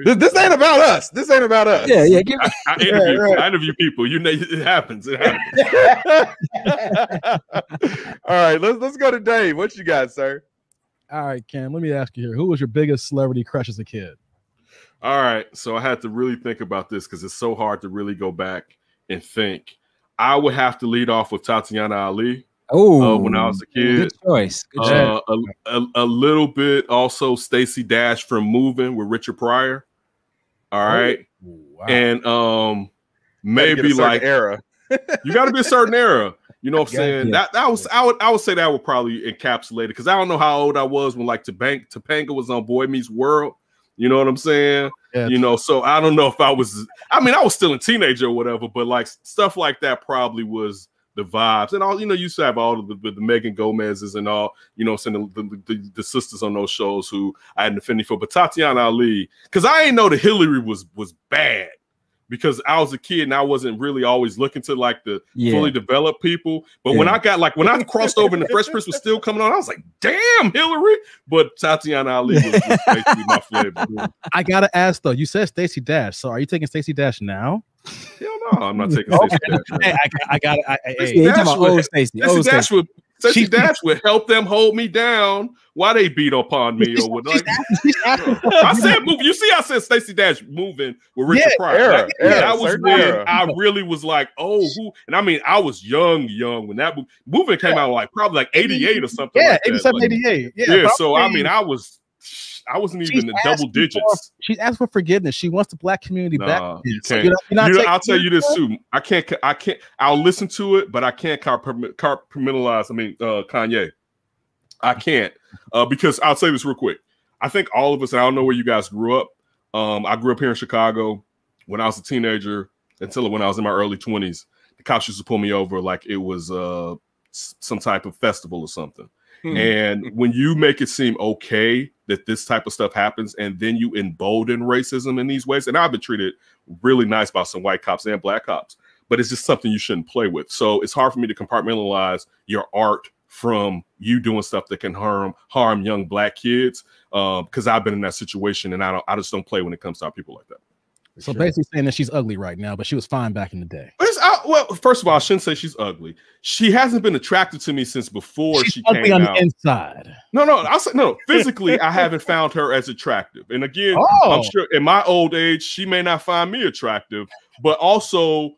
this ain't about us. This ain't about us. Yeah. I interview people. You know, it happens. All right, let's go to Dave. What you got, sir? All right, Cam. Let me ask you here: who was your biggest celebrity crush as a kid? All right, so I had to really think about this because it's so hard to really go back and think. I would have to lead off with Tatiana Ali. Oh, when I was a kid, good choice. Good choice. A little bit also Stacey Dash from Moving with Richard Pryor. All right, wow. And maybe like era. You got to be a certain era. You know what I'm saying? That was I would say that would probably encapsulate it because I don't know how old I was when like Topanga was on Boy Meets World. You know what I'm saying? Yeah. You know, so I don't know if I was still a teenager or whatever, but like stuff like that probably was the vibes and all, you know, you used to have all of the Megan Gomez's and all, you know, saying the sisters on those shows who I had an affinity for, but Tatiana Ali, because I ain't know that Hillary was bad because I was a kid and I wasn't really always looking to like the fully developed people. But when I crossed over and the Fresh Prince was still coming on, I was like, damn, Hillary. But Tatiana Ali was basically my flavor. I gotta ask though, you said Stacey Dash, so are you taking Stacey Dash now? Hell no, I'm not taking Stacey Dash. Hey, I got it. Stacey Dash would help them hold me down while they beat upon me or what. I said moving. You see, I said Stacey Dash moving with Richard Pryor. That was when I really was like, oh, who? And I mean, I was young when that moving came out, like probably like 88 or something. Yeah, like 87, 88. Yeah. So I mean, I wasn't even in double digits. She's asked for forgiveness. She wants the black community back. You can't. I'll tell you this too. I can't. I'll listen to it, but I can't compartmentalize. Kanye. I can't because I'll say this real quick. I think all of us. And I don't know where you guys grew up. I grew up here in Chicago when I was a teenager until when I was in my early 20s. The cops used to pull me over like it was some type of festival or something. And when you make it seem okay that this type of stuff happens, and then you embolden racism in these ways. And I've been treated really nice by some white cops and black cops, but it's just something you shouldn't play with. So it's hard for me to compartmentalize your art from you doing stuff that can harm young black kids, because I've been in that situation, and I just don't play when it comes to people like that. So basically saying that she's ugly right now, but she was fine back in the day. Well, first of all, I shouldn't say she's ugly. She hasn't been attracted to me since before she ugly came on out. The inside. No, I'll say no. Physically, I haven't found her as attractive. And again, I'm sure in my old age, she may not find me attractive, but also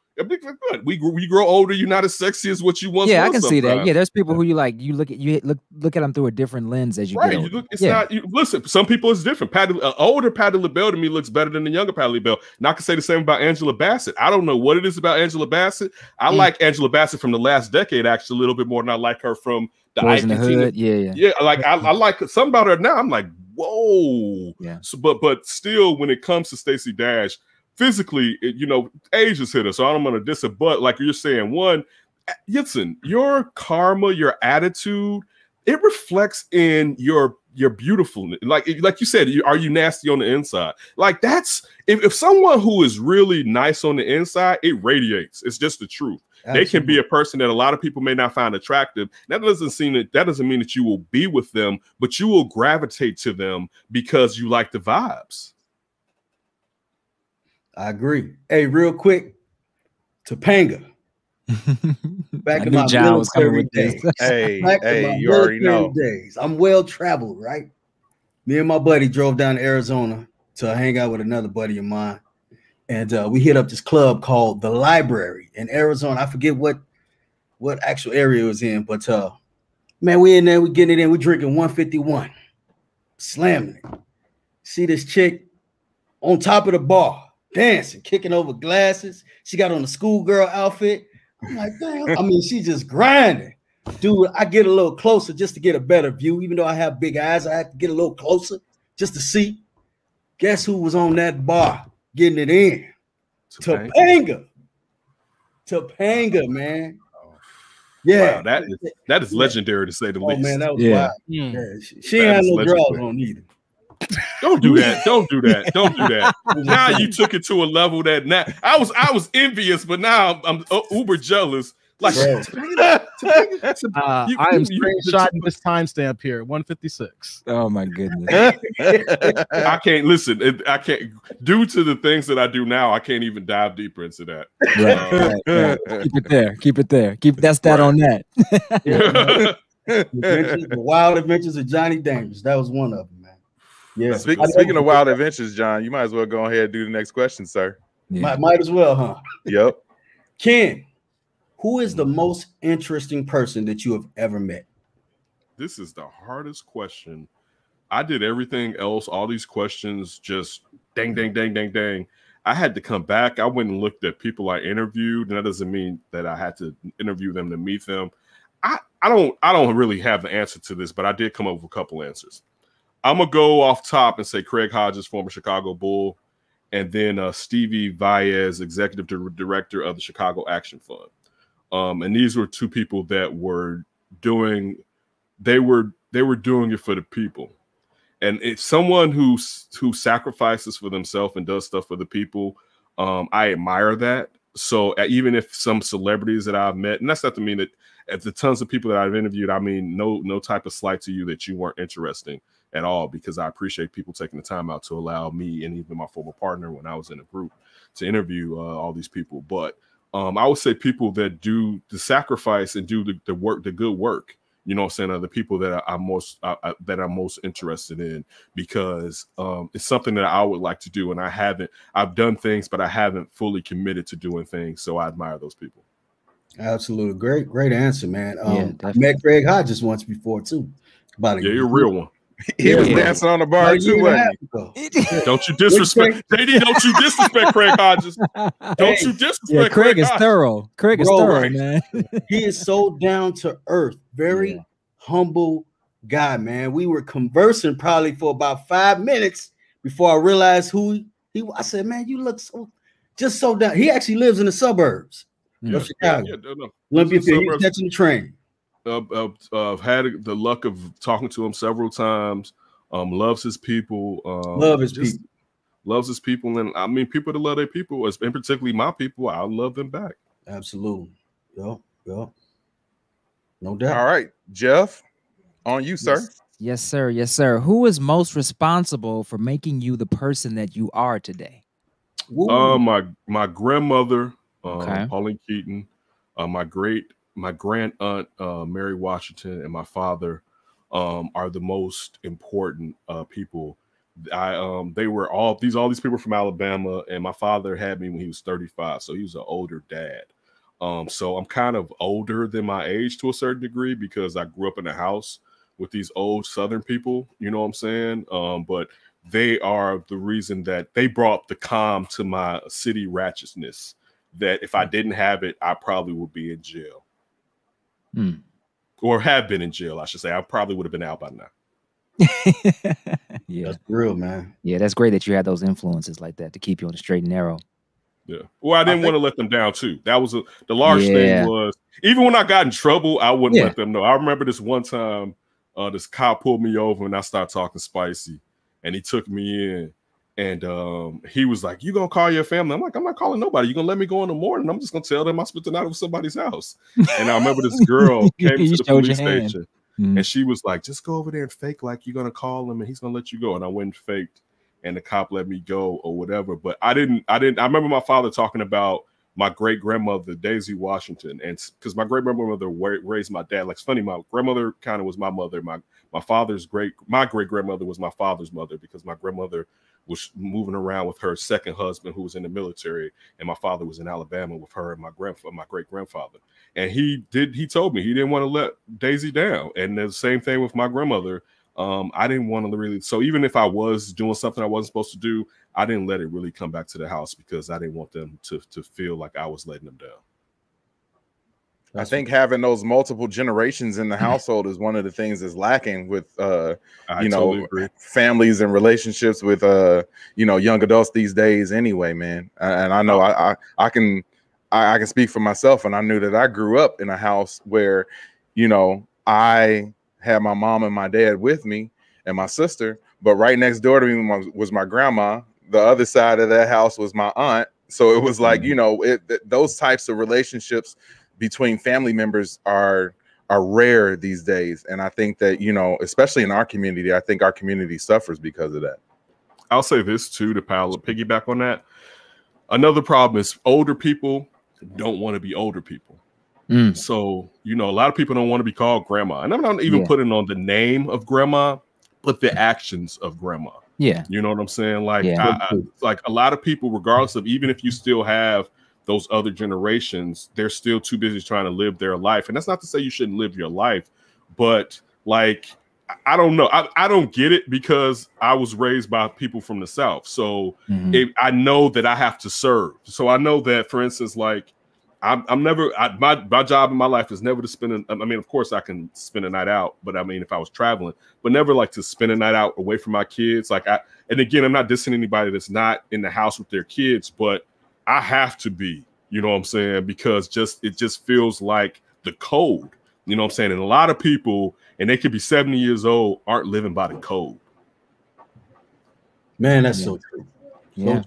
we grow older. You're not as sexy as what you once. Yeah, was I can see that. sometimes. Yeah, there's people who you look at them through a different lens as you get older. Listen, some people it's different. Older Patti LaBelle to me looks better than the younger Patti LaBelle. And I can say the same about Angela Bassett. I don't know what it is about Angela Bassett. I like Angela Bassett from the last decade actually a little bit more than I like her from the Boys in the Hood. Yeah. Like I like something about her now. I'm like, whoa. Yeah. So, but still, when it comes to Stacey Dash, physically, age has hit her. So I don't want to diss her. But like you're saying, listen, your karma, your attitude, it reflects in your beautifulnulness. Like you said, are you nasty on the inside? Like that's if someone who is really nice on the inside, it radiates. It's just the truth. Absolutely. They can be a person that a lot of people may not find attractive. That doesn't mean that you will be with them, but you will gravitate to them because you like the vibes. I agree. Hey, real quick, Topanga. Back in my military days. You already know. Days. I'm well traveled, right? Me and my buddy drove down to Arizona to hang out with another buddy of mine. And we hit up this club called The Library in Arizona. I forget what actual area it was in, but man, we in there, we getting it in, we drinking 151, slamming it. See this chick on top of the bar, dancing, kicking over glasses. She got on a schoolgirl outfit. I'm like, damn. I mean, she just grinding. Dude, I get a little closer just to get a better view. Even though I have big eyes, I have to get a little closer just to see. Guess who was on that bar getting it in? Topanga. Topanga, man. Yeah. Wow, that is legendary to say the least. Man, that was wild. Yeah. She ain't had no drawers on either. Don't do that. Don't do that. Now you took it to a level that now I was envious, but now I'm uber jealous. Like I am screenshotting this timestamp here, 156. Oh my goodness. I can't listen. I can't, due to the things that I do now, I can't even dive deeper into that. Right. Keep it there. Keep that stat on that. The Wild Adventures of Johnny Dangerous. That was one of them, man. Yeah. Speaking of Wild Adventures, John, you might as well go ahead and do the next question, sir. Yeah. Might as well, huh? Yep. Ken, who is the most interesting person that you have ever met? This is the hardest question. I did everything else. All these questions just dang, dang, dang, dang, dang. I had to come back. I went and looked at people I interviewed, and that doesn't mean that I had to interview them to meet them. I don't really have the answer to this, but I did come up with a couple answers. I'm gonna go off top and say Craig Hodges, former Chicago Bull, and then Stevie Valles, executive director of the Chicago Action Fund. And these were two people that were doing it for the people. And it's someone who sacrifices for themselves and does stuff for the people. I admire that. So even if some celebrities that I've met, and that's not to mean that at the tons of people that I've interviewed, I mean, no type of slight to you that you weren't interesting at all, because I appreciate people taking the time out to allow me and even my former partner when I was in a group to interview all these people. But I would say people that do the sacrifice and do the work, the good work, you know what I'm saying, are the people that I'm most interested in, because it's something that I would like to do. And I've done things, but I haven't fully committed to doing things. So I admire those people. Absolutely. Great answer, man. I met Craig Hodges once before too. You're a real one. He was dancing on the bar too, wasn't he? Don't you disrespect, JD? Don't you disrespect Craig Hodges? Don't you disrespect Craig is thorough. Craig is thorough, man. He is so down to earth, very humble guy, man. We were conversing probably for about 5 minutes before I realized who he was. I said, man, you look so down. He actually lives in the suburbs of Chicago. Olympia Field. He's catching the train. I've had the luck of talking to him several times. loves his people, Love his people. loves his people, and I mean people that love their people, and particularly my people, I love them back. Absolutely. Yup. No doubt. All right, Jeff, on you, sir. Yes, sir. Yes, sir. Who is most responsible for making you the person that you are today? My grandmother, Okay. Pauline Keaton, my grand aunt, Mary Washington, and my father are the most important people. They were all these people from Alabama, and my father had me when he was 35, so he was an older dad. So I'm kind of older than my age to a certain degree because I grew up in a house with these old Southern people, you know what I'm saying? But they are the reason that they brought the calm to my city ratchetness, that if I didn't have it, I probably would be in jail. Or have been in jail, I should say. I probably would have been out by now. Yeah. That's real, man. Yeah, that's great that you had those influences like that to keep you on the straight and narrow. Yeah. Well, I didn't want to let them down too. That was the large thing was, even when I got in trouble, I wouldn't let them know. I remember this one time, this cop pulled me over and I started talking spicy, and he took me in, and he was like, "You gonna call your family?" I'm like, "I'm not calling nobody. You gonna let me go in the morning? I'm just gonna tell them I spent the night over somebody's house." And I remember this girl came to the police station, and she was like, "Just go over there and fake like you're gonna call him, and he's gonna let you go." And I went and faked, and the cop let me go or whatever. But I didn't. I remember my father talking about my great grandmother, Daisy Washington, and because my great grandmother raised my dad. Like, it's funny, my grandmother kind of was my mother. My great grandmother was my father's mother, because my grandmother was moving around with her second husband, who was in the military, and my father was in Alabama with her and my great grandfather. And he told me he didn't want to let Daisy down. And the same thing with my grandmother. I didn't want to really, so even if I was doing something I wasn't supposed to do, I didn't let it really come back to the house, because I didn't want them to feel like I was letting them down. I think having those multiple generations in the household is one of the things that's lacking with totally agree. Families and relationships with young adults these days anyway, man. And I know I can speak for myself, and I knew that I grew up in a house where, I had my mom and my dad with me and my sister, but right next door to me was my grandma. The other side of that house was my aunt. So it was like, those types of relationships between family members are rare these days. And I think that, especially in our community, I think our community suffers because of that. I'll say this too, to piggyback on that. Another problem is older people don't want to be older people. So, a lot of people don't want to be called grandma. And I'm not even putting on the name of grandma, but the actions of grandma. Yeah. You know what I'm saying? Like, like a lot of people, regardless of, even if you still have those other generations, they're still too busy trying to live their life. And that's not to say you shouldn't live your life, but like, I don't know. I don't get it, because I was raised by people from the South. So I know that I have to serve. So I know that, for instance, like, I'm never, my job in my life is never to spend, I mean, of course I can spend a night out, but I mean, if I was traveling, but never like to spend a night out away from my kids. Like, and again, I'm not dissing anybody that's not in the house with their kids, but I have to be, you know what I'm saying? Because it just feels like the code, you know what I'm saying? And a lot of people, and they could be 70 years old, aren't living by the code. Man, that's so true. Yeah.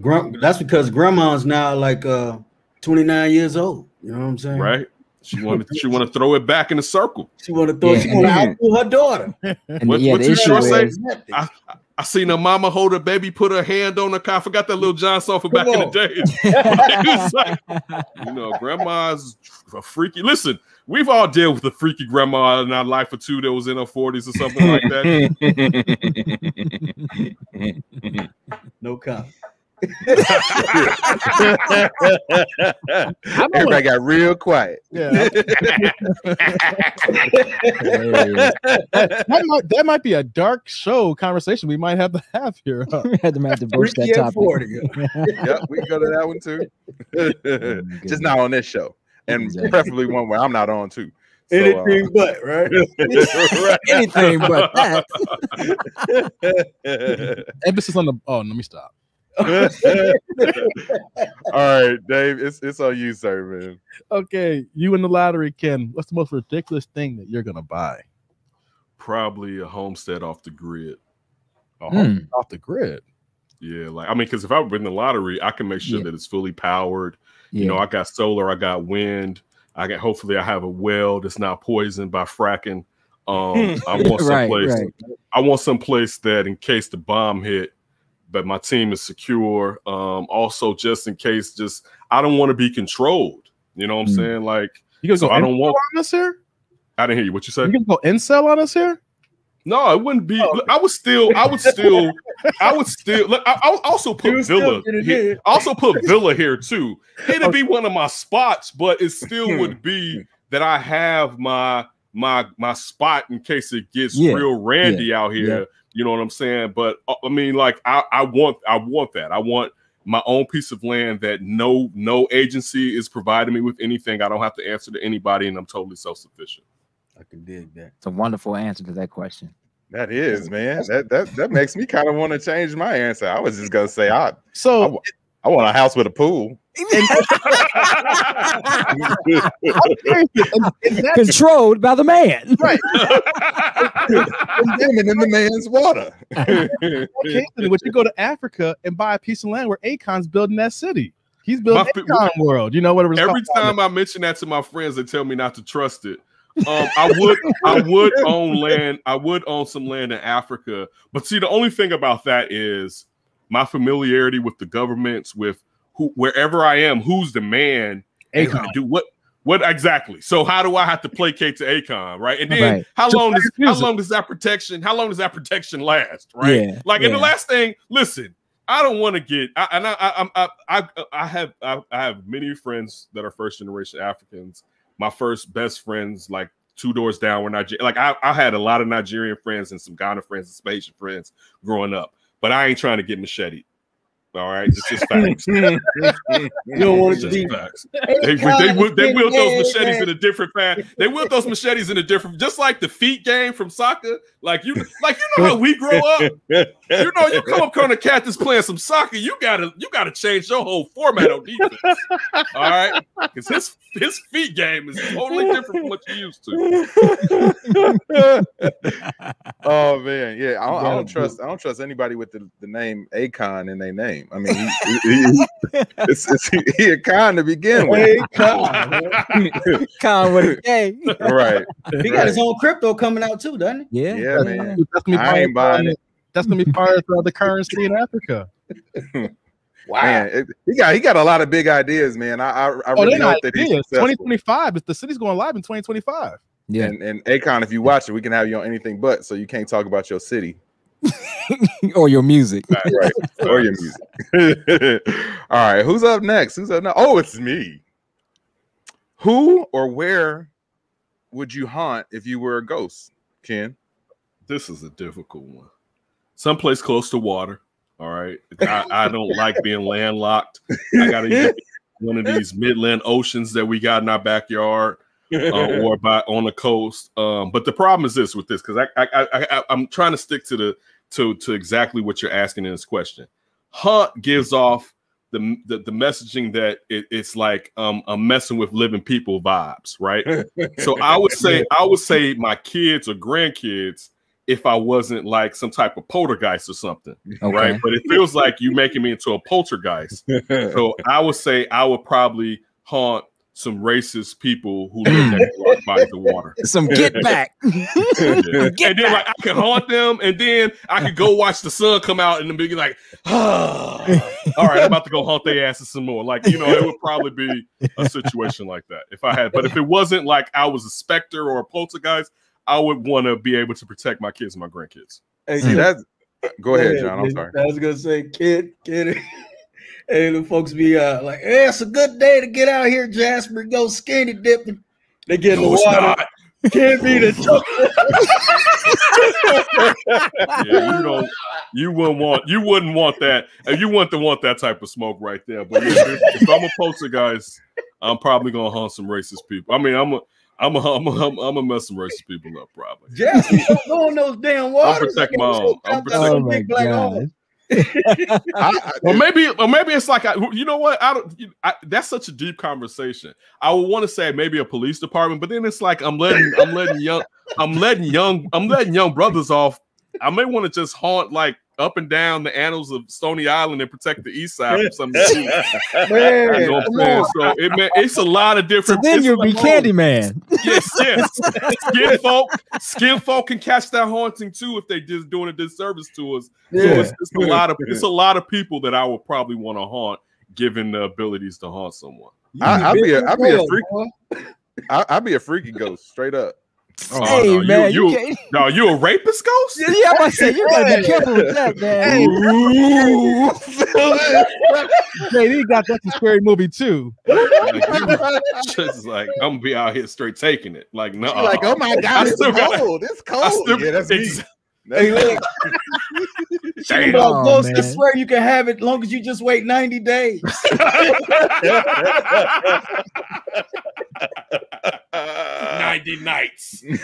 So that's because grandma's now like 29 years old. You know what I'm saying? Right. She want to throw it back in the circle. She want to throw. She want to outdo her daughter. What you sure say? I seen her mama hold her baby, put her hand on her car. I forgot that little John song for back in the days. It's like, grandma's a freaky. Listen, we've all dealt with a freaky grandma in our life or two that was in her 40s or something like that. No comment. Everybody got real quiet. Yeah. that might be a dark show conversation we might have to have here. We had to broach that topic. Yep, we can go to that one too. Just not on this show, and preferably one where I'm not on too. So, anything but, right? Anything but that. Emphasis on the. Oh, let me stop. All right, Dave, it's on you, sir, man. Okay, you in the lottery, Ken. What's the most ridiculous thing that you're gonna buy? Probably a homestead off the grid. Off the grid. Yeah, like I mean, because if I win the lottery, I can make sure that it's fully powered. You know, I got solar, I got wind, hopefully I have a well that's not poisoned by fracking. I want someplace. I want someplace that in case the bomb hit, but my team is secure. Also, just in case, I don't want to be controlled. You know what I'm saying? Like, I don't want us here. I didn't hear you. What you say? You gonna go incel on us here? No, it wouldn't be. Look, I would still. Look, I also put Villa. Also put Villa here too. It'd be one of my spots, but it still would be that I have my spot in case it gets real randy out here. You know what I'm saying? But I mean, like, I want that. I want my own piece of land that no agency is providing me with anything. I don't have to answer to anybody, and I'm totally self-sufficient. I can dig that. It's a wonderful answer to that question. That is, man. That makes me kind of want to change my answer. I was just gonna say I want a house with a pool. Controlled by the man. Right. And in the man's water. Would you go to Africa and buy a piece of land where Akon's building that city? He's building Akon world. You know, whatever. Every time I mention that to my friends, they tell me not to trust it. I would own land. I would own some land in Africa. But see, the only thing about that is my familiarity with the governments, with wherever I am, who's the man, Akon. Do what exactly? So how do I have to placate to Akon, right? And then how long does that protection last, right? Yeah, like, and the last thing, listen, I don't want to get. I have many friends that are first generation Africans. My first best friends, like 2 doors down, were Nigerian. Like I had a lot of Nigerian friends and some Ghana friends and some Asian friends growing up, but I ain't trying to get macheted. All right, it's just facts. You don't want to be facts. They wield those machetes in a different fashion. They wield those machetes in a different, just like the feet game from soccer. Like you know how we grow up. You know, you come up on a cat that's playing some soccer. You gotta change your whole format on defense. All right, because his feet game is totally different from what you used to. Oh man, yeah. I don't trust anybody with the name Akon in their name. I mean, he a con to begin with. Con with a K. Right. He got his own crypto coming out too, doesn't he? Yeah, man. I ain't buying it. That's gonna be part of the currency in Africa. Wow, man, he got a lot of big ideas, man. I really hope that he's successful. 2025. The city's going live in 2025. Yeah, and Akon, if you watch it, we can have you on anything but, so you can't talk about your city. Or your music. Right. Or your music. All right. Who's up next? Oh, it's me. Who or where would you haunt if you were a ghost, Ken? This is a difficult one. Someplace close to water. All right. I don't like being landlocked. I got to get one of these Midland oceans that we got in our backyard. Or on the coast, but the problem is this with this, because I'm trying to stick to exactly what you're asking in this question. Haunt gives off the messaging that it's like I'm messing with living people vibes, right? So I would say my kids or grandkids if I wasn't like some type of poltergeist or something, right? But it feels like you making me into a poltergeist. So I would say I would probably haunt some racist people who live next to large bodies of water. Some get back. And then like I can haunt them, and then I could go watch the sun come out and then be like, all right, I'm about to go haunt their asses some more. Like, you know, it would probably be a situation like that if I had. But if it wasn't like I was a specter or a poltergeist, I would want to be able to protect my kids and my grandkids. Hey, see, that's go ahead, John. I'm sorry. I was gonna say, kid. Hey, the folks be like, hey, it's a good day to get out here, Jasper, go skinny dipping. They get in the water. Can't be the chocolate. Yeah, you wouldn't want that. You wouldn't want that type of smoke right there. But if I'm a poltergeist, I'm probably gonna haunt some racist people. I mean, I'm gonna mess some racist people up probably. Jasper, don't go in those damn waters. I'll protect my own. Oh my God. Or maybe it's like you know what? That's such a deep conversation. I would want to say maybe a police department, but then it's like I'm letting young brothers off. I may want to just haunt like up and down the annals of Stony Island and protect the East Side from something. You know what I'm saying? So it's a lot of different. So then you'll be Candyman. Yes. Skin folk can catch that haunting too if they just doing a disservice to us. Yeah. So it's a lot of people that I would probably want to haunt, given the abilities to haunt someone. I'd be a freaky ghost, straight up. Oh, hey no, man, you a rapist ghost? Yeah, I'm about to say you gotta be careful with that, man. Hey, he got that from Scary Movie too. Just like I'm gonna be out here straight taking it. Like no, like oh my god, it's cold. It's cold. Yeah, that's me. Hey, look. Ghost, I swear you can have it as long as you just wait 90 days. 90 nights. 90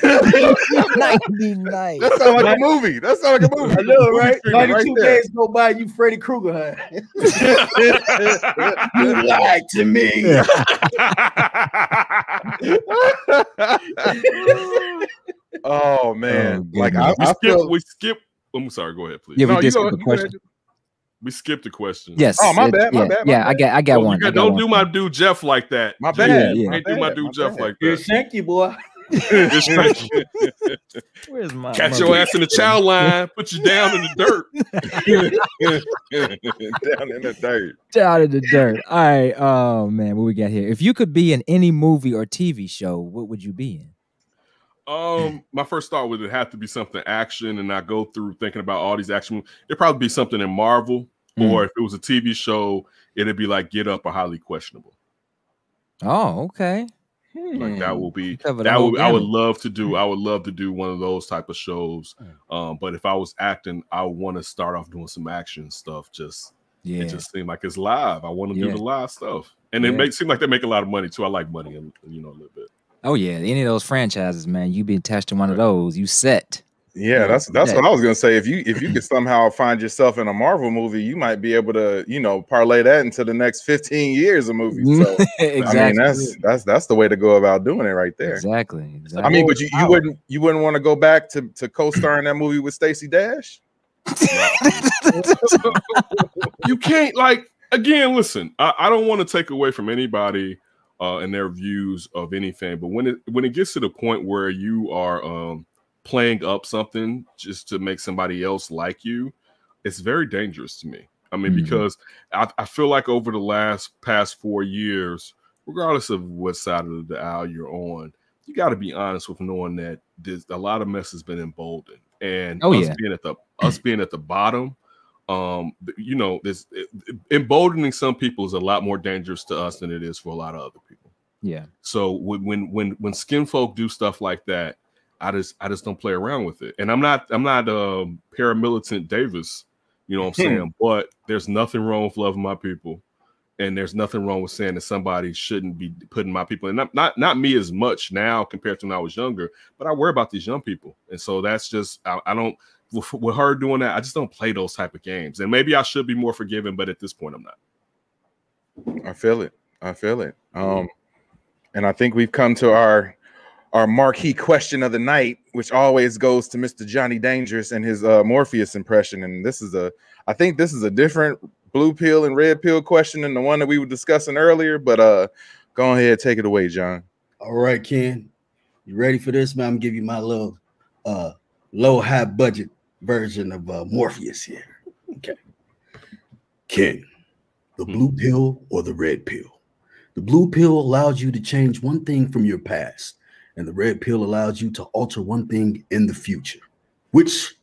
nights. That sounds like a movie. I know, right? 92 days go by, you Freddy Krueger. You lied to me. Oh man! We skip. I'm sorry. Go ahead, please. Yeah, we did skip the question. We skipped the question. Yes. Oh, my bad. Yeah, I got one. Don't do my dude Jeff like that. My bad. Can't do my dude Jeff like that. Thank you, boy. Where's my catch your ass in the chow line, put you down in the dirt. Down in the dirt. Down in the dirt. All right. Oh man, what we got here? If you could be in any movie or TV show, what would you be in? My first thought would have to be something action, and I go through thinking about all these action movies. It'd probably be something in Marvel, or if it was a TV show, it'd be like Get Up or Highly Questionable. Oh, okay. Like that will be I would love to do. I would love to do one of those type of shows. But if I was acting, I would want to start off doing some action stuff. It just seemed like it's live. I want to do the live stuff, and it seem like they make a lot of money too. I like money, and a little bit. Oh yeah, any of those franchises, man. You be attached to one of those, you set. Yeah, that's what I was gonna say. If you could somehow find yourself in a Marvel movie, you might be able to, parlay that into the next 15 years of movies. So exactly. I mean, that's the way to go about doing it right there. Exactly. I mean, but you wouldn't want to go back to co-star in that movie with Stacey Dash? You can't again, listen, I don't want to take away from anybody and their views of anything, but when it gets to the point where you are playing up something just to make somebody else like you, it's very dangerous to me. I mean, because I feel like over the past 4 years, regardless of what side of the aisle you're on, you got to be honest with knowing that a lot of mess has been emboldened, and us being at the bottom, this emboldening some people is a lot more dangerous to us than it is for a lot of other people. Yeah. So when skin folk do stuff like that, I just don't play around with it. And I'm not paramilitant Davis, you know what I'm saying? But there's nothing wrong with loving my people, and there's nothing wrong with saying that somebody shouldn't be putting my people in. Not me as much now compared to when I was younger, but I worry about these young people, and so that's just I don't. With her doing that, I just don't play those type of games. And maybe I should be more forgiving, but at this point, I'm not. I feel it. And I think we've come to our marquee question of the night, which always goes to Mr. Johnny Dangerous and his Morpheus impression. And I think this is a different blue pill and red pill question than the one that we were discussing earlier. But go ahead, take it away, John. All right, Ken, you ready for this, man? I'm gonna give you my little low high budget version of Morpheus here. Okay, Ken, the blue pill or the red pill? The blue pill allows you to change one thing from your past, and the red pill allows you to alter one thing in the future. Which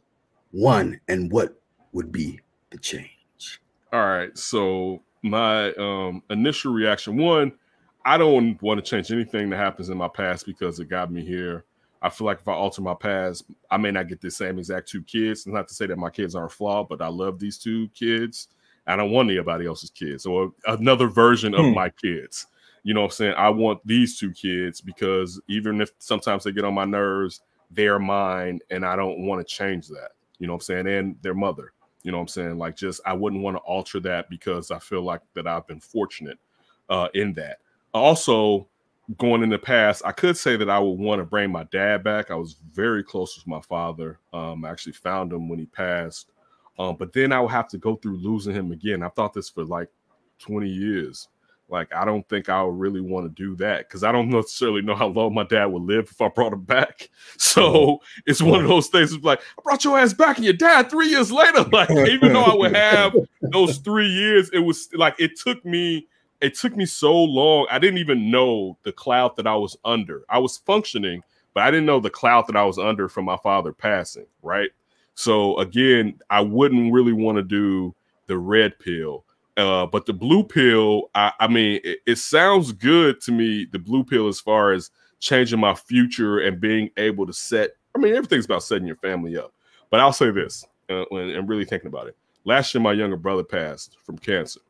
one and what would be the change? All right. So my initial reaction, one, I don't want to change anything that happens in my past because it got me here. I feel like if I alter my past, I may not get the same exact 2 kids. Not to say that my kids aren't flawed, but I love these 2 kids. I don't want anybody else's kids or another version of my kids. You know what I'm saying? I want these 2 kids because even if sometimes they get on my nerves, they're mine, and I don't want to change that. You know what I'm saying? And their mother. You know what I'm saying? Like, just I wouldn't want to alter that because I feel like that I've been fortunate in that. Also, going in the past, I could say that I would want to bring my dad back. I was very close with my father. I actually found him when he passed. But then I would have to go through losing him again. I thought this for like 20 years. Like, I don't think I would really want to do that because I don't necessarily know how long my dad would live if I brought him back. So it's one of those things. It's like, I brought your ass back and your dad 3 years later. Like, even though I would have those 3 years, it was like, it took me so long. I didn't even know the cloud that I was under. I was functioning, but I didn't know the cloud that I was under from my father passing, right? So again, I wouldn't really want to do the red pill. But the blue pill, I mean, it sounds good to me, the blue pill, as far as changing my future and being able to set, I mean, everything's about setting your family up. But I'll say this, and really thinking about it. Last year, my younger brother passed from cancer.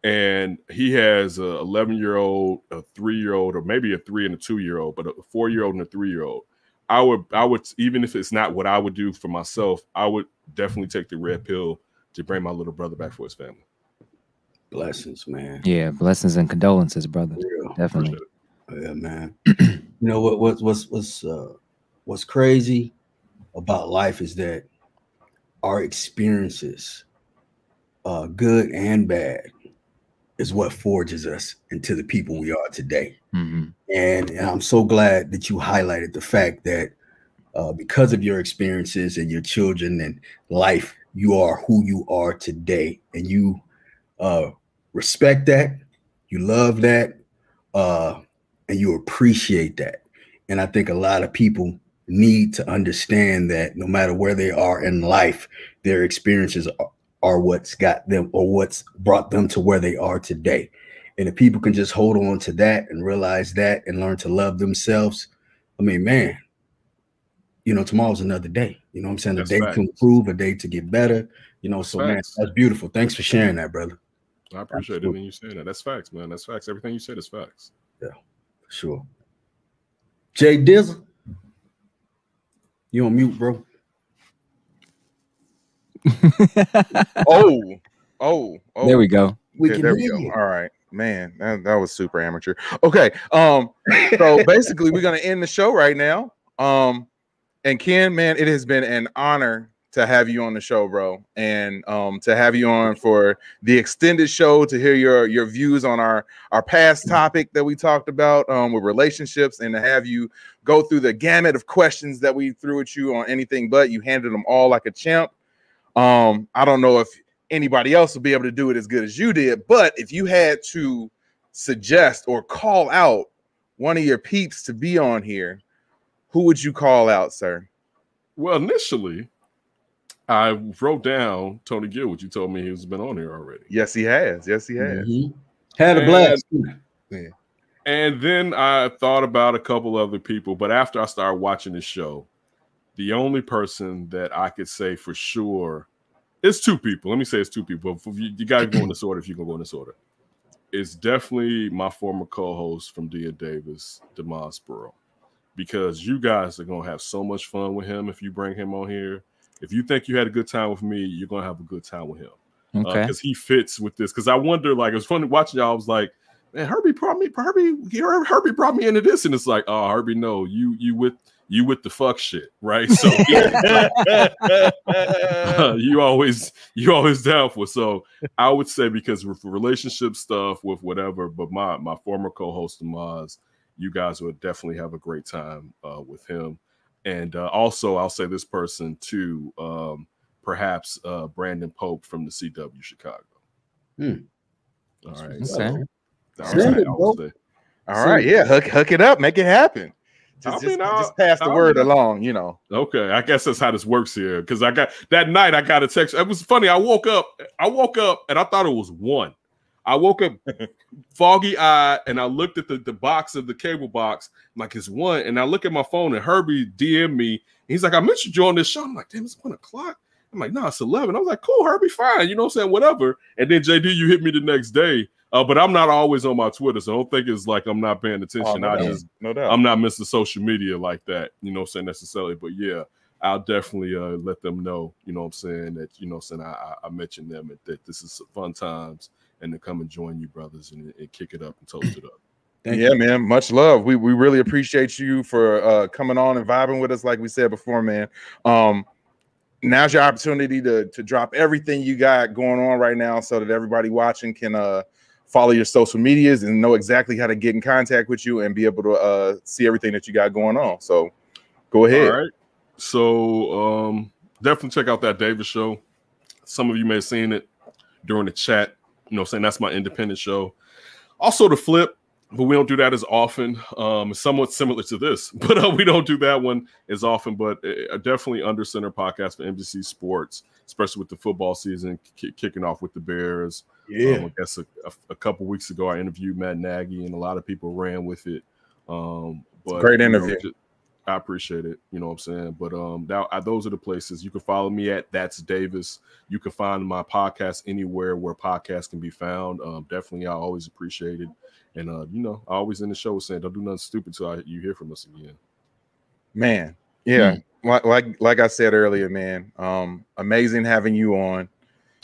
And he has a 11-year-old, a 3-year-old, or maybe a 3 and a 2-year-old, but a 4-year-old and a 3-year-old. I would, even if it's not what I would do for myself, I would definitely take the red pill to bring my little brother back for his family. Blessings, man. Yeah, blessings and condolences, brother. Yeah. Definitely. Yeah, man. You know what's crazy about life is that our experiences, good and bad, is what forges us into the people we are today. And I'm so glad that you highlighted the fact that because of your experiences and your children and life, you are who you are today, and you respect that, you love that, and you appreciate that. And I think a lot of people need to understand that no matter where they are in life, their experiences are what's got them, or what's brought them to where they are today. And if people can just hold on to that and realize that and learn to love themselves, I mean, man, you know, tomorrow's another day. You know what I'm saying? That's a day facts. to improve, a day to get better. You know, That's so facts. man, that's beautiful. Thanks for sharing that, brother. I appreciate it when you say that. That's facts, man. That's facts. Everything you said is facts. Yeah, for sure. Jay Dizzle, you on mute, bro? Oh. There we go. Okay, there we go. All right, man, that was super amateur. Okay, so basically, we're gonna end the show right now. And Ken, man, it has been an honor to have you on the show, bro, and to have you on for the extended show to hear your views on our past topic that we talked about with relationships, and to have you go through the gamut of questions that we threw at you on anything but. You handled them all like a champ. I don't know if anybody else will be able to do it as good as you did, but if you had to suggest or call out one of your peeps to be on here, who would you call out, sir? Well, initially, I wrote down Tony Gill, which you told me he's been on here already. Yes, he has. Yes, he has. Had a blast. And then I thought about a couple other people, but after I started watching the show, the only person that I could say for sure, it's two people. Let me say it's two people. You got to go in this order if you can go in this order. It's definitely my former co-host from Dia Davis, DeMaz Burrow, because you guys are going to have so much fun with him if you bring him on here. If you think you had a good time with me, you're going to have a good time with him. Okay. Because he fits with this. Because I wonder, like, it was funny watching y'all. I was like, man, Herbie brought me into this. And it's like, oh, Herbie, no, you with the fuck shit, right? So you always down for. So I would say, because with relationship stuff, with whatever, but my former co-host Maz, you guys would definitely have a great time with him. And also, I'll say this person too, perhaps Brandon Pope from the CW Chicago. All right. Okay. All right. Yeah. Hook it up. Make it happen. Just pass the word along, you know. Okay, I guess that's how this works here. Because I got that night, I got a text. It was funny. I woke up, and I thought it was 1. I woke up foggy eyed, and I looked at the box of the cable box. I'm like, it's 1. And I look at my phone, and Herbie DM'd me. And he's like, I mentioned you on this show. I'm like, damn, it's 1 o'clock. I'm like, no, it's 11. I was like, cool, Herbie, fine. You know what I'm saying? Whatever. And then JD, you hit me the next day. But I'm not always on my Twitter, so don't think it's like I'm not paying attention. No doubt. I'm not missing social media like that, you know what I'm saying, necessarily. But yeah, I'll definitely let them know, you know what I'm saying, that, you know what I'm saying, I mentioned them and that this is fun times and to come and join you brothers and kick it up and toast it up. Thank you, man. Much love. We really appreciate you for coming on and vibing with us, like we said before, man. Now's your opportunity to drop everything you got going on right now so that everybody watching can follow your social medias and know exactly how to get in contact with you and be able to see everything that you got going on. So go ahead. All right. So definitely check out that Davis show. Some of you may have seen it during the chat. You know what I'm saying? That's my independent show. Also the flip, but we don't do that as often. It's somewhat similar to this, but we don't do that one as often. But definitely Under Center podcast for NBC Sports, especially with the football season kicking off with the Bears. Yeah. I guess a couple weeks ago, I interviewed Matt Nagy, and a lot of people ran with it. But great interview. I appreciate it. You know what I'm saying? But those are the places. You can follow me at That's Davis. You can find my podcast anywhere where podcasts can be found. Definitely, I always appreciate it. And, you know, I always in the show saying, don't do nothing stupid till you hear from us again. Man, yeah. Like I said earlier, man, amazing having you on.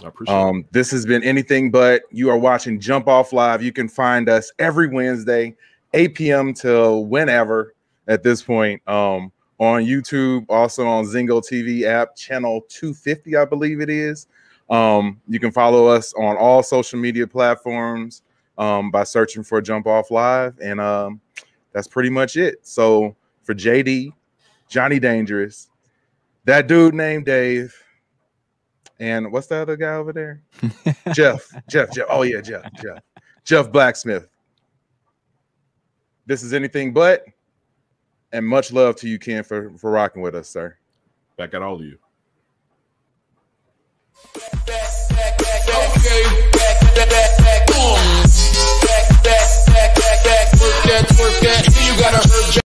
I appreciate it. This has been Anything But. You are watching Jump Off Live. You can find us every Wednesday, 8 p.m. till whenever at this point, on YouTube, also on Zingo TV app, channel 250, I believe it is. You can follow us on all social media platforms by searching for Jump Off Live. And that's pretty much it. So for JD, Johnny Dangerous, that dude named Dave, and what's the other guy over there? Jeff. Oh yeah, Jeff Blacksmith. This is Anything But, and much love to you, Ken, for rocking with us, sir. Back at all of you.